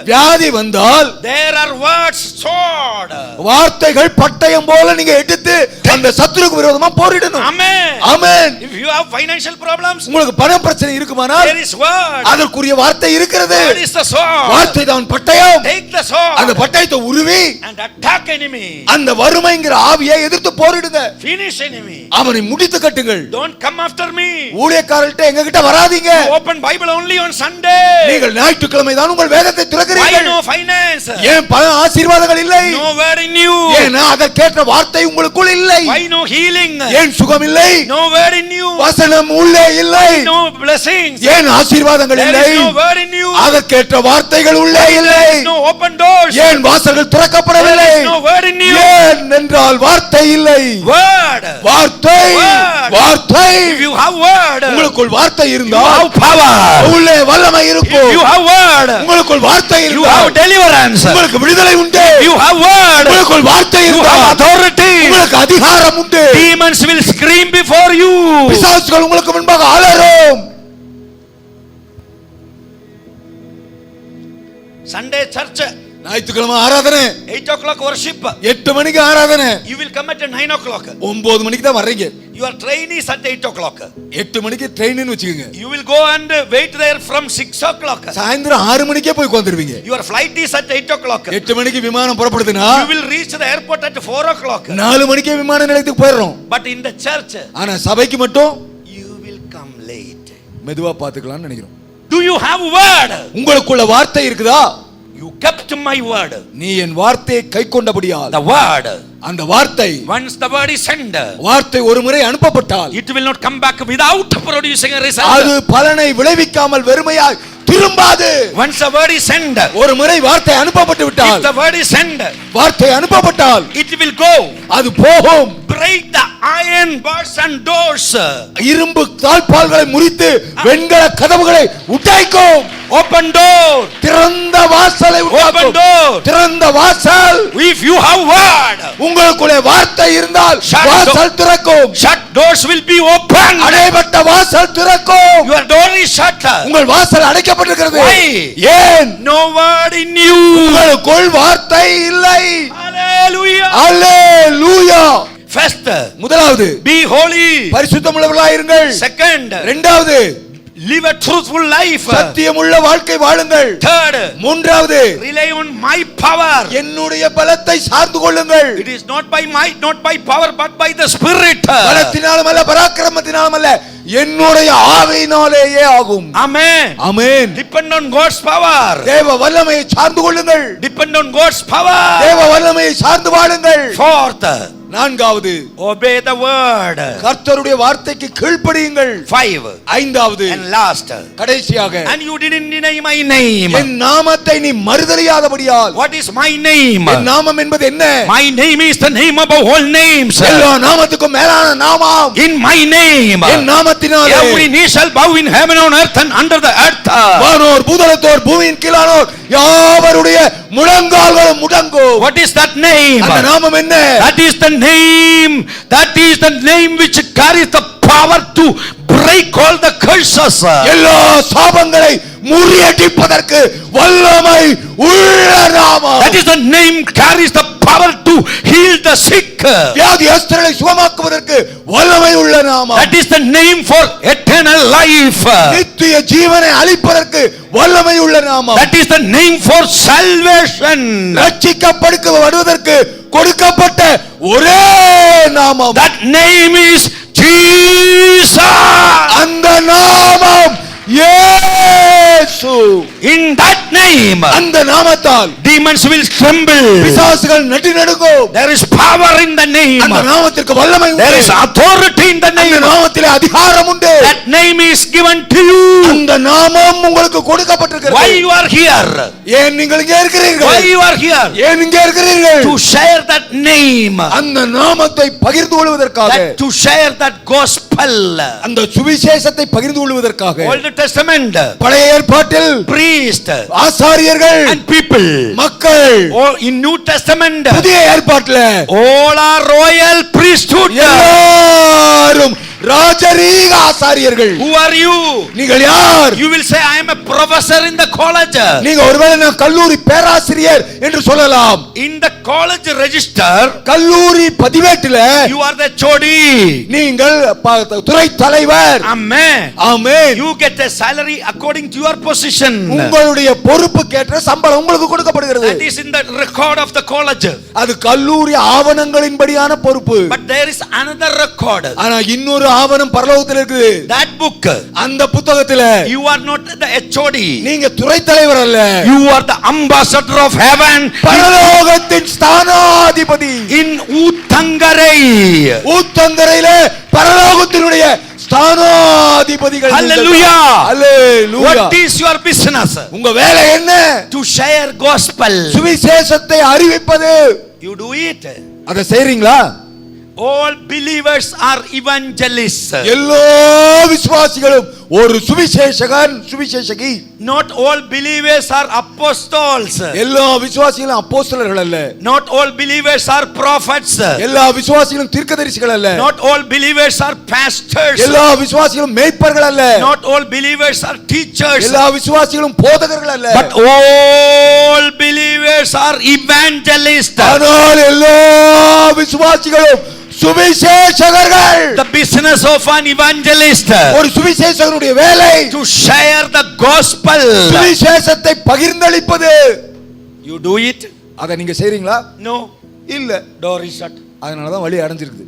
வியாதி வந்தால், there are words, sword. வார்த்தைகள் பட்டயம் போல நீங்க எடுத்து அந்த சத்துருக்கு விரோதமா போரிடணும். Amen. Amen. If you have financial problems, உங்களுக்கு பண பிரச்சனை இருக்குமானால், there is word. அதற்குரிய வார்த்தை இருக்கிறது. Word is the sword. வார்த்தை தான் பட்டயம். Take the sword. அந்த பட்டயத்தை உருவி and attack enemy. அந்த வறுமைங்கிற ஆவியை எதிர்த்து போரிடுங்க. Finish enemy. அவனை முடித்து கட்டுங்கள். Don't come after me. ஊழியக்காரர்கிட்ட எங்க கிட்ட வராதீங்க. Open Bible only on Sunday. நீங்கள் ஞாயிற்றுக்கிழமை தான் உங்கள் வேதத்தை திறக்கிறீர்கள். Why no finance? ஏன் பண ஆசீர்வாதங்கள் இல்லை? No word in you. ஏன்னா அதற்கேற்ற வார்த்தை உங்களுக்குள் இல்லை. Why no healing? ஏன் சுகம் இல்லை? No word in you. வசனம் உள்ளே இல்லை. No blessings. ஏன் ஆசீர்வாதங்கள் இல்லை? There is no word in you. அதற்கேற்ற வார்த்தைகள் உள்ளே இல்லை. No open doors. ஏன் வாசல்கள் திறக்கப்படவில்லை? There is no word in you. ஏன் என்றால் வார்த்தை இல்லை. Word. வார்த்தை. வார்த்தை. If you have word, உங்களுக்குள் வார்த்தை இருந்தால், you have power. உள்ளே வல்லமை இருக்கும். If you have word, உங்களுக்குள் வார்த்தை இருந்தால், you have deliverance. உங்களுக்கு விடுதலை உண்டு. You have word, உங்களுக்குள் வார்த்தை you இருந்தால், have authority. உங்களுக்கு அதிகாரம் உண்டு. Demons will scream before you. பிசாசுகள் உங்களுக்கு முன்பாக அலறும். ஞாயிற்றுக்கிழமை ஆராதனை, 8 o'clock worship. 8 மணிக்கு ஆராதனை, You will come at 9 o'clock. 9 மணிக்கு தான் வர்றீங்க. Your train is at 8 o'clock. 8 மணிக்கு ட்ரெயின்னு வச்சுக்கோங்க. You will go and wait there from 6 o'clock. சாயந்தரம் 6 மணிக்கே போய் உட்கார்ந்துருவீங்க. Your flight is at 8 o'clock. 8 மணிக்கு விமானம் புறப்படுதுன்னா You will reach the airport at 4 o'clock. 4 மணிக்கே விமான நிலையத்துக்கு போயிடுறோம். But in the church, ஆனா சபைக்கு மட்டும் you will come late. மெதுவா பாத்துக்கலாம்னு நினைக்கிறோம். Do you have word? உங்களுக்குள்ள வார்த்தை இருக்குதா? You kept my word. நீ என் வார்த்தையை கைக்கொண்டபடியால், The word, அந்த வார்த்தை, once the word is sent, வார்த்தை ஒரு முறை அனுப்பப்பட்டால் it will not come back without producing a result. அது பலனை விளைவிக்காமல் வெறுமையாய் திரும்பாது. Once the word is sent, ஒரு முறை வார்த்தை அனுப்பப்பட்டு if விட்டால், the word is sent, வார்த்தை அனுப்பப்பட்டால் it will go. அது போகும். Break the iron bars and doors. இரும்பு தாழ்பால்களை முறித்து வெண்கல கதவுகளை உடைக்கும். Open door. திறந்த வாசலை Open உண்டாக்கும். door. திறந்த வாசல். If you have word, உங்களுக்குள்ளே வார்த்தை இருந்தால் Shut வாசல் திறக்கும். shut doors will be open. அடைபட்ட வாசல் திறக்கும். Your door is shut. உங்கள் வாசல் அடைக்கப்பட்டிருக்கிறது. Why? ஏன்? No word in you. உங்களுக்குள் வார்த்தை இல்லை. Hallelujah. அல்லேலூயா. First, முதலாவது, be holy. பரிசுத்தமுள்ளவர்களாய் இருங்கள். Second, இரண்டாவது, live a truthful life. சத்தியமுள்ள வாழ்க்கை வாழுங்கள். Third, மூன்றாவது, rely on my power. என்னுடைய பலத்தை சார்ந்து கொள்ளுங்கள். It is not by might, not by power, but by the Spirit. பலத்தினாலும் அல்ல, பராக்கிரமத்தினாலும் அல்ல, என்னுடைய ஆவியினாலேயே ஆகும். Amen. Amen. Depend on God's power. தேவ வல்லமையை சார்ந்து கொள்ளுங்கள். Depend on God's power. தேவ வல்லமையை சார்ந்து வாழுங்கள். Fourth, நான்காவது, obey the word. கர்த்தருடைய வார்த்தைக்கு கீழ்ப்படியுங்கள். 5, ஐந்தாவது, and last, கடைசியாக, and you didn't deny my name. என் நாமத்தை நீ மறுதலியாதபடியால். What is my name? என் நாமம் என்பது என்ன? My name is the name above all names. எல்லா நாமத்துக்கும் மேலான நாமம். In my name, என் நாமத்தினாலே every knee shall bow in heaven, on earth, and under the earth. வானோர் பூதலத்தோர் பூமியின் கீழானோர் யாவருடைய முழங்கால்களும் முடங்கும். What is that name? அந்த நாமம் என்ன? That is the name. That is the name which carries the power to break all the curses. எல்லா சாபங்களை முறியடிப்பதற்கு வல்லமை உள்ள நாமம். That is the name carries the power to heal the sick. வியாதியஸ்தரை சுகமாக்குவதற்கு வல்லமை உள்ள நாமம். That is the name for eternal life. நித்திய ஜீவனை அளிப்பதற்கு வல்லமை உள்ள நாமம். That is the name for salvation. ரட்சிக்கப்படுவதற்கு கொடுக்கப்பட்ட ஒரே நாமம். That name is Jesus. அந்த நாமம் இயேசு. In that name, அந்த நாமத்தால் demons will tremble. பிசாசுகள் நடுநடுங்கும். There is power in the name. அந்த நாமத்திற்கு வல்லமை உண்டு. There is authority in the அந்த name. நாமத்திலே அதிகாரம் உண்டு. That name is given to you. அந்த நாமம் உங்களுக்கு கொடுக்கப்பட்டிருக்கிறது. Why you are here? ஏன் நீங்கள் இங்கே இருக்கிறீர்கள்? Why you are here? ஏன் இங்கே இருக்கிறீர்கள்? To share that name. அந்த நாமத்தை பகிர்ந்து கொள்வதற்காக. To share that gospel. அந்த சுவிசேஷத்தை பகிர்ந்து கொள்வதற்காக. Old Testament, பழைய ஏற்பாட்டில் priest, ஆசாரியர்கள் and people. மக்கள். In New Testament, புதிய ஏற்பாட்டில் all are royal priesthood. எல்லாரும் ராஜரீக ஆசாரியர்கள். Who are you? நீங்கள் யார்? You will say, I am a professor in the college. நீங்க ஒருவேளை நான் கல்லூரி பேராசிரியர் என்று சொல்லலாம். In the college register, கல்லூரி பதிவேட்டில் you are the chodi. நீங்கள் துறை தலைவர். Amen. Amen. You get a salary according to your position. உங்களுடைய பொறுப்புக்கேற்ற சம்பளம் உங்களுக்கு கொடுக்கப்படுகிறது. That is in the record of the college. அது கல்லூரி ஆவணங்களின்படியான பொறுப்பு. But there is another record. ஆனா இன்னொரு ஆவணம் பரலோகத்தில் இருக்குது. That book, அந்த புத்தகத்துல you are not the HOD. நீங்க துறை தலைவர் அல்ல. You are the ambassador of heaven. பரலோகத்தின் ஸ்தானாதிபதி. In Uthangarai. ஊத்தங்கரையிலே பரலோகத்தினுடைய ஸ்தானாதிபதிகள். Hallelujah. Hallelujah. What is your business? உங்க வேலை என்ன? To share gospel. சுவிசேஷத்தை அறிவிப்பது. You do it. அதை செய்றீங்களா? All believers are evangelists. எல்லா விசுவாசிகளும் ஒரு சுவிசேஷகன் சுவிசேஷகி. Not all believers are apostles. எல்லா விசுவாசிகளும் அப்போஸ்தலர்கள் அல்ல. Not all believers are prophets. எல்லா விசுவாசிகளும் தீர்க்கதரிசிகள் அல்ல. Not all believers are pastors. எல்லா விசுவாசிகளும் மேய்ப்பர்கள் அல்ல. Not all believers are teachers. எல்லா விசுவாசிகளும் போதகர்கள் அல்ல. But all believers are evangelists. ஆனால் எல்லா விசுவாசிகளும் சுவிசேஷகர்கள். The business of an evangelist ஒரு சுவிசேஷகனுடைய வேலை to share the gospel. சுவிசேஷத்தை பகிர்ந்தளிப்பது. You do it? அத நீங்க செய்றீங்களா? No. இல்ல. Door is shut. அதனால தான் வழி அடைஞ்சிருக்குது.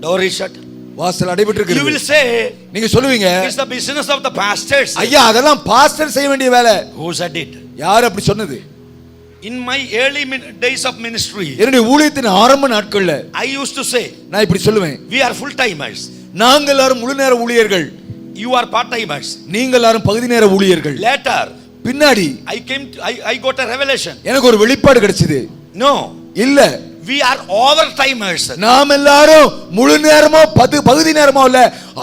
Door is shut. வாசல் அடைபட்டு You will இருக்குது. say நீங்க சொல்லுவீங்க, it's the business of the pastors. ஐயா அதெல்லாம் பாஸ்டர் செய்ய வேண்டிய வேலை. Who said it? யார் அப்படி சொன்னது? In my early days of ministry, என்னுடைய ஊழியத்தின் ஆரம்ப நாட்கள்ல I used to say, நான் இப்படி சொல்லுவேன், we are full timers. நாங்கள் எல்லாரும் முழு நேர ஊழியர்கள், You are part timers. நீங்கள் எல்லாரும் பகுதி நேர ஊழியர்கள். Later, பின்னாடி I got a revelation. எனக்கு ஒரு வெளிப்பாடு கிடைச்சது. No, இல்ல, we are overtimers. நாம் எல்லாரும் முழு நேரமோ பகுதி நேரமோ இல்ல,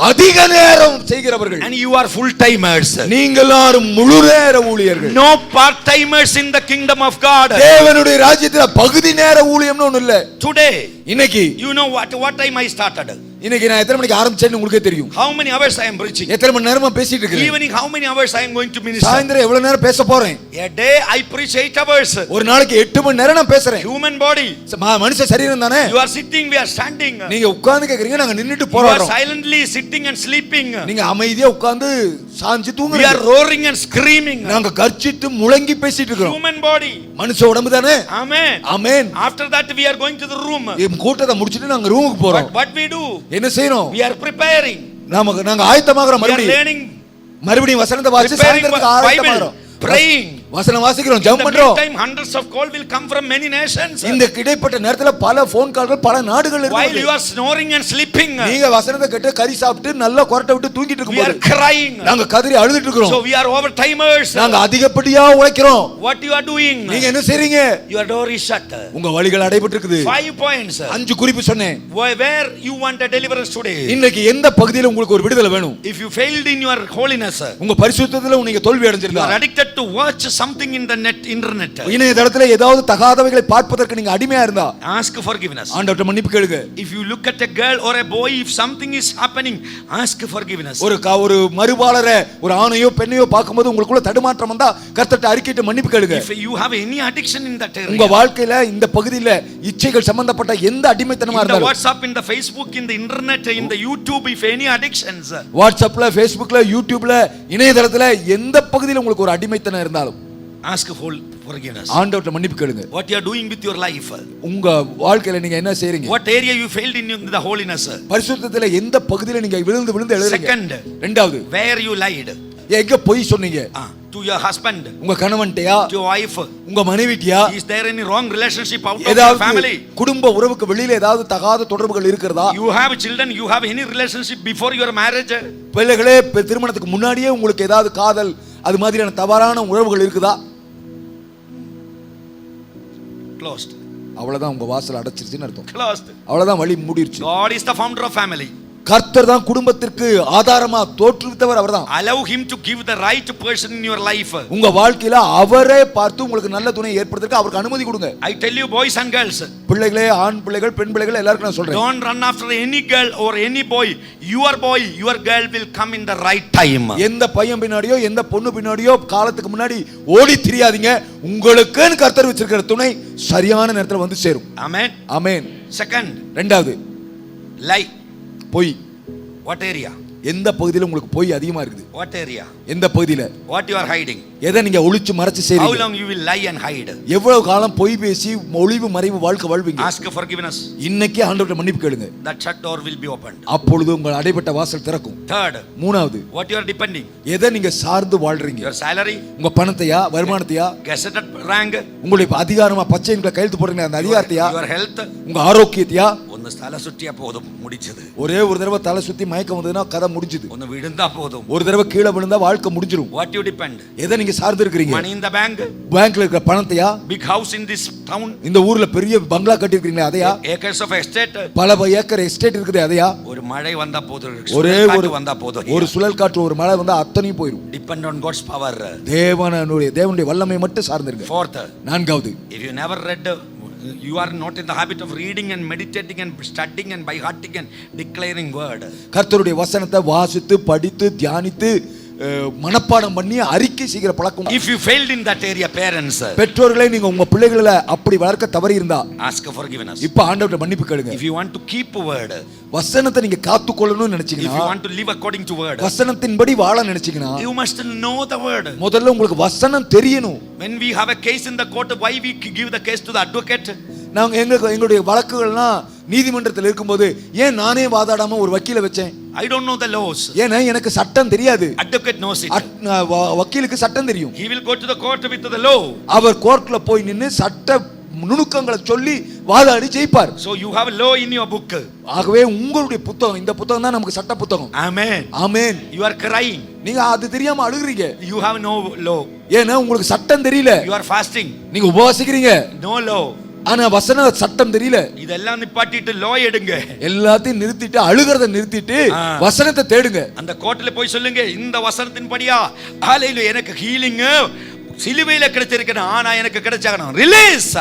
அதிக நேரம் செய்கிறவர்கள். And you are full timers. நீங்கள் எல்லாரும் முழு நேர ஊழியர்கள். No part timers in the kingdom of God. தேவனுடைய ராஜ்யத்துல பகுதி நேர ஊழியம்னு ஒண்ணு இல்ல. Today, இன்னைக்கு you know what time I started? இன்னைக்கு நான் எத்தனை மணிக்கு ஆரம்பிச்சேன்னு உங்களுக்கே தெரியும். How many hours I am preaching? எத்தனை மணி நேரமா பேசிட்டு இருக்கேன். Evening, how many hours I am going to minister? சாயந்திரம் எவ்வளவு நேரம் பேச போறேன். A day I preach 8 hours. ஒரு நாளைக்கு 8 மணி நேரம் நான் பேசுறேன். Human body. மனுஷ சரீரம் தானே. You are sitting, we are standing. நீங்க உட்கார்ந்து கேக்குறீங்க, நாங்க நின்னுட்டு You are போராடுறோம். silently sitting and sleeping. நீங்க அமைதியா உட்கார்ந்து சாஞ்சி We தூங்குறீங்க. are roaring and screaming. நாங்க கர்ச்சிட்டு முழங்கி பேசிட்டு இருக்கோம். Human body. மனுஷ உடம்பு தானே. Amen. Amen. After that we are going to the room. கூட்டத்தை முடிச்சிட்டு நாங்க ரூமுக்கு போறோம். What we do? என்ன செய்றோம்? We are preparing. நாங்க ஆயத்தமாகறோம். We are learning. மறுபடியும் வசனத்தை வாசிச்சு சாயந்திரத்துக்கு ஆயத்தமாகறோம். Praying. வசனம் வாசிக்கிறோம், ஜெபம் பண்றோம். In the meantime, hundreds of calls will come from many nations. இந்த இடைப்பட்ட நேரத்துல பல போன் கால்கள் பல நாடுகள் இருக்கு. While you are snoring and sleeping, நீங்க வசனத்தை கேட்டு கறி சாப்பிட்டு நல்லா கொரட்டை விட்டு தூங்கிட்டு we இருக்கும்போது are crying. நாங்க கதறி அழுதுட்டு இருக்கோம். So we are overtimers. நாங்க அதிகப்படியா உழைக்கிறோம். What you are doing? நீங்க என்ன செய்றீங்க? Your door is shut. உங்க வழிகள் அடைபட்டு இருக்குது. 5 points. 5 குறிப்பு சொன்னேன். Where you want a deliverance today? இன்னைக்கு எந்த பகுதியில உங்களுக்கு ஒரு விடுதலை வேணும்? If you failed in your holiness, உங்க பரிசுத்தத்துல நீங்க தோல்வி you அடைஞ்சிருந்தா, are addicted to watch something in the internet, இணையதளத்துல ஏதாவது தகாதவைகளை பார்ப்பதற்கு நீங்க அடிமையா இருந்தா, ask forgiveness. ஆண்டவர்ட்ட மன்னிப்பு கேளுங்க. If you look at a girl or a boy, if something is happening, ask forgiveness. ஒரு மறுபாலர ஒரு ஆணையோ பெண்ணையோ பார்க்கும்போது உங்களுக்குள்ள தடுமாற்றம் வந்தா கர்த்தர்ட்ட அறிக்கையிட்டு மன்னிப்பு கேளுங்க. If you have any addiction in that area, உங்க வாழ்க்கையில இந்த பகுதியில இச்சைகள் சம்பந்தப்பட்ட எந்த அடிமைத்தனமா in the இருந்தாலும், WhatsApp, in the Facebook, in the internet, in the YouTube, if any addictions, வாட்ஸ்அப்ல ஃபேஸ்புக்ல யூடியூப்ல இணையதளத்துல எந்த பகுதியில உங்களுக்கு ஒரு அடிமைத்தனம் இருந்தாலும், ask for forgiveness. ஆண்டவர்ட்ட மன்னிப்பு கேளுங்க. What you are doing with your life, உங்க வாழ்க்கையில நீங்க என்ன செய்றீங்க? what area you failed in the holiness, பரிசுத்தத்துல எந்த பகுதியில நீங்க விழுந்து எழுறீங்க? second, இரண்டாவது, where you lied, எங்க பொய் சொன்னீங்க? to your husband, உங்க கணவன்ட்டயா, to your wife, உங்க மனைவிட்டயா, is there any wrong relationship out of your ஏதாவது family? குடும்ப உறவுக்கு வெளியில ஏதாவது தகாத தொடர்புகள் இருக்கிறதா? You have children, you have any relationship before your marriage? பிள்ளைகளே, திருமணத்துக்கு முன்னாடியே உங்களுக்கு ஏதாவது காதல் அது மாதிரியான தவறான உறவுகள் இருக்குதா? Closed. அவ்வளவுதான், உங்க வாசல் அடைச்சிருச்சுன்னு அர்த்தம். Closed. அவ்வளவுதான், வழி மூடிருச்சு. God is the founder of family. கர்த்தர் தான் குடும்பத்திற்கு ஆதாரமா தோற்றுவித்தவர் அவர்தான். Allow him to give the right person in your life. உங்க வாழ்க்கையில அவரே பார்த்து உங்களுக்கு நல்ல துணை ஏற்படுத்துறதுக்கு அவருக்கு அனுமதி கொடுங்க. I tell you, boys and girls, பிள்ளைகளே, ஆண் பிள்ளைகள் பெண் பிள்ளைகள் எல்லாருக்கும் நான் சொல்றேன், don't run after any girl or any boy. Your girl will come in the right time. எந்த பையன் பின்னாடியோ எந்த பொண்ணு பின்னாடியோ காலத்துக்கு முன்னாடி ஓடி திரியாதீங்க. உங்களுக்குன்னு கர்த்தர் வச்சிருக்கிற துணை சரியான நேரத்துல வந்து சேரும். Amen. ஆமென். Second, இரண்டாவது, lie. பொய். What area? எந்த பகுதியில உங்களுக்கு பொய் அதிகமா இருக்குது? What area? எந்த பகுதியில? What you are hiding? எதை நீங்க ஒளிச்சு மறைச்சு How செய்றீங்க? long you will lie and hide? எவ்வளவு காலம் பொய் பேசி ஒளிவு மறைவு வாழ்க்கை வாழ்வீங்க? Ask forgiveness. இன்னைக்கு ஆண்டவர்ட்ட மன்னிப்பு கேளுங்க. That shut door will be opened. அப்பொழுது உங்கள் அடைபட்ட வாசல் திறக்கும். Third, மூணாவது, what you are depending? எதை நீங்க சார்ந்து வாழ்றீங்க? Your salary, உங்க பணத்தையா, வருமானத்தையா, gazetted rank, உங்களுடைய அதிகாரமா பச்சைங்களை கையெழுத்து போடுறீங்க அந்த அதிகாரத்தையா, your health, உங்க ஆரோக்கியத்தையா, ഒന്ന് സ്ഥല സുറ്റിയാ പോതും முடிச்சது. ஒரே ஒரு தடவை தலை சுத்தி மயக்கம் வந்ததுன்னா கதை முடிஞ்சது. ഒന്ന് விழுந்தா போதும். ஒரு தடவை கீழே விழுந்தா வாழ்க்கை முடிஞ்சிரும். What you depend? எதை நீங்க சார்ந்து இருக்கீங்க? Money in the bank? பேங்க்ல இருக்கிற பணத்தையா? Big house in this town? இந்த ஊர்ல பெரிய பங்களா கட்டி இருக்கீங்களே அதையா? Acres of estate? பல ஏக்கர் எஸ்டேட் இருக்குது அதையா? ஒரு மழை வந்தா போதும். ஒரே ஒரு வந்தா போதும். ஒரு சுழல் காற்று ஒரு மழை வந்தா அத்தனையும் போயிடும். Depend on God's power. தேவனுடைய வல்லமை மட்டும் சார்ந்திருங்க. Fourth, நான்காவது, if you never read, you are not in the habit of reading and meditating and studying and by hearting and declaring word. கர்த்தருடைய வசனத்தை வாசித்து படித்து தியானித்து மனப்பாடம் பண்ணி அறிக்கை செய்கிற பழக்கம். If you failed in that area, parents, பெற்றோர்களே நீங்க உங்க பிள்ளைகளை அப்படி வளர்க்க தவறி இருந்தா ask for forgiveness. இப்ப ஆண்டவர்ட்ட மன்னிப்பு கேளுங்க. If you want to keep a word, வசனத்தை நீங்க காத்துக்கொள்ளணும்னு if நினைச்சீங்கன்னா, you want to live according to word, வசனத்தின்படி வாழ நினைச்சீங்கன்னா, you must know the word. முதல்ல உங்களுக்கு வசனம் தெரியணும். When we have a case in the court, why we give the case to the advocate? நாங்க எங்களுடைய வழக்குகள்லாம் நீதிமன்றத்தில் இருக்கும்போது ஏன் நானே வாதாடாம ஒரு வக்கீலை வச்சேன்? I don't know the laws. ஏன்னா எனக்கு சட்டம் தெரியாது. Advocate knows it. வக்கீலுக்கு சட்டம் தெரியும். He will go to the court with the law. அவர் கோர்ட்ல போய் நின்னு சட்ட நுணுக்கங்களை சொல்லி வாதாடி ஜெயிப்பார். So you have law in your book. ஆகவே உங்களுடைய புத்தகம், இந்த புத்தகம் தான் நமக்கு சட்ட புத்தகம். Amen. Amen. You are crying. நீங்க அது தெரியாம அழுகுறீங்க. You have no law. ஏன்னா உங்களுக்கு சட்டம் தெரியல. You are fasting. நீங்க உபவாசிக்கிறீங்க. No law. ஆனா வசன சட்டம் தெரியல. இதெல்லாம் நிப்பாட்டிட்டு லோ எடுங்க. எல்லாத்தையும் நிறுத்திட்டு அழுகிறத நிறுத்திட்டு வசனத்தை தேடுங்க. அந்த கோர்ட்ல போய் சொல்லுங்க, இந்த வசனத்தின்படியா ஹalleluya எனக்கு ஹீலிங் சிலுவையில கிடைச்சிருக்கு, ஆனா எனக்கு கிடைச்சாகணும் ரிலீஸ்.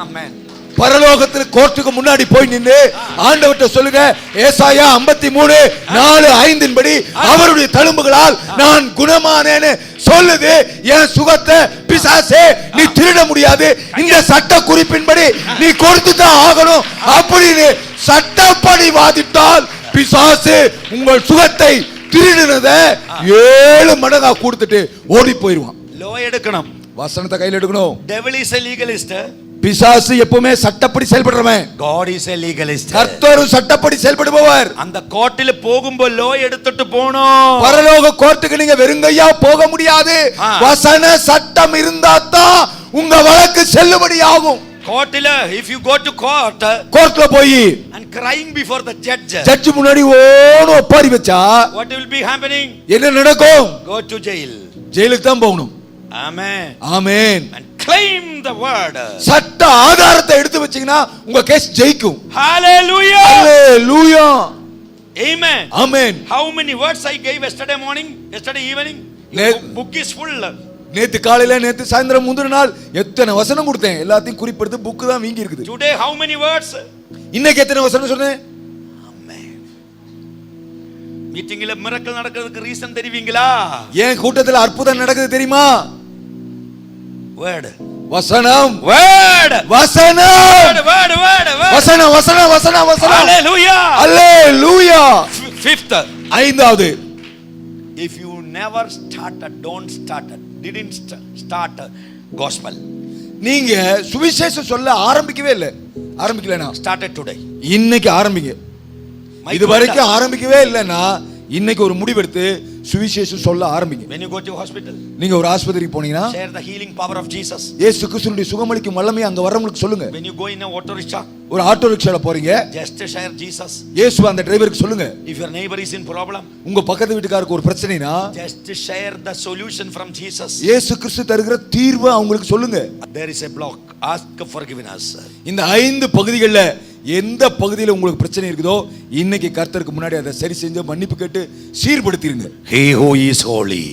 ஆமென். பரலோகத்தில் கோர்ட்டுக்கு முன்னாடி போய் நின்னு ஆண்டவர்ட்ட சொல்லுங்க, ஏசாயா 53:4-5 படி அவருடைய தழும்புகளால் நான் குணமானேன்னு சொல்லுது. என் சுகத்தை பிசாசே நீ திருட முடியாது, இந்த சட்ட குறிப்பின்படி நீ கொடுத்து தான் ஆகணும் அப்படின்னு சட்டப்படி வாதிட்டால் பிசாசு உங்கள் சுகத்தை திருடினத 7 மடங்கா கொடுத்துட்டு ஓடி போயிடுவான். லோ எடுக்கணும், வசனத்தை கையில் எடுக்கணும். devil is a legalist. பிசாசு எப்பவுமே சட்டப்படி செயல்படுறவன். God is a legalist. கர்த்தர் சட்டப்படி செயல்படுபவர். அந்த கோர்ட்டில போகும்போது லோ எடுத்துட்டு போணும். பரலோக கோர்ட்டுக்கு நீங்க வெறுங்கையா போக முடியாது. வசன சட்டம் இருந்தா தான் உங்க வழக்கு செல்லுபடியாகும். கோர்ட்டில if you go to court, கோர்ட்ல போய் and crying before the judge, judge முன்னாடி ஓடு ஒப்பாரி வச்சா what will be happening? என்ன நடக்கும்? Go to jail. ஜெயிலுக்கு தான் போகணும். Amen. Amen. And claim the word. சட்ட ஆதாரத்தை எடுத்து வச்சீங்கன்னா உங்க கேஸ் ஜெயிக்கும். Hallelujah. Hallelujah. Amen. Amen. How many words I gave yesterday morning, yesterday evening? Book is full. நேத்து காலையில நேத்து சாயந்தரம் முந்தின நாள் எத்தனை வசனம் கொடுத்தேன், எல்லாத்தையும் குறிப்பிடுறது புக் தான் வீங்கி இருக்குது. Today how many words? இன்னைக்கு எத்தனை வசனம் சொன்னேன்? Amen. மீட்டிங்ல மிரக்கல் நடக்கிறதுக்கு ரீசன் தெரிவீங்களா? ஏன் கூட்டத்தில் அற்புதம் நடக்குது தெரியுமா? Word. வசனம். Word. வசனம். Word. வசனம் வசனம் வசனம் வசனம். Hallelujah. Hallelujah. Fifth. ஐந்தாவது, if you never started, don't start, didn't start gospel. நீங்க சுவிசேஷம் சொல்ல ஆரம்பிக்கவே இல்ல, ஆரம்பிக்கலனா started today. இன்னைக்கு ஆரம்பிங்க. இது வரைக்கும் ஆரம்பிக்கவே இல்லனா இன்னைக்கு ஒரு முடிவெடுத்து சுவிசேஷம் சொல்ல ஆரம்பிங்க. When you go to hospital, நீங்க ஒரு ஆஸ்பத்திரிக்கு போனீங்கன்னா share the healing power of Jesus. இயேசு கிறிஸ்துவின் சுகமளிக்கும் வல்லமையை அங்க வரவங்களுக்கு சொல்லுங்க. When you go in a auto rickshaw, ஒரு ஆட்டோ ரிக்ஷால போறீங்க, just share Jesus. இயேசு அந்த டிரைவருக்கு சொல்லுங்க. If your neighbor is in problem, உங்க பக்கத்து வீட்டுக்காருக்கு ஒரு பிரச்சனைனா just share the solution from Jesus. இயேசு கிறிஸ்து தருகிற தீர்வை அவங்களுக்கு சொல்லுங்க. There is a block, ask forgiveness. இந்த 5 பகுதிகளில் எந்த பகுதியில் உங்களுக்கு பிரச்சனை இருக்குதோ இன்னைக்கு கர்த்தருக்கு முன்னாடி அதை சரி செஞ்சு மன்னிப்பு கேட்டு சீர்படுத்திருங்க. He who is holy,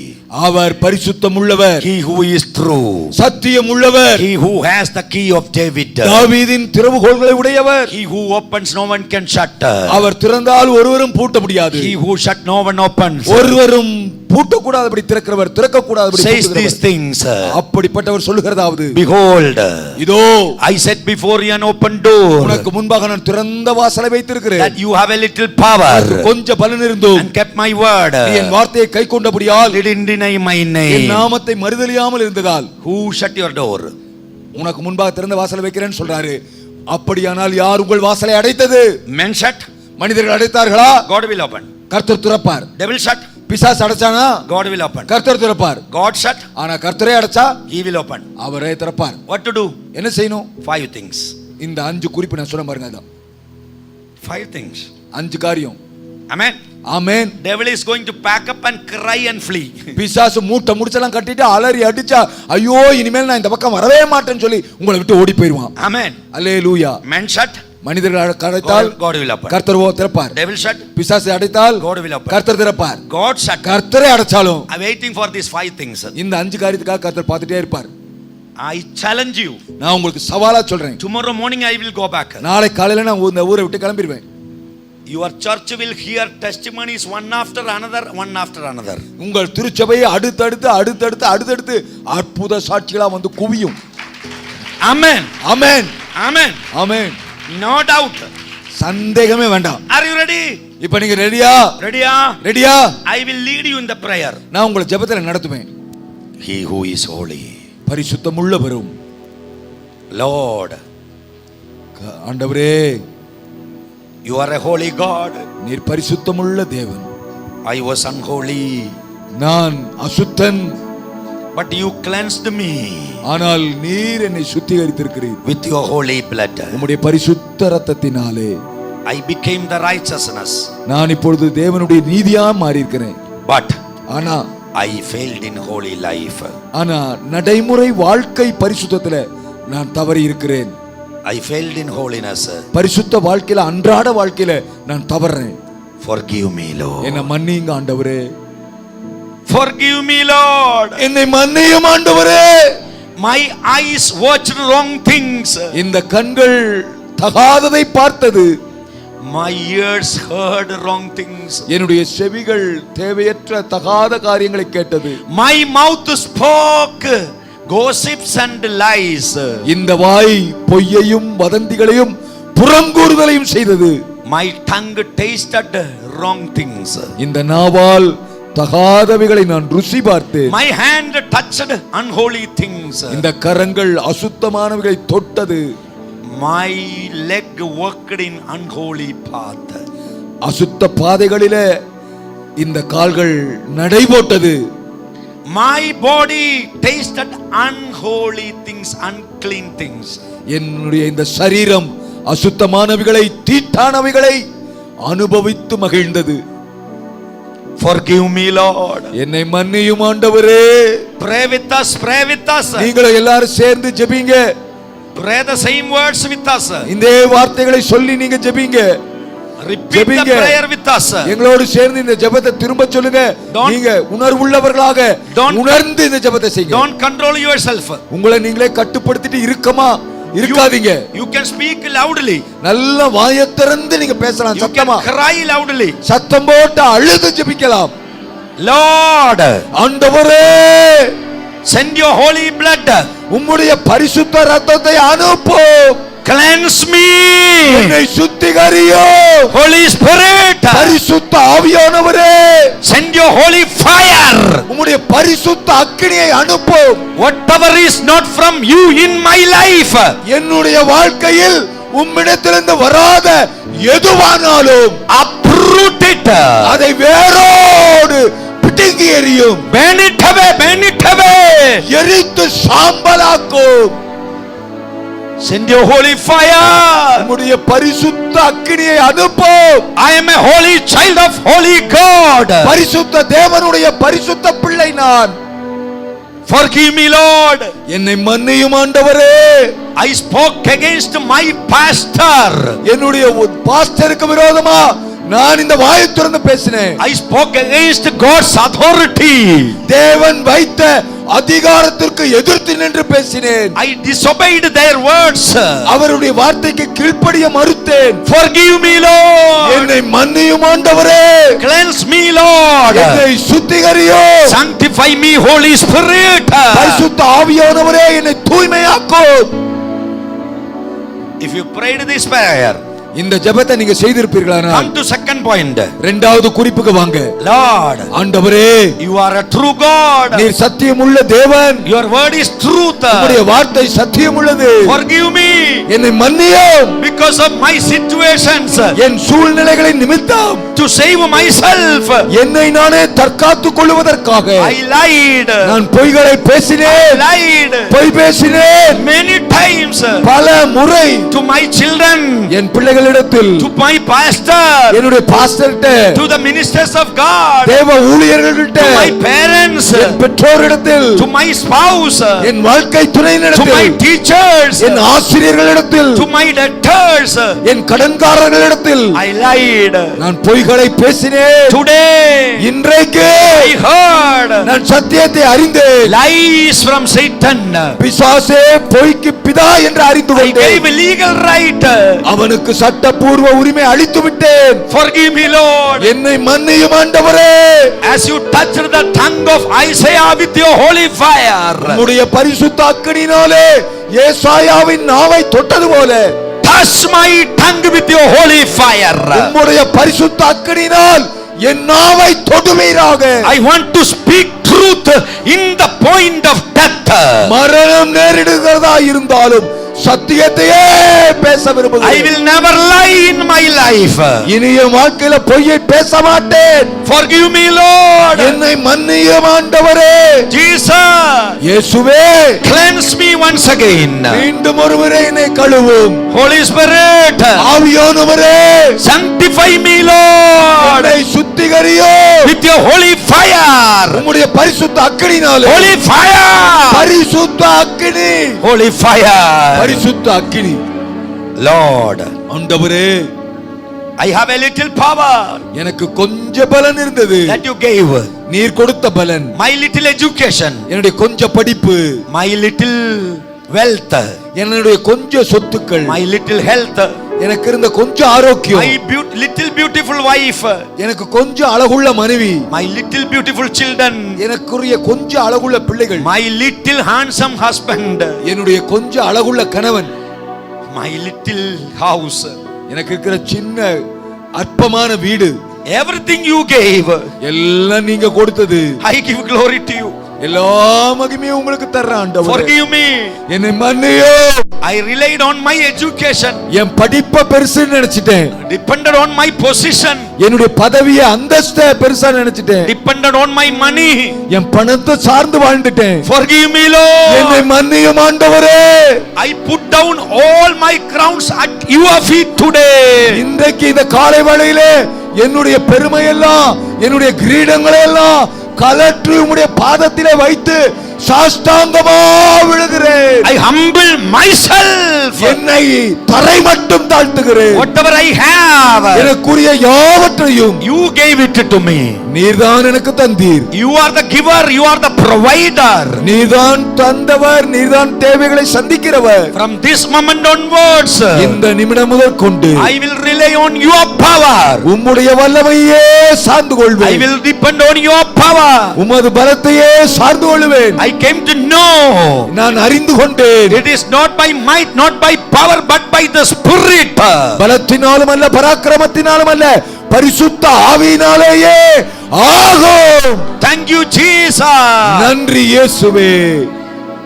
அவர் பரிசுத்தம் உள்ளவர். he who is true, சத்தியம் உள்ளவர். he who has the key of David, தாவீதின் திறவுகோல்களை உடையவர். he who opens no one can shut, அவர் திறந்தால் ஒருவரும் பூட்ட முடியாது. he who shut no one opens, ஒருவரும் பூட்ட கூடாதபடி திறக்கிறவர், திறக்க கூடாதபடி says these things. அப்படிப்பட்டவர் சொல்லுகிறதாவது, behold, இதோ I set before you an open door, உனக்கு முன்பாக நான் திறந்த வாசலை வைத்திருக்கிறேன். that you have a little power, கொஞ்சம் பலன் இருந்தும் and kept my word, நீ என் வார்த்தையை கைக்கொண்டபடியால், didn't deny my N name. நாமத்தை மறுதலியாமல் இருந்ததால், Who shut your door? உனக்கு முன்பாக திறந்த வாசலை வைக்கிறேன்னு சொல்றாரு. அப்படியானால் யார் உங்கள் வாசலை அடைத்தது? Men shut, மனிதர்கள் அடைத்தார்களா? God will open. கர்த்தர் திறப்பார். Devil shut, பிசாசு அடைச்சானா? God will open. கர்த்தர் திறப்பார். God shut, ஆனா கர்த்தரே அடைச்சா he will open. அவரே திறப்பார். What to do? என்ன செய்யணும்? 5 things. இந்த 5 குறிப்பு நான் சொல்ல பாருங்க. அதான் 5 things. 5 காரியம். Amen. Amen. Devil is going to pack up and cry and flee. பிசாசு மூட்டை முடிச்செல்லாம் கட்டிட்டு அலறி அடிச்சா ஐயோ இனிமேல் நான் இந்த பக்கம் வரவே மாட்டேன்னு சொல்லி உங்களை விட்டு ஓடி போயிடுவான். Amen. அல்லேலூயா. Man shut, மனிதர்கள் அடைத்தால் God will open. கர்த்தர் திறப்பார். Devil shut, பிசாசு அடைத்தால் God will open. கர்த்தர் திறப்பார். God shut. கர்த்தரே அடைச்சாலும் I'm waiting for these 5 things. இந்த 5 காரியத்துக்காக கர்த்தர் பார்த்துட்டே இருப்பார். I challenge you. நான் உங்களுக்கு சவாலா சொல்றேன். Tomorrow morning I will go back. நாளை காலையில நான் இந்த ஊரை விட்டு கிளம்பிடுவேன். Your church will hear testimonies one after another. உங்கள் திருச்சபையை அடுத்தடுத்து அற்புத சாட்சிகளா வந்து குவியும். Amen. ஆமென். Amen. ஆமென். No doubt. சந்தேகமே வேண்டாம். Are you ready? இப்போ நீங்க ரெடியா? ரெடியா? I will lead you in the prayer. நான் உங்களை ஜெபத்துல நடத்துவேன். He who is holy. பரிசுத்தமுள்ளவரும். Lord. ஆண்டவரே. You are a holy God. நீர் பரிசுத்தமுள்ள தேவன். I was unholy. நான் அசுத்தன். But you cleansed me. ஆனால் நீர் என்னை சுத்திகரித்திருக்கிறீர். With your holy blood. உம்முடைய பரிசுத்த இரத்தத்தினாலே. I became the righteousness. நான் இப்பொழுது தேவனுடைய நீதியா மாறி இருக்கிறேன். But ஆனா I failed in holy life. ஆனா நடைமுறை வாழ்க்கை பரிசுத்தத்துல நான் தவறி இருக்கிறேன். I failed in holiness. பரிசுத்த வாழ்க்கையில அன்றாட வாழ்க்கையில நான் தவறேன். Forgive me, Lord. என்னை மன்னியுங்க ஆண்டவரே. Forgive me, Lord. என்னை மன்னியும் ஆண்டவரே. My eyes watched wrong things. இந்த கண்கள் தகாததை பார்த்தது. My ears heard wrong things. என்னுடைய செவிகள் தேவையற்ற தகாத காரியங்களை கேட்டது. My mouth spoke gossips and lies. இந்த வாய் பொய்யையும் வதந்திகளையும் புறங்கூறுதலையும் செய்தது. My tongue tasted wrong things. இந்த நாவால் தகாதவைகளை நான் ருசி பார்த்தேன். My hand touched unholy things. இந்த கரங்கள் அசுத்தமானவைகளை தொட்டது. My leg walked in unholy path. அசுத்த பாதைகளிலே இந்த கால்கள் நடைபோட்டது. My body tasted unholy things, unclean things. என்னுடைய இந்த சரீரம் அசுத்தமானவைகளை தீட்டானவைகளை அனுபவித்து மகிழ்ந்தது. Forgive me, Lord. என்னை மன்னியும் ஆண்டவரே. Pray with us, pray with us. நீங்க எல்லாரும் சேர்ந்து ஜெபிங்க. Pray the same words with us. இந்த வார்த்தைகளை சொல்லி நீங்க ஜெபிங்க. Repeat the prayer with us. எங்களோடு சேர்ந்து இந்த ஜெபத்தை திரும்ப சொல்லுங்க. நீங்க உணர்வுள்ளவர்களாக உணர்ந்து இந்த ஜெபத்தை செய்யுங்க. Don't control yourself. உங்களை நீங்களே கட்டுப்படுத்திட்டு இருக்கமா இருக்காதீங்க. You can speak loudly. நல்ல வாயை திறந்து நீங்க பேசலாம் சத்தமா. You can cry loudly. சத்தம் போட்டு அழுது ஜெபிக்கலாம். Lord, ஆண்டவரே, send your holy blood. உம்முடைய பரிசுத்த இரத்தத்தை அனுப்பும். Cleanse me. என்னை சுத்திகரியும். Holy Spirit, பரிசுத்த ஆவியானவரே, send your holy fire. உம்முடைய பரிசுத்த அக்கினியை அனுப்பும். Whatever is not from you in my life, என்னுடைய வாழ்க்கையில் உம்மிடத்திலிருந்து வராத எதுவானாலும் uproot it. அதை வேரோடு பிடுங்கி எறியும். Burn it away, burn it away. எரித்து சாம்பலாக்கும். Send your holy fire. உம்முடைய பரிசுத்த அக்கினியை அனுப்பும். I am a holy child of holy God. பரிசுத்த தேவனுடைய பரிசுத்த பிள்ளை நான். Forgive me, Lord. என்னை மன்னியும் ஆண்டவரே. I spoke against my pastor. என்னுடைய பாஸ்டருக்கு விரோதமா நான் இந்த வாயை திறந்து பேசினேன். I spoke against God's authority. தேவன் வைத்த அதிகாரத்திற்கு எதிர்த்து நின்று பேசினேன். I disobeyed their words. அவருடைய வார்த்தைக்கு கீழ்ப்படிய மறுத்தேன். Forgive me, Lord. என்னை மன்னியும் ஆண்டவரே. Cleanse me, Lord. என்னை சுத்திகரியும். Sanctify me, Holy Spirit. பரிசுத்த ஆவியானவரே, என்னை தூய்மையாக்கும். If you prayed this prayer, இந்த ஜெபத்தை நீங்க செய்திருப்பீர்களானால் come to second point. இரண்டாவது குறிப்புக்கு வாங்க. Lord, ஆண்டவரே, you are a true God. நீர் சத்தியமுள்ள தேவன். Your word is truth. உம்முடைய வார்த்தை சத்தியமுள்ளது. Forgive me. என்னை மன்னியும். Because of my situations. என் சூழ்நிலைகளின் நிமித்தம் To save myself. என்னை நானே தற்காத்துக் கொள்வதற்காக I lied. நான் பொய்களை பேசினேன். Lied. பொய் பேசினேன் Many times. பல முறை To my children. என் பிள்ளைகளுக்கு போதகர்களிடத்தில், to my pastor, என்னுடைய பாஸ்டர்கிட்ட, to the ministers of God, தேவ ஊழியர்கள்ட்ட, to my parents, N பெற்றோரிடத்தில், to my spouse, என் வாழ்க்கை to my துணையினிடத்தில், teachers, N ஆசிரியர்களிடத்தில், to my debtors. N கடன்காரர்களிடத்தில் I lied. நான் பொய்களை பேசினேன். Today இன்றைக்கு I heard நான் சத்தியத்தை அறிந்தேன். lies from Satan. பிசாசே பொய்க்கு பிதா என்று அறிந்து I கொண்டேன். gave legal right. அவனுக்கு சட்டபூர்வ உரிமை அளித்து விட்டேன். Forgive me, Lord. என்னை மன்னியும் ஆண்டவரே. As you touched the tongue of Isaiah with your holy fire, உம்முடைய பரிசுத்த அக்கினியினாலே ஏசாயாவின் நாவை தொட்டது போல touch my tongue with your holy fire. உம்முடைய பரிசுத்த அக்கினியினால் என் நாவை தொடுவீராக. I want to speak truth in the point of death. மரணம் நேரிடுகிறதா இருந்தாலும் சத்தியத்தையே பேச I விரும்புகிறேன். will never lie in my life. இனிய வாழ்க்கையில பொய்யை பேச மாட்டேன். Forgive me, Lord. என்னை மன்னியும் ஆண்டவரே. Jesus, இயேசுவே, cleanse me once again. மீண்டும் ஒருமுறை என்னை கழுவும். Holy Spirit, ஆவியானவரே, sanctify me, Lord, என்னை சுத்திகரியும். with your holy fire. உம்முடைய பரிசுத்த அக்கினினாலே. Holy fire. பரிசுத்த அக்கினி. Holy fire. பரிசுத்த அக்கினி. Lord, ஆண்டவரே, I have a little power எனக்கு கொஞ்ச பலன் இருந்தது. that you gave. நீர் கொடுத்த பலன். My little education, என்னுடைய கொஞ்ச படிப்பு, my little wealth, என்னுடைய கொஞ்ச சொத்துக்கள், my little health, எனக்கு இருந்த கொஞ்ச ஆரோக்கியம், my little beautiful wife, எனக்கு கொஞ்ச அழகுள்ள மனைவி, my little beautiful children, எனக்குரிய கொஞ்ச அழகுள்ள பிள்ளைகள், my little handsome husband, என்னுடைய கொஞ்ச அழகுள்ள கணவன், my little house, எனக்கு இருக்கிற சின்ன அற்பமான வீடு, everything you gave, எல்லாம் நீங்க கொடுத்தது. I give glory to you. எல்லா மகிமையும் உங்களுக்கு தர்றேன் ஆண்டவரே. Forgive me. என்னை மன்னியும். I relied on my education, என் படிப்பை பெருசுன்னு நினைச்சிட்டேன். depended on my position, என்னுடைய பதவியை அந்தஸ்தை பெருசா நினைச்சிட்டேன். depended on my money. என் பணத்தை சார்ந்து வாழ்ந்துட்டேன். Forgive me, என்னை Lord. மன்னியும் ஆண்டவரே. I put down all my crowns at your feet today. இன்றைக்கு இந்த காலை வேளையிலே என்னுடைய பெருமை எல்லாம், என்னுடைய கிரீடங்களை எல்லாம் கலற்றி உம்முடைய பாதத்திலே வைத்து சாஷ்டாங்கமா விழுகிறேன். I humble myself. என்னை தரை மட்டும் தாழ்த்துகிறேன். Whatever I have, எனக்குரிய யாவற்றையும் you gave it to me. நீர்தான் எனக்கு தந்தீர். You are the giver, you are the provider. நீதான் தந்தவர், நீதான் தேவைகளை சந்திக்கிறவர். From this moment onwards, இந்த நிமிடம் முதல் கொண்டு I will rely on your power. உம்முடைய வல்லமையே சார்ந்து I கொள்வேன். will depend on your power. உமது பலத்தையே சார்ந்து கொள்வேன். I came to know நான் அறிந்து கொண்டேன். it is not by might, not by power, but by the Spirit. பலத்தினாலும் அல்ல, பராக்கிரமத்தினாலும் அல்ல, பரிசுத்த ஆவியினாலேயே ஆகும். Thank you, Jesus. நன்றி இயேசுவே.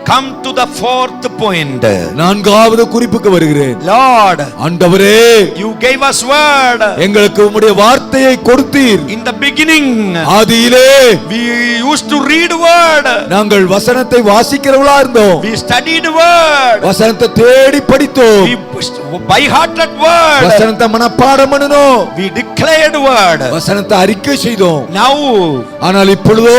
Come to the fourth point. நான்காவது குறிப்புக்கு வருகிறேன். Lord, ஆண்டவரே, you gave us word. எங்களுக்கு உம்முடைய வார்த்தையை கொடுத்தீர். In the beginning, ஆதியிலே we used to read word. நாங்கள் வசனத்தை வாசிக்கிறவளா இருந்தோம். We studied word. வசனத்தை தேடி படித்தோம். We by hearted word. வசனத்தை மனப்பாடம் பண்ணினோம். We declared word. வசனத்தை அறிக்கை செய்தோம். Now, ஆனால் இப்பொழுதோ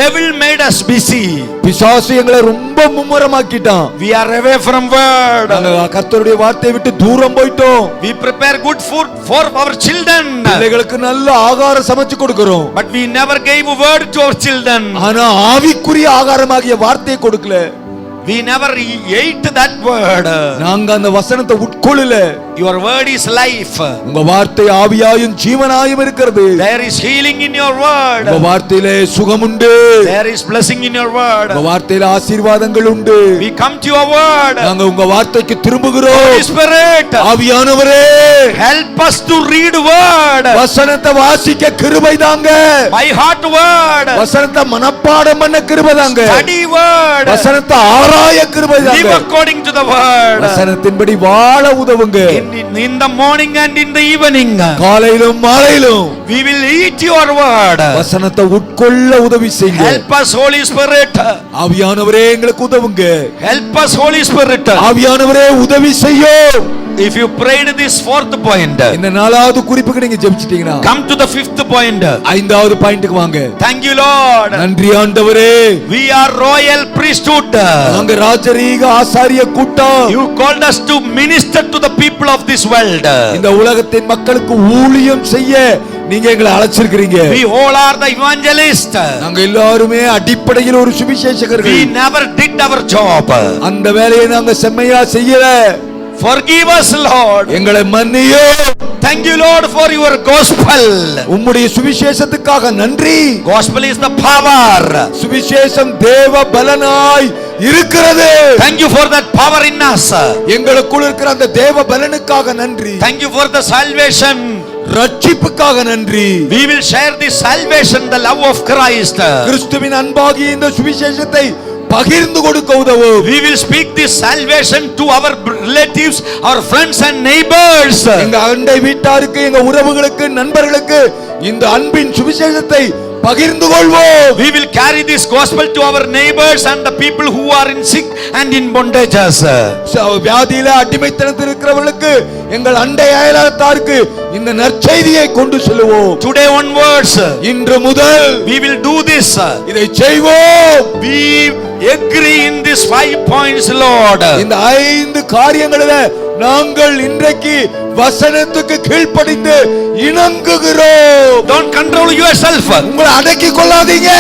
devil made us busy. பிசாசு எங்களை ரொம்ப மும்முரமாக்கிட்டான். We are away from word. நாங்கள் கர்த்தருடைய வார்த்தையை விட்டு தூரம் போயிட்டோம். We prepare good food for our children, பிள்ளைகளுக்கு நல்ல ஆகாரம் சமைச்சு கொடுக்கிறோம். but we never gave a word to our children. ஆனா ஆவிக்குரிய ஆகாரமாகிய வார்த்தையை கொடுக்கல. We never ate that word. நாங்க அந்த வசனத்தை உட்கொள்ளல. Your word is life. உங்க வார்த்தை ஆவியாயும் ஜீவனாயும் இருக்கிறது. There is healing in your word. உங்க வார்த்தையிலே சுகம் உண்டு. There is blessing in your word. உங்க வார்த்தையில ஆசீர்வாதங்கள் உண்டு. We come to your word. நாங்க உங்க வார்த்தைக்கு திரும்புகிறோம். Holy Spirit, ஆவியானவரே, help us to read word. வசனத்தை வாசிக்க கிருபை தாங்க. By heart word. வசனத்தை மனப்பாடம் பண்ண கிருபை தாங்க. Study word. வசனத்தை ஆராய கிருபை Live தாங்க. according to the word. வசனத்தின்படி வாழ உதவுங்க. In the morning and in the evening, காலையிலும் மாலையிலும் we will eat your word. வசனத்தை உட்கொள்ள உதவி செய்யுங்க. Help us, Holy Spirit. ஆவியானவரே, எங்களுக்கு உதவுங்க. Help us, Holy Spirit. ஆவியானவரே, உதவி செய்யும். If you prayed this fourth point, இந்த நாலாவது குறிப்புக்கு நீங்க ஜெபிச்சிட்டீங்கன்னா come to the fifth point. ஐந்தாவது பாயிண்ட்க்கு வாங்க. Thank you, Lord. நன்றி ஆண்டவரே. We are royal priesthood. நாங்க ராஜரீக ஆசாரிய கூட்டம். You called us to minister to the people of this world. இந்த உலகத்தின் மக்களுக்கு ஊழியம் செய்ய நீங்க எங்களை அழைச்சிருக்கீங்க. We all are the evangelists. நாங்க எல்லாருமே அடிப்படையில் ஒரு சுவிசேஷகர்கள். We never did our job. அந்த வேலையை நாங்க செம்மையா செய்யல. Forgive us, Lord. எங்களை மன்னியும். Thank you, Lord, for your gospel. உம்முடைய சுவிசேஷத்துக்காக நன்றி. Gospel is the power. சுவிசேஷம் தேவ பலனாய் இருக்கிறது. Thank you for that power in us. எங்களுக்குள் இருக்கிற அந்த தேவ பலனுக்காக நன்றி. Thank you for the salvation. ரட்சிப்புக்காக நன்றி. We will share the salvation, the love of Christ. கிறிஸ்துவின் அன்பாகிய இந்த சுவிசேஷத்தை பகிர்ந்து கொடுக்க உதவும். We will speak this salvation to our relatives, our friends and neighbors. எங்க அண்டை வீட்டாருக்கு, எங்க உறவுகளுக்கு, நண்பர்களுக்கு இந்த அன்பின் சுவிசேஷத்தை பகிர்ந்து கொள்வோம். We will carry this gospel to our neighbors and the people who are in sick and in bondages. வியாதியில அடிமைத்தனத்தில் இருக்கிறவர்களுக்கு, எங்கள் அண்டை அயலாத்தாருக்கு இந்த நற்செய்தியை கொண்டு செல்வோம். Today onwards, இன்று முதல் we will do this. இதை செய்வோம். We agree in these 5 points, Lord. இந்த 5 காரியங்களிலே நாங்கள் இன்றைக்கு வசனத்துக்கு கீழ்ப்படிந்து இணங்குகிறோம். Don't control yourself. உங்களை அடக்கிக் கொள்ளாதீங்க.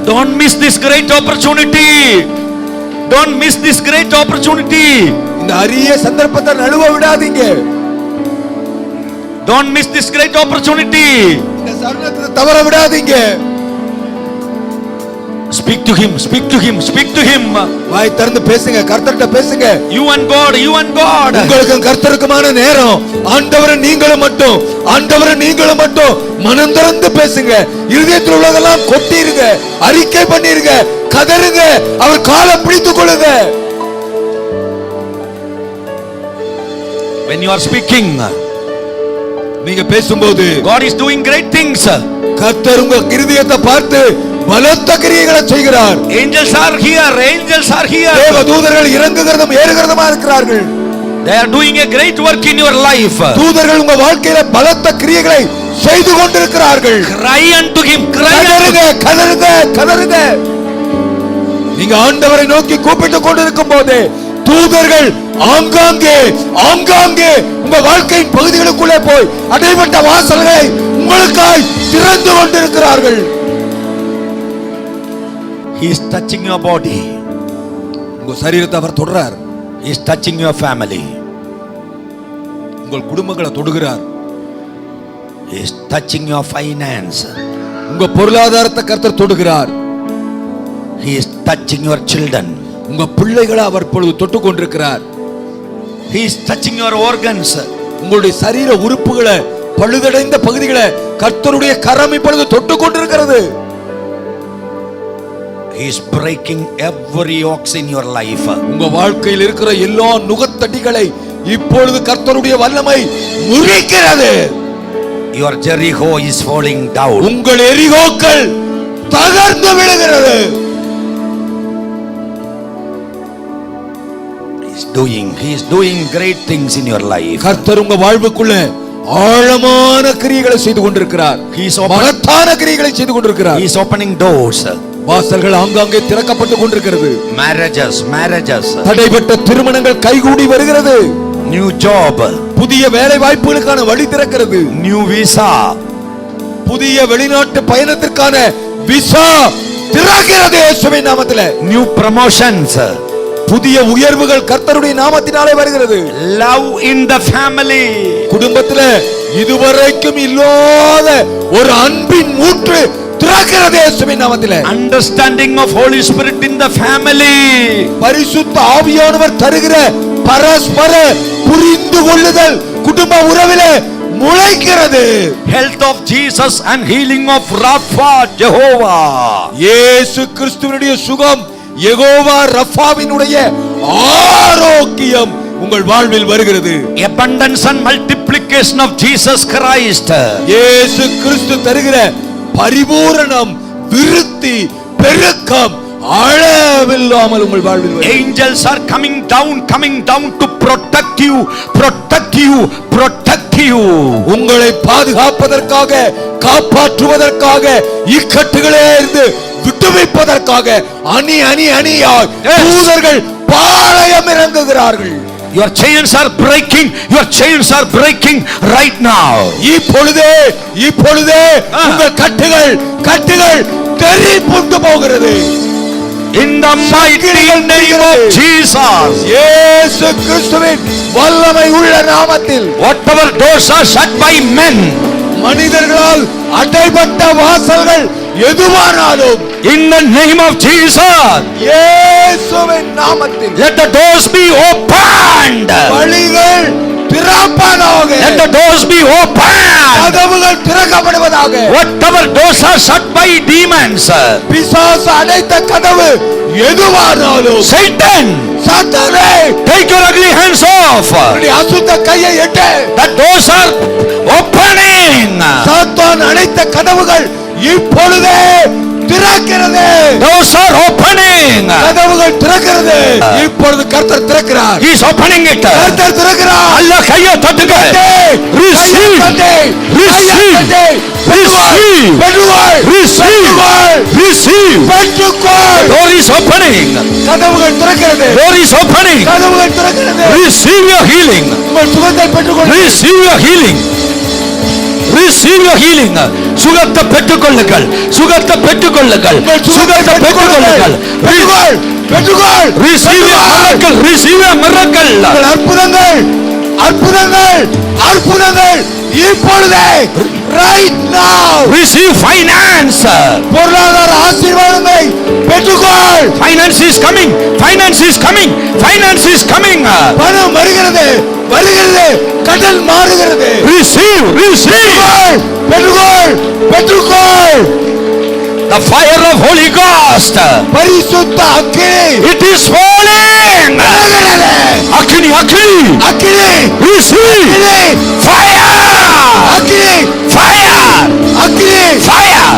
Don't miss this great opportunity. Don't miss this great opportunity. இந்த அரிய சந்தர்ப்பத்தை நழுவ விடாதீங்க. Don't miss this great opportunity. இந்த சந்தர்ப்பத்தை தவற விடாதீங்க. Speak to him, speak to him, speak to him. வாய் திறந்து பேசுங்க, கர்த்தர்கிட்ட பேசுங்க. You and God, you and God. உங்களுக்கும் கர்த்தருக்குமான நேரம். ஆண்டவரே நீங்களும் மட்டும், ஆண்டவரே நீங்களும் மட்டும் மனம் திறந்து பேசுங்க. இருதயத்தில் உள்ளதெல்லாம் கொட்டிருங்க, அறிக்கை பண்ணிருங்க, கதறுங்க, அவர் காலை பிடித்துக் கொள்ளுங்க. When you are speaking, நீங்க பேசும்போது God is doing great things. கர்த்தர் உங்க இருதயத்தை பார்த்து பலத்த கிரியைகளை செய்கிறார். Angels are here, angels are here. தேவதூதர்கள் இறங்குகிறதும் ஏறுகிறதுமா இருக்கிறார்கள். They are doing a great work in your life. தூதர்கள் உங்க வாழ்க்கையில பலத்த கிரியைகளை செய்து கொண்டிருக்கிறார்கள். Cry unto him, cry கதறுங்க, கதறுங்க, கதறுங்க. நீங்க ஆண்டவரை நோக்கி கூப்பிட்டுக் கொண்டிருக்கும் போது தூதர்கள் ஆங்காங்கே ஆங்காங்கே உங்க வாழ்க்கையின் பகுதிகளுக்குள்ளே போய் அடைபட்ட வாசல்களை உங்களுக்காய் திறந்து கொண்டிருக்கிறார்கள். He is touching your body. உங்க சரீரத்தை அவர் தொடுறார். He is touching your family. உங்கள் குடும்பங்களை தொடுகிறார். He is touching your finance. உங்க பொருளாதாரத்தை கர்த்தர் தொடுகிறார். He is touching your children. உங்க பிள்ளைகளை அவர் இப்பொழுது தொட்டுக் கொண்டிருக்கிறார். He is touching your organs. உங்களுடைய சரீர உறுப்புகளை, பழுதடைந்த பகுதிகளை கர்த்தருடைய கரம் இப்பொழுது தொட்டுக் கொண்டிருக்கிறது. He is breaking every yoke in your life. உங்க வாழ்க்கையில் இருக்கிற எல்லா நுகத்தடிகளை இப்பொழுது கர்த்தருடைய வல்லமை முறிக்கிறது. Your Jericho is falling down. உங்கள் எரிகோக்கள் தகர்ந்து விழுகிறது. He is doing great things in your life. கர்த்தர் உங்க வாழ்வுக்குள்ள ஆழமான கிரியைகளை செய்து கொண்டிருக்கிறார். மகத்தான கிரியைகளை செய்து கொண்டிருக்கிறார். He is opening doors. வாசல்கள் ஆங்காங்கே திறக்கப்பட்டு கொண்டிருக்கிறது. Marriages. தடைபட்ட திருமணங்கள் கைகூடி வருகிறது. New job. புதிய வேலை வாய்ப்புகளுக்கான வழி திறக்கிறது. New visa. புதிய வெளிநாட்டு பயணத்திற்கான விசா திறக்கிறது இயேசுவின் நாமத்திலே. New promotions. புதிய உயர்வுகள் கர்த்தருடைய நாமத்தினாலே வருகிறது. Love in the family. குடும்பத்திலே இதுவரைக்கும் இல்லாத ஒரு அன்பின் ஊற்று திறக்கிறது இயேசுவின் நாமத்திலே. Understanding of Holy Spirit in the family. பரிசுத்த ஆவியானவர் தருகிற பரஸ்பர புரிந்து கொள்ளுதல் குடும்ப உறவிலே முளைக்கிறது. Health of Jesus and healing of Rapha, Jehovah. இயேசு கிறிஸ்துவினுடைய சுகம், யெகோவா ரஃபாவினுடைய ஆரோக்கியம் உங்கள் வாழ்வில் வருகிறது. Abundance and multiplication of Jesus Christ. இயேசு கிறிஸ்து தருகிற பரிபூரணம், விருத்தி, பெருக்கம், அளவில்லாமல் உங்கள் வாழ்வில் வரும். Angels are coming down to protect you, protect you, protect you. உங்களை பாதுகாப்பதற்காக, காப்பாற்றுவதற்காக, இக்கட்டுகளே இருந்து விடுவிப்பதற்காக அணியாய் தூதர்கள் பாளையம் இறங்குகிறார்கள். Your chains are breaking, your chains are breaking right now. இப்பொழுதே உங்கள் கட்டுகள் தெறிப்புண்டு போகிறது. In the mighty name of Jesus. இயேசு கிறிஸ்துவின் வல்லமை உள்ள நாமத்தில் Whatever doors are shut by men, மனிதர்களால் அடைபட்ட வாசல்கள் எதுவானாலும் in the name of Jesus, இயேசுவின் நாமத்தில் let the doors be opened. வழிகள் திறப்பதாக. Let the doors be opened. கதவுகள் திறக்கப்படுவதாக. Whatever doors are shut by demons, பிசாசு அடைத்த கதவு எதுவானாலும் Satan, சாத்தானே take your ugly hands off. உன்னுடைய அசுத்த கையை எட்டு. The doors are opening. சாத்தான் அடைத்த கதவுகள் இப்பொழுதே திறக்கிறது. Doors are opening. கதவுகள் திறக்கிறது. இப்பொழுது கர்த்தர் திறக்கிறார். He is opening it. கர்த்தர் திறக்கிறார். Allah கையை தட்டுங்க. Receive. Receive. Receive. Receive. Receive. Door is opening. கதவுகள் திறக்கிறது. Door is opening. கதவுகள் திறக்கிறது. Receive your healing. உங்கள் சுகத்தை பெற்றுக்கொள்ளுங்கள். Receive your healing. Receive your healing. சுகத்தை பெற்றுக்கொள்ளுங்கள். சுகத்தை பெற்றுக்கொள்ளுங்கள். சுகத்தை பெற்றுக்கொள்ளுங்கள். பெற்றுக்கொள். Receive your miracle. Receive your miracle. அற்புதங்கள் இப்பொழுதே right now. Receive finance. பொருளாதார ஆசீர்வாதங்களை பெற்றுக்கொள். Finance is coming. Finance is coming. Finance is coming. பணம் வருகிறது. கடன் மாறுகிறது. Receive. பெற்றுக்கொள். The fire of Holy Ghost. பரிசுத்த அக்கினி. It is falling. Akini. Receive. Fire. அக்கினி. Fire. Fire.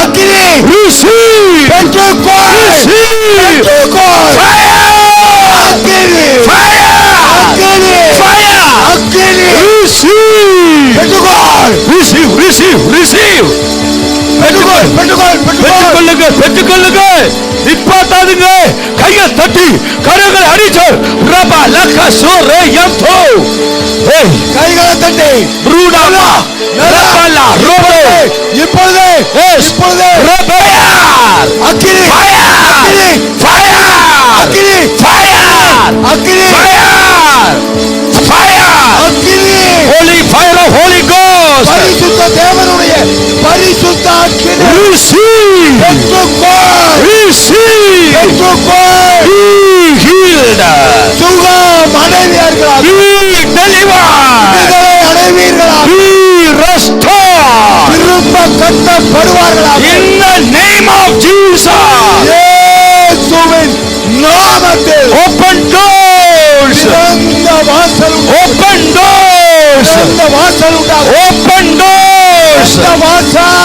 அக்கினி. Receive. பெற்றுக்கொள். Fire. அக்கினி. Fire. அக்கினி. Receive. Receive. பெற்றுக்கொள்ளுங்க. நிப்பாட்டாதுங்க. கையை தட்டி கரங்களை அடிச்சு ரபா லக்கா சோரே யம்தோ. கைகளை தட்டி ரூடாமா ரபாலா ரோபோ. இப்பொழுது ரபையார். அக்கினி. Holy fire of Holy Ghost. பரிசுத்த தேவனுடைய பரிசுத்த அக்கினி. Receive. Be healed. சுகம் அடைவீர்களாக. Be delivered. அடைவீர்களாக. Be restored. திரும்ப கட்டப்படுவார்களாக. In the name of Jesus. இயேசுவின் நாமத்தில் Open doors. திறந்த வாசல். Open doors. திறந்த வாசல் உண்டாகும். Open doors. திறந்த வாசல்.